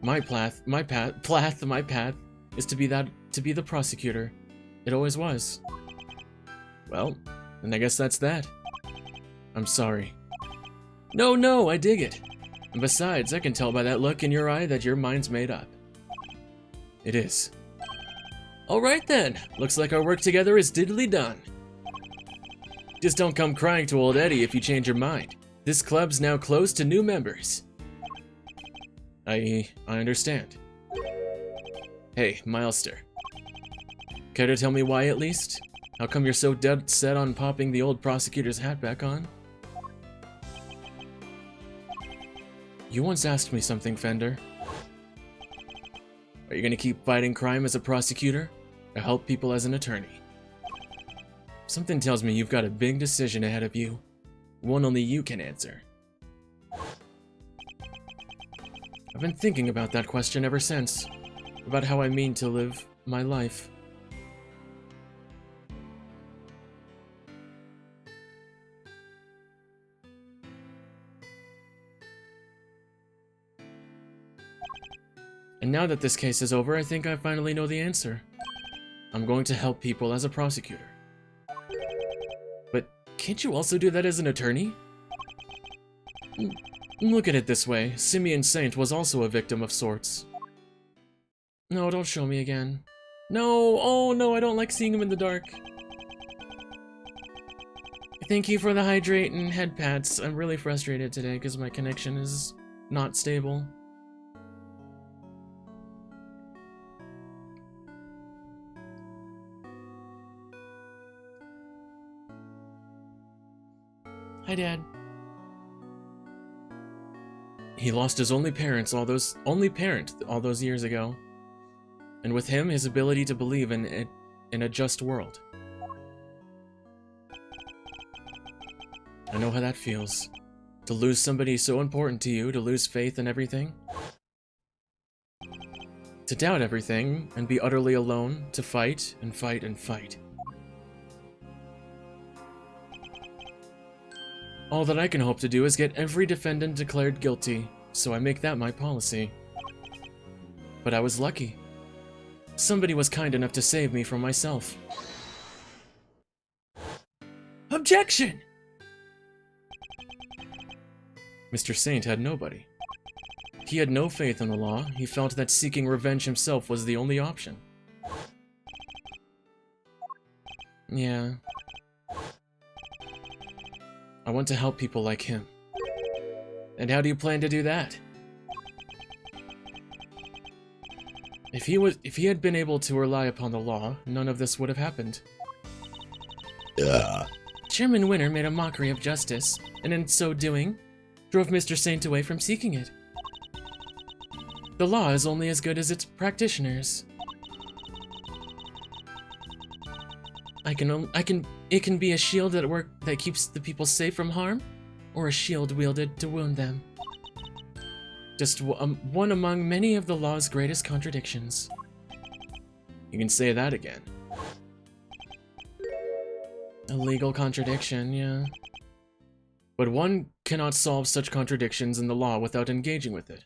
My path is to be the prosecutor. It always was. Well, then I guess that's that. I'm sorry. No, I dig it. And besides, I can tell by that look in your eye that your mind's made up. It is. Alright then, looks like our work together is diddly done. Just don't come crying to old Eddie if you change your mind. This club's now closed to new members. I understand. Hey, Milester. Care to tell me why at least? How come you're so dead set on popping the old prosecutor's hat back on? You once asked me something, Fender. Are you gonna keep fighting crime as a prosecutor, or help people as an attorney? Something tells me you've got a big decision ahead of you. One only you can answer. I've been thinking about that question ever since. About how I mean to live my life. And now that this case is over, I think I finally know the answer. I'm going to help people as a prosecutor. But can't you also do that as an attorney? Look at it this way, Simeon Saint was also a victim of sorts. No, don't show me again. No, oh no, I don't like seeing him in the dark. Thank you for the hydrate and head pats. I'm really frustrated today because my connection is not stable. Hi, Dad. He lost his only parent all those years ago. And with him, his ability to believe in a just world. I know how that feels. To lose somebody so important to you, to lose faith in everything. To doubt everything, and be utterly alone, to fight, and fight, and fight. All that I can hope to do is get every defendant declared guilty, so I make that my policy. But I was lucky. Somebody was kind enough to save me from myself. Objection! Mr. Saint had nobody. He had no faith in the law. He felt that seeking revenge himself was the only option. Yeah. I want to help people like him. And how do you plan to do that? If he had been able to rely upon the law, none of this would have happened. Chairman Winner made a mockery of justice, and in so doing, drove Mr. Saint away from seeking it. The law is only as good as its practitioners. It can be a shield that keeps the people safe from harm, or a shield wielded to wound them. Just one among many of the law's greatest contradictions. You can say that again. A legal contradiction, yeah. But one cannot solve such contradictions in the law without engaging with it.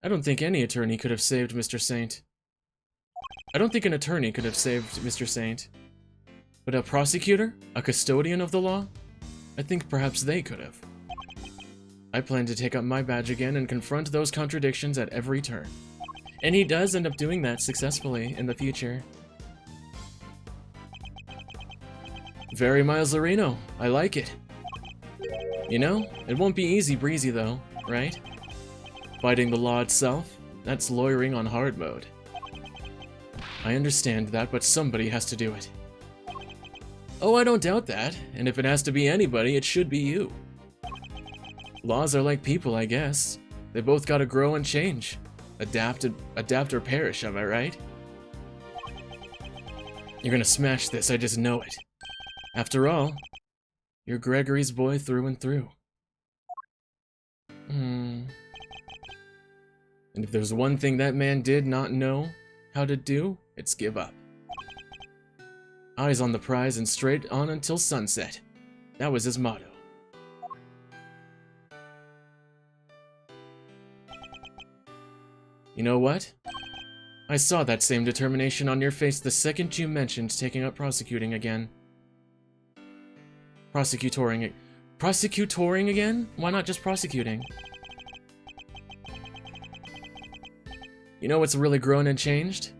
I don't think any attorney could have saved Mr. Saint. I don't think an attorney could have saved Mr. Saint. But a prosecutor? A custodian of the law? I think perhaps they could have. I plan to take up my badge again and confront those contradictions at every turn. And he does end up doing that successfully in the future. Very Miles Larino. I like it. You know, it won't be easy breezy though, right? Fighting the law itself, that's lawyering on hard mode. I understand that, but somebody has to do it. Oh, I don't doubt that, and if it has to be anybody, it should be you. Laws are like people, I guess. They both gotta grow and change. Adapt or perish, am I right? You're gonna smash this, I just know it. After all, you're Gregory's boy through and through. And if there's one thing that man did not know how to do, it's give up. Eyes on the prize and straight on until sunset. That was his motto. You know what? I saw that same determination on your face the second you mentioned taking up prosecuting again. Prosecutoring again? Why not just prosecuting? You know what's really grown and changed?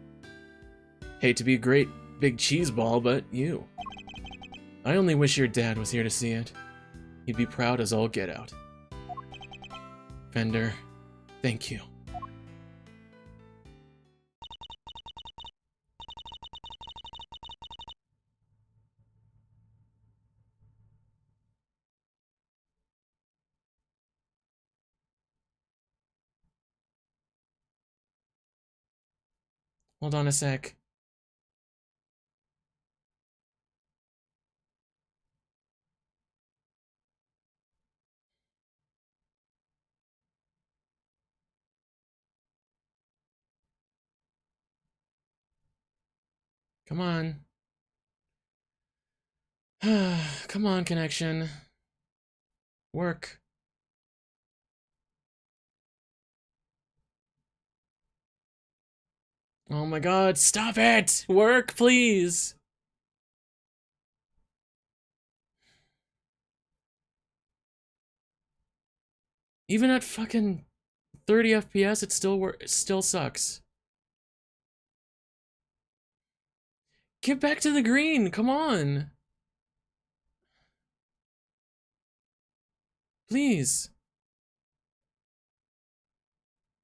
Hate to be a great big cheese ball, but you. I only wish your dad was here to see it. He'd be proud as all get out. Fender, thank you. Hold on a sec. Come on. Come on, connection. Work. Oh my god, stop it! Work, please! Even at fucking 30 FPS, it still sucks. Get back to the green, come on! Please.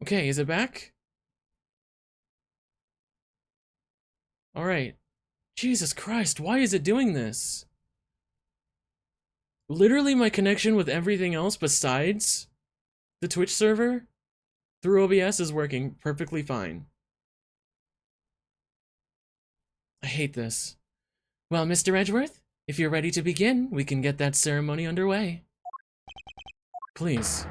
Okay, is it back? Alright. Jesus Christ, why is it doing this? Literally my connection with everything else besides the Twitch server through OBS is working perfectly fine. I hate this. Well, Mr. Edgeworth, if you're ready to begin, we can get that ceremony underway. Please.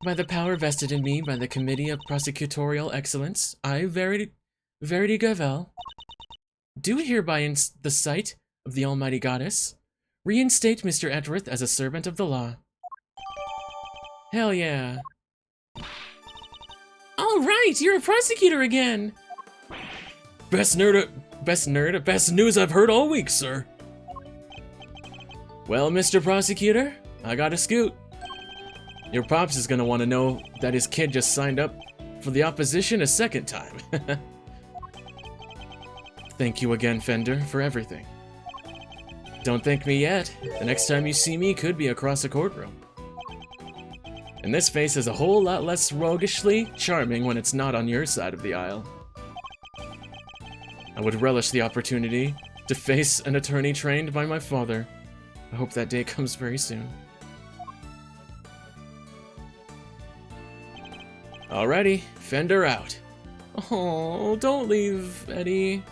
By the power vested in me by the Committee of Prosecutorial Excellence, I, Verity Gavel, do hereby in the sight of the Almighty Goddess, reinstate Mr. Edgeworth as a servant of the law. Hell yeah. Alright, you're a prosecutor again! Best news I've heard all week, sir. Well, Mr. Prosecutor, I got a scoot. Your pops is gonna want to know that his kid just signed up for the opposition a second time. Thank you again, Fender, for everything. Don't thank me yet. The next time you see me could be across a courtroom. And this face is a whole lot less roguishly charming when it's not on your side of the aisle. I would relish the opportunity to face an attorney trained by my father. I hope that day comes very soon. Alrighty, Fender out. Oh, don't leave, Eddie.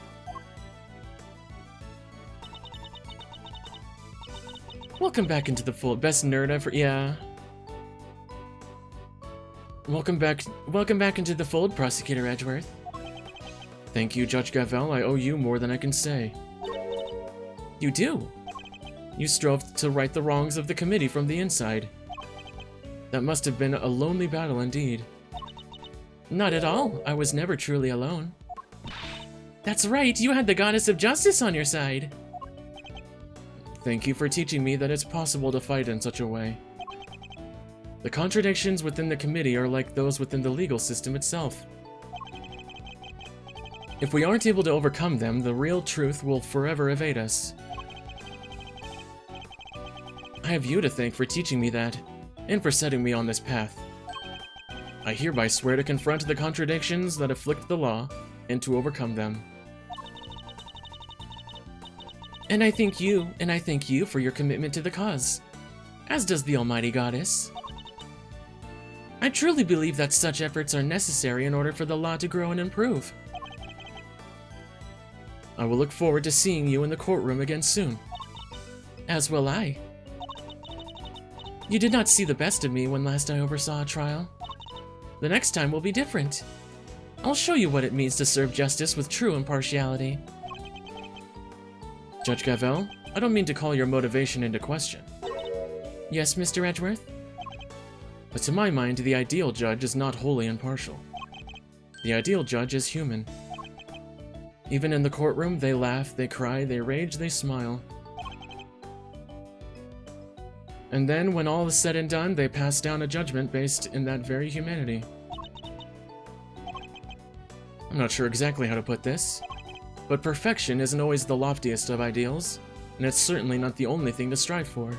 Welcome back into the fold. Best nerd ever. Yeah. Welcome back into the fold, Prosecutor Edgeworth. Thank you, Judge Gavel. I owe you more than I can say. You do. You strove to right the wrongs of the committee from the inside. That must have been a lonely battle indeed. Not at all. I was never truly alone. That's right, you had the Goddess of Justice on your side. Thank you for teaching me that it's possible to fight in such a way. The contradictions within the committee are like those within the legal system itself. If we aren't able to overcome them, the real truth will forever evade us. I have you to thank for teaching me that, and for setting me on this path. I hereby swear to confront the contradictions that afflict the law, and to overcome them. And I thank you for your commitment to the cause, as does the Almighty Goddess. I truly believe that such efforts are necessary in order for the law to grow and improve. I will look forward to seeing you in the courtroom again soon. As will I. You did not see the best of me when last I oversaw a trial. The next time will be different. I'll show you what it means to serve justice with true impartiality. Judge Gavel, I don't mean to call your motivation into question. Yes, Mr. Edgeworth? But to my mind, the ideal judge is not wholly impartial. The ideal judge is human. Even in the courtroom, they laugh, they cry, they rage, they smile. And then, when all is said and done, they pass down a judgment based in that very humanity. I'm not sure exactly how to put this, but perfection isn't always the loftiest of ideals, and it's certainly not the only thing to strive for.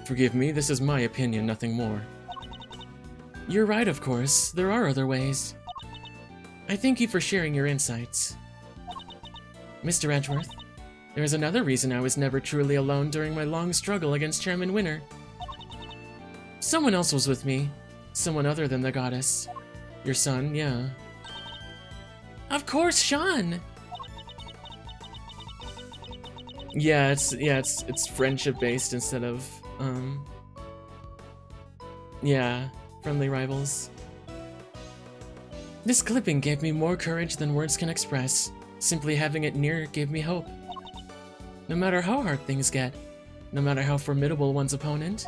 Forgive me, this is my opinion, nothing more. You're right, of course. There are other ways. I thank you for sharing your insights. Mr. Edgeworth, there is another reason I was never truly alone during my long struggle against Chairman Winner. Someone else was with me. Someone other than the goddess. Your son, yeah. Of course, Sean! Yeah, it's friendship-based instead of, yeah, friendly rivals. This clipping gave me more courage than words can express. Simply having it near gave me hope. No matter how hard things get, no matter how formidable one's opponent,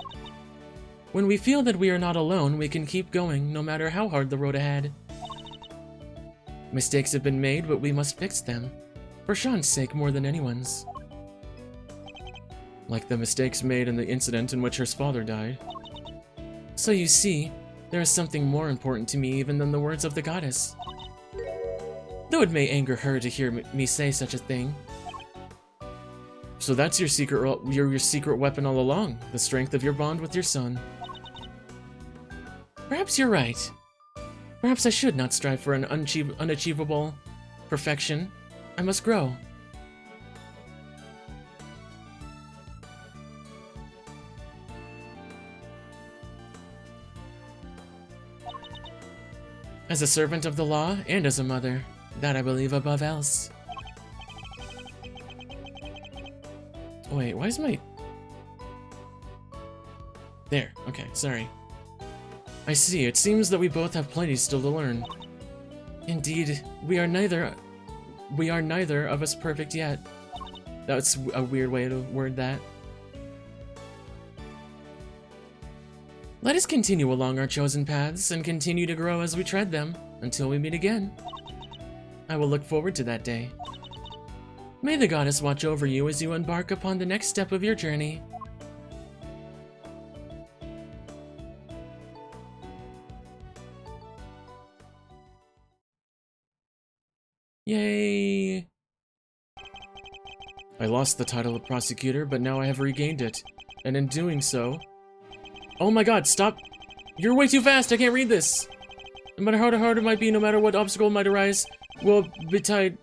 when we feel that we are not alone, we can keep going no matter how hard the road ahead. Mistakes have been made, but we must fix them. For Sean's sake more than anyone's. Like the mistakes made in the incident in which her father died. So you see, there is something more important to me even than the words of the goddess. Though it may anger her to hear me say such a thing. So that's your secret weapon all along, the strength of your bond with your son. Perhaps you're right. Perhaps I should not strive for an unachievable perfection. I must grow. As a servant of the law and as a mother, that I believe above else. Wait, why is my... There, okay, sorry. I see, it seems that we both have plenty still to learn. Indeed, we are neither of us perfect yet. That's a weird way to word that. Let us continue along our chosen paths and continue to grow as we tread them until we meet again. I will look forward to that day. May the goddess watch over you as you embark upon the next step of your journey. Yay! I lost the title of Prosecutor, but now I have regained it, and in doing so... Oh my god, stop! You're way too fast, I can't read this! No matter how hard it might be, no matter what obstacle might arise, will betide,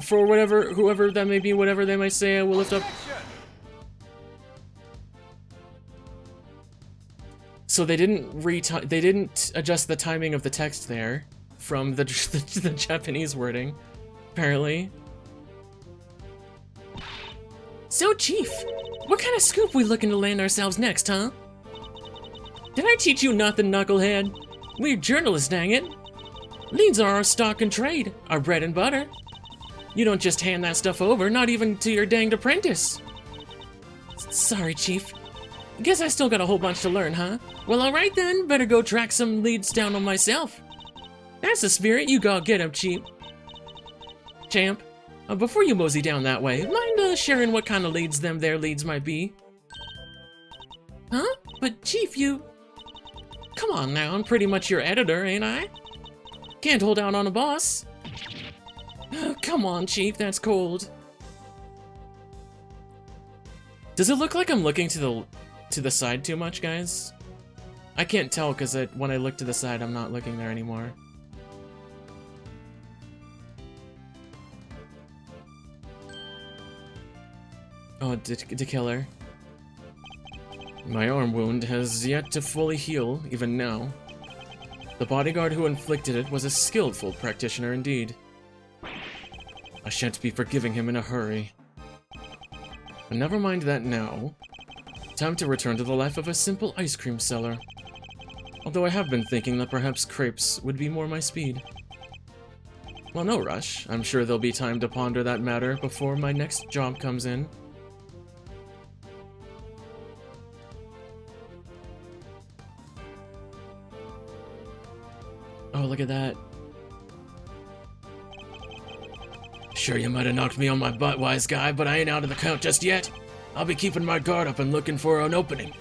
for whoever that may be, whatever they might say, I will lift up... So they didn't adjust the timing of the text there from the Japanese wording, apparently. So, Chief, what kind of scoop we looking to land ourselves next, huh? Did I teach you nothing, knucklehead? We're journalists, dang it. Leads are our stock and trade, our bread and butter. You don't just hand that stuff over, not even to your danged apprentice. Sorry, Chief. Guess I still got a whole bunch to learn, huh? Well, alright then, better go track some leads down on myself. That's the spirit, you go get 'em, Champ. Before you mosey down that way, mind sharing what kind of leads them there leads might be? Huh? But Chief, you... Come on now, I'm pretty much your editor, ain't I? Can't hold out on a boss. Come on, Chief, that's cold. Does it look like I'm looking to the side too much, guys? I can't tell because when I look to the side, I'm not looking there anymore. Oh, to kill her. My arm wound has yet to fully heal, even now. The bodyguard who inflicted it was a skillful practitioner indeed. I shan't be forgiving him in a hurry. But never mind that now. Time to return to the life of a simple ice cream seller. Although I have been thinking that perhaps crepes would be more my speed. Well, no rush. I'm sure there'll be time to ponder that matter before my next job comes in. Oh, look at that. Sure, you might have knocked me on my butt, wise guy, but I ain't out of the count just yet. I'll be keeping my guard up and looking for an opening.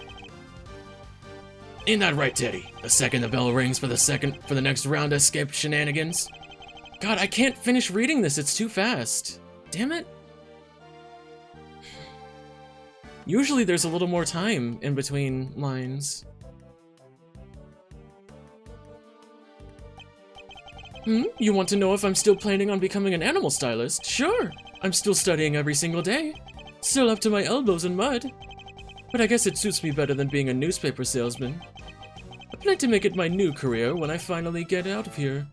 Ain't that right, Teddy? The second the bell rings for the next round of escape shenanigans. God, I can't finish reading this, it's too fast. Damn it. Usually there's a little more time in between lines. You want to know if I'm still planning on becoming an animal stylist? Sure! I'm still studying every single day. Still up to my elbows in mud. But I guess it suits me better than being a newspaper salesman. I plan to make it my new career when I finally get out of here.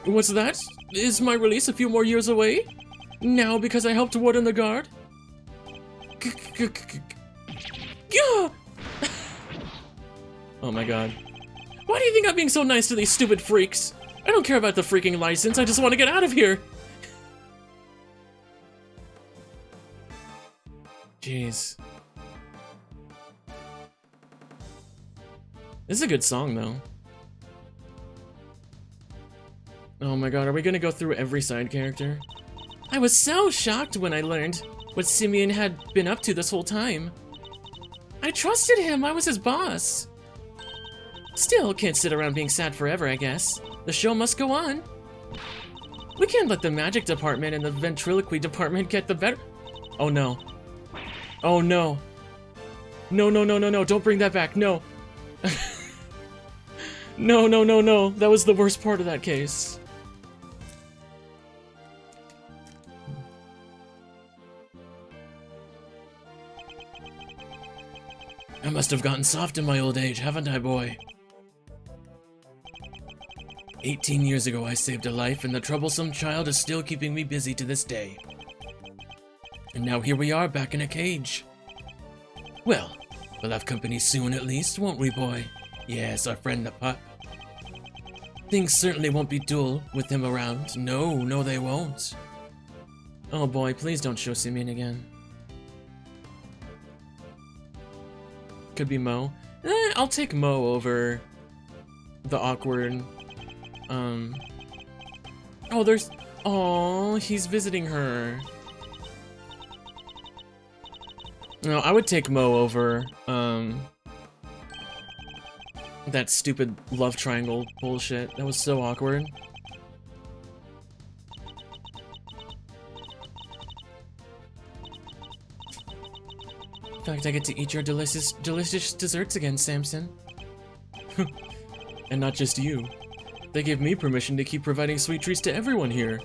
What's that? Is my release a few more years away? Now because I helped warden the guard? Oh my god. Why do you think I'm being so nice to these stupid freaks? I don't care about the freaking license, I just want to get out of here! Jeez. This is a good song, though. Oh my god, are we gonna go through every side character? I was so shocked when I learned what Simeon had been up to this whole time. I trusted him, I was his boss. Still, can't sit around being sad forever, I guess. The show must go on. We can't let the magic department and the ventriloquy department get the better— Oh no. Oh no. No, no, no, no, no, don't bring that back, no. No, no, no, no, that was the worst part of that case. I must have gotten soft in my old age, haven't I, boy? 18 years ago I saved a life, and the troublesome child is still keeping me busy to this day. And now here we are, back in a cage. Well, we'll have company soon at least, won't we, boy? Yes, our friend the pup. Things certainly won't be dull with him around. No, no they won't. Oh boy, please don't show Simeon again. Could be Mo. I'll take Mo over the awkward, Oh, there's— Oh, he's visiting her. No, I would take Mo over, that stupid love triangle bullshit. That was so awkward. In fact, I get to eat your delicious desserts again, Samson. And not just you. They gave me permission to keep providing sweet treats to everyone here.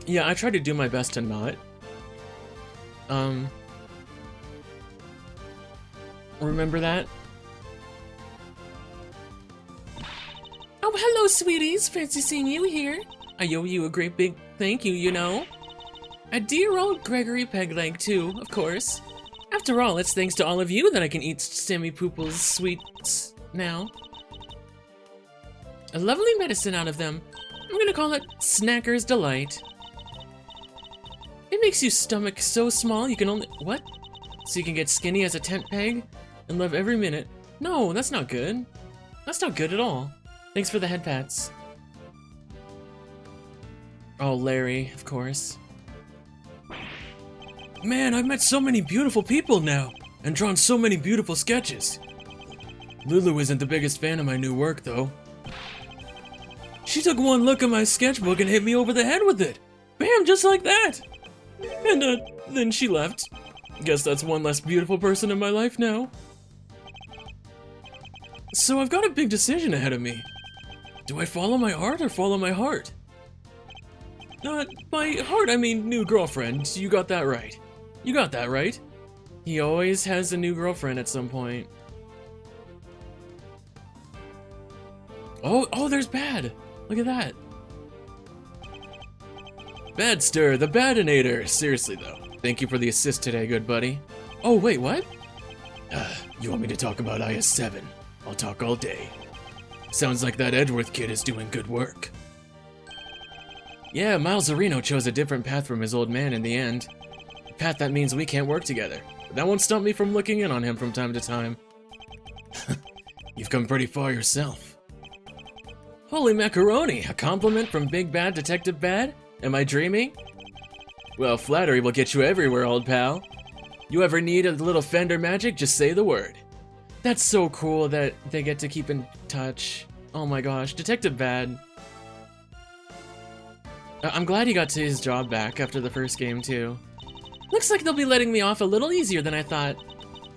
Yeah, I try to do my best to not. Remember that? Oh, hello, sweeties. Fancy seeing you here. I owe you a great big thank you, you know. A dear old Gregory Pegleg, too, of course. After all, it's thanks to all of you that I can eat Sammy Poople's sweets now. A lovely medicine out of them. I'm gonna call it Snacker's Delight. It makes your stomach so small you can only— What? So you can get skinny as a tent peg and love every minute. No, that's not good. That's not good at all. Thanks for the head pats. Oh, Larry, of course. Man, I've met so many beautiful people now, and drawn so many beautiful sketches. Lulu isn't the biggest fan of my new work, though. She took one look at my sketchbook and hit me over the head with it. Bam, just like that. And, then she left. Guess that's one less beautiful person in my life now. So I've got a big decision ahead of me. Do I follow my art or follow my heart? By heart, I mean new girlfriend. You got that right. You got that right. He always has a new girlfriend at some point. Oh, there's Bad. Look at that. Badster, the Badinator. Seriously, though. Thank you for the assist today, good buddy. Oh, wait, what? You want me to talk about IS-7? I'll talk all day. Sounds like that Edgeworth kid is doing good work. Yeah, Miles Areno chose a different path from his old man in the end. A path that means we can't work together. But that won't stop me from looking in on him from time to time. You've come pretty far yourself. Holy macaroni! A compliment from Big Bad Detective Bad? Am I dreaming? Well, flattery will get you everywhere, old pal. You ever need a little Fender magic, just say the word. That's so cool that they get to keep in touch. Oh my gosh, Detective Bad. I'm glad he got to his job back after the first game, too. Looks like they'll be letting me off a little easier than I thought.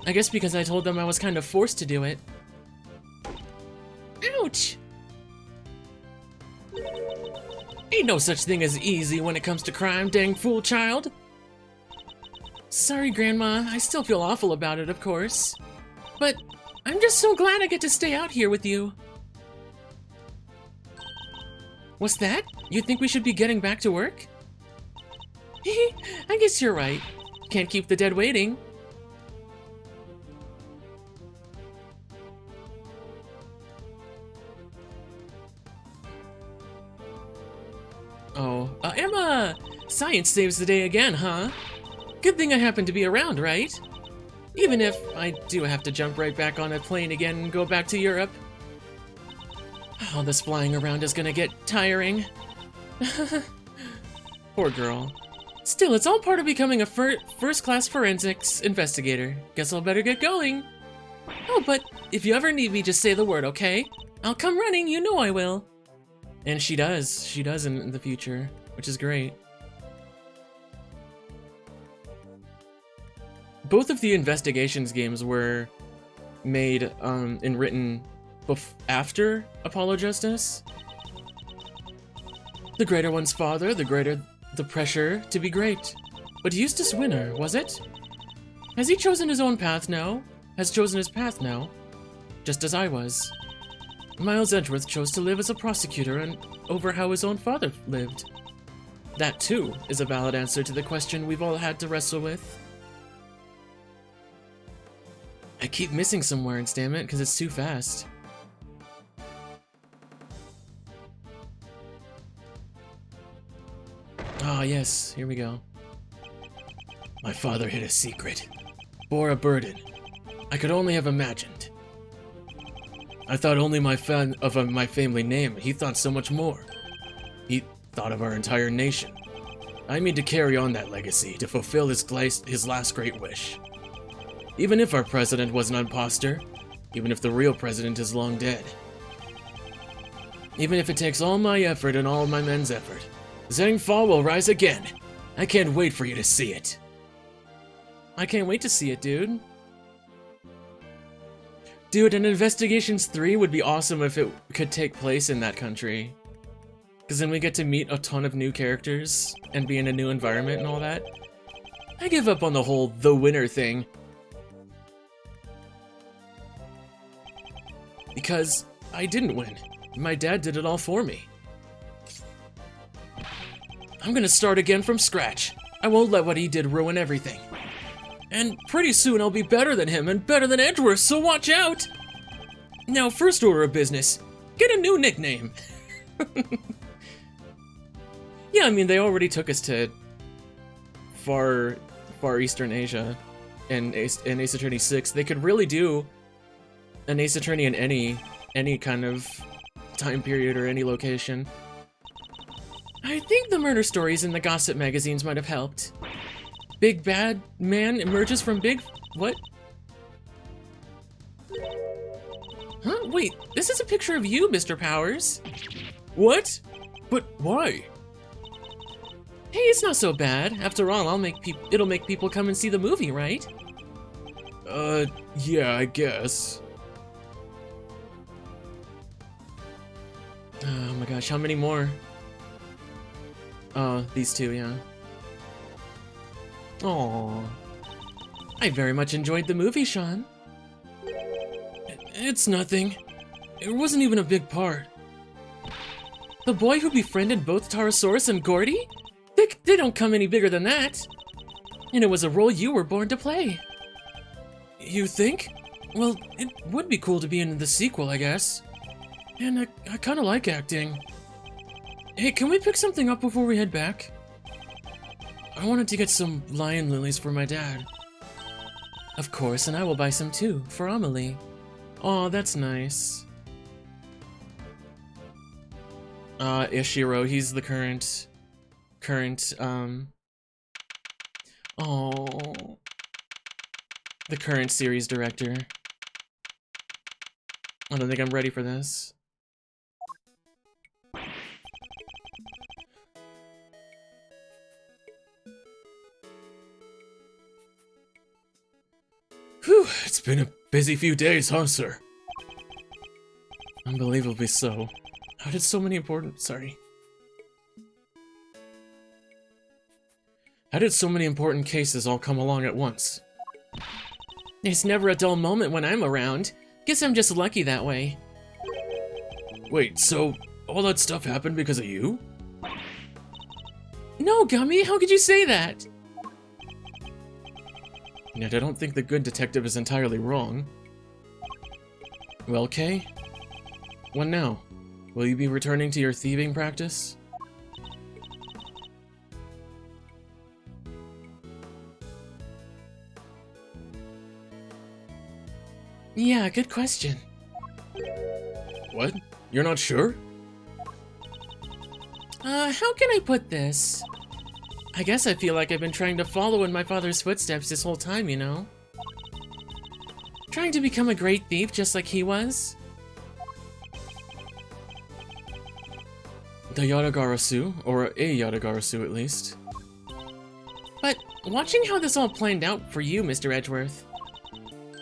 I guess because I told them I was kind of forced to do it. Ouch! Ain't no such thing as easy when it comes to crime, dang fool child. Sorry, Grandma. I still feel awful about it, of course. But I'm just so glad I get to stay out here with you. What's that? You think we should be getting back to work? I guess you're right. Can't keep the dead waiting. Oh, Emma! Science saves the day again, huh? Good thing I happen to be around, right? Even if I do have to jump right back on a plane again and go back to Europe. Oh, this flying around is gonna get tiring. Poor girl. Still, it's all part of becoming a first-class forensics investigator. Guess I'll better get going. Oh, but if you ever need me, just say the word, okay? I'll come running, you know I will. And she does. She does in the future, which is great. Both of the investigations games were made and written after Apollo Justice. The greater one's father, the greater the pressure to be great. But Eustace Winner, was it? Has he chosen his own path now? Has chosen his path now? Just as I was. Miles Edgeworth chose to live as a prosecutor and over how his own father lived. That, too, is a valid answer to the question we've all had to wrestle with. I keep missing some words, damn it, because it's too fast. Ah, yes, here we go. My father hid a secret, bore a burden I could only have imagined. I thought only my family name, he thought so much more. He thought of our entire nation. I mean to carry on that legacy, to fulfill his last great wish. Even if our president was an imposter, even if the real president is long dead. Even if it takes all my effort and all my men's effort, Zhang Fa will rise again. I can't wait for you to see it. I can't wait to see it, dude. Dude, an Investigations 3 would be awesome if it could take place in that country. Because then we get to meet a ton of new characters and be in a new environment and all that. I give up on the whole The Winner thing. Because I didn't win. My dad did it all for me. I'm gonna start again from scratch. I won't let what he did ruin everything. And pretty soon I'll be better than him and better than Edgeworth, so watch out! Now, first order of business, get a new nickname. Yeah, I mean, they already took us to far Eastern Asia in Ace Attorney 6. They could really do an Ace Attorney in any kind of time period or any location. I think the murder stories in the gossip magazines might have helped. Big bad man emerges from big... what? Huh? Wait, this is a picture of you, Mr. Powers. What? But why? Hey, it's not so bad. After all, it'll make people come and see the movie, right? Yeah, I guess. Oh my gosh, how many more? Oh, these two, yeah. Aww. I very much enjoyed the movie, Sean. It's nothing. It wasn't even a big part. The boy who befriended both Tarasaurus and Gordy? They don't come any bigger than that. And it was a role you were born to play. You think? Well, it would be cool to be in the sequel, I guess. And I kinda like acting. Hey, can we pick something up before we head back? I wanted to get some lion lilies for my dad. Of course, and I will buy some too, for Amelie. Aw, that's nice. Ishiro, he's the current, the current series director. I don't think I'm ready for this. Whew, it's been a busy few days, huh, sir? Unbelievably so. How did so many important cases all come along at once? There's never a dull moment when I'm around. Guess I'm just lucky that way. Wait, so all that stuff happened because of you? No, Gummy, how could you say that? Yet I don't think the good detective is entirely wrong. Well, Kay? What now? Will you be returning to your thieving practice? Yeah, good question. What? You're not sure? How can I put this? I guess I feel like I've been trying to follow in my father's footsteps this whole time, you know? Trying to become a great thief just like he was. The Yatagarasu, or a Yatagarasu at least. But watching how this all planned out for you, Mr. Edgeworth,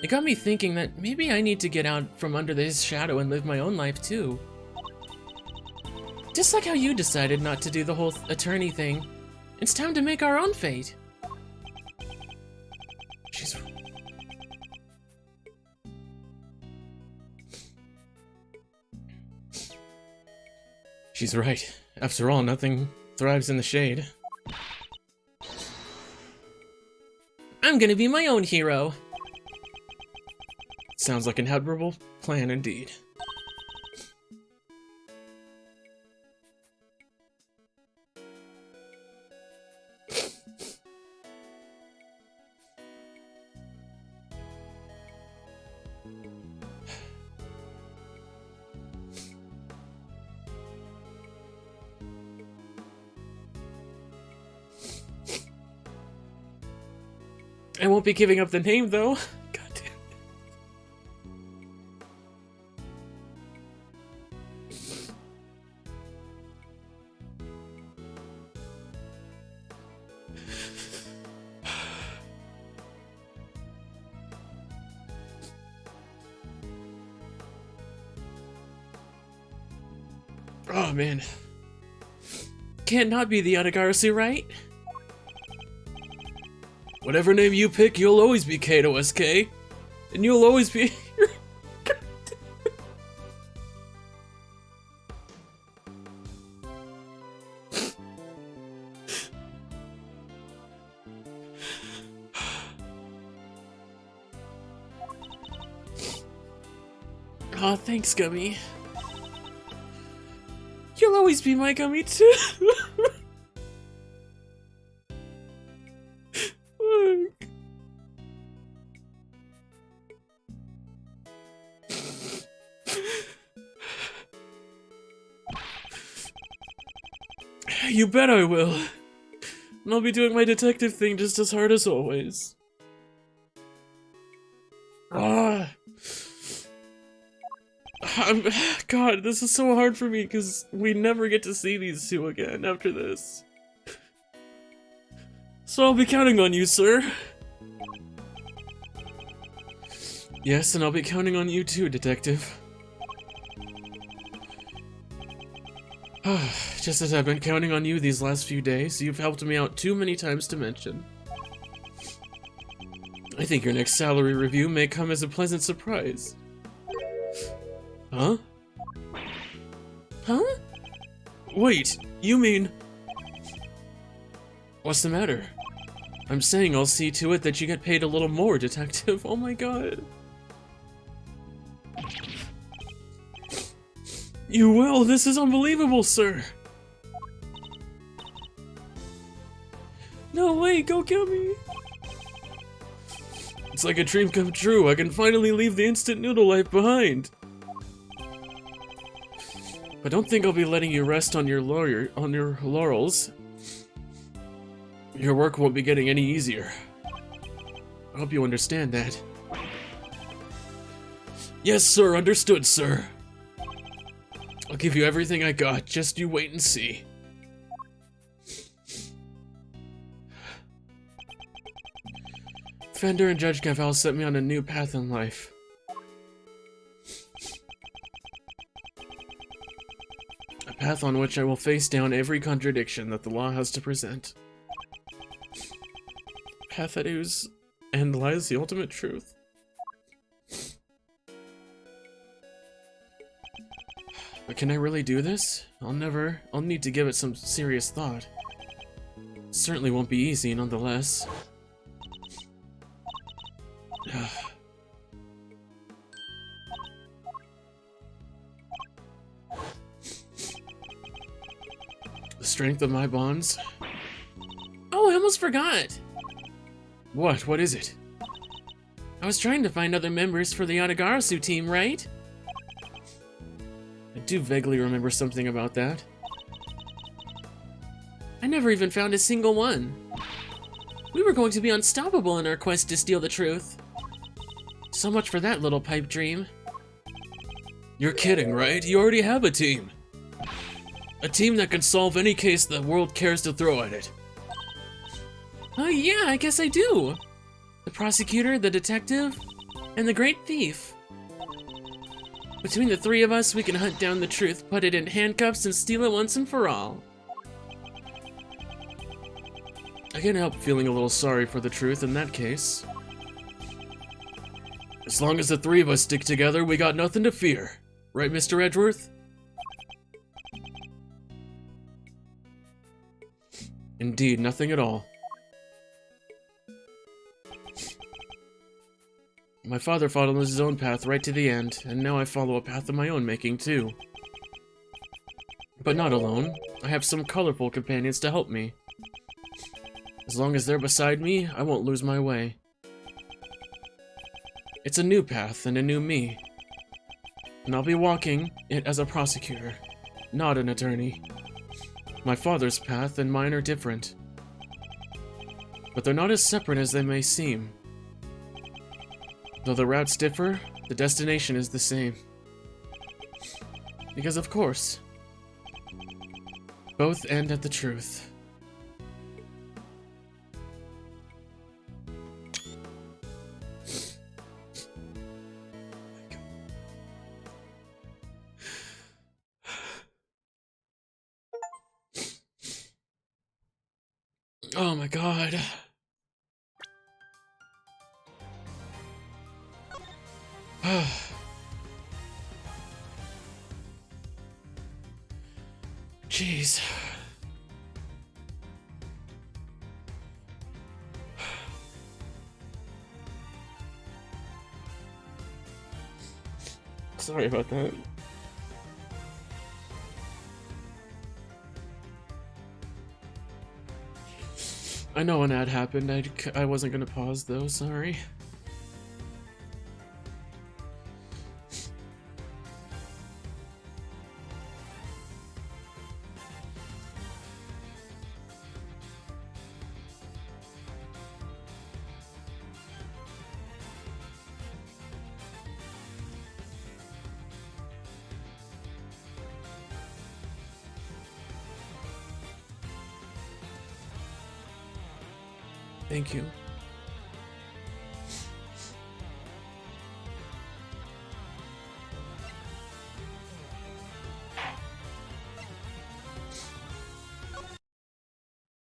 it got me thinking that maybe I need to get out from under his shadow and live my own life too. Just like how you decided not to do the whole attorney thing, it's time to make our own fate. She's right. After all, nothing thrives in the shade. I'm gonna be my own hero. Sounds like an admirable plan indeed. I won't be giving up the name though. God damn it. Oh man. Can't not be the Yatagarasu, right? Whatever name you pick, you'll always be Kato SK. And you'll always be... Aw, thanks, Gummy. You'll always be my Gummy, too. You bet I will. And I'll be doing my detective thing just as hard as always. Ah. God, this is so hard for me because we never get to see these two again after this. So I'll be counting on you, sir. Yes, and I'll be counting on you too, detective. Just as I've been counting on you these last few days, you've helped me out too many times to mention. I think your next salary review may come as a pleasant surprise. Huh? Huh? Wait, you mean... What's the matter? I'm saying I'll see to it that you get paid a little more, detective. Oh my god. You will? This is unbelievable, sir. No way, go get me. It's like a dream come true. I can finally leave the instant noodle life behind. But don't think I'll be letting you rest on your laurels. Your work won't be getting any easier. I hope you understand that. Yes, sir. Understood, sir. I'll give you everything I got. Just you wait and see. Fender and Judge Gaval set me on a new path in life. A path on which I will face down every contradiction that the law has to present. A path at whose end lies the ultimate truth. But can I really do this? I'll need to give it some serious thought. It certainly won't be easy, nonetheless. The strength of my bonds? Oh, I almost forgot. What? What is it? I was trying to find other members for the Yatagarasu team, right? I do vaguely remember something about that. I never even found a single one. We were going to be unstoppable in our quest to steal the truth. So much for that little pipe dream. You're kidding, right? You already have a team. A team that can solve any case the world cares to throw at it. Oh yeah, I guess I do. The prosecutor, the detective, and the great thief. Between the three of us, we can hunt down the truth, put it in handcuffs, and steal it once and for all. I can't help feeling a little sorry for the truth in that case. As long as the three of us stick together, we got nothing to fear. Right, Mr. Edgeworth? Indeed, nothing at all. My father followed his own path right to the end, and now I follow a path of my own making, too. But not alone. I have some colorful companions to help me. As long as they're beside me, I won't lose my way. It's a new path and a new me. And I'll be walking it as a prosecutor, not an attorney. My father's path and mine are different. But they're not as separate as they may seem. Though the routes differ, the destination is the same. Because of course, both end at the truth. Oh my god. Jeez. Sorry about that. I know an ad happened. I wasn't gonna pause though, sorry. Thank you.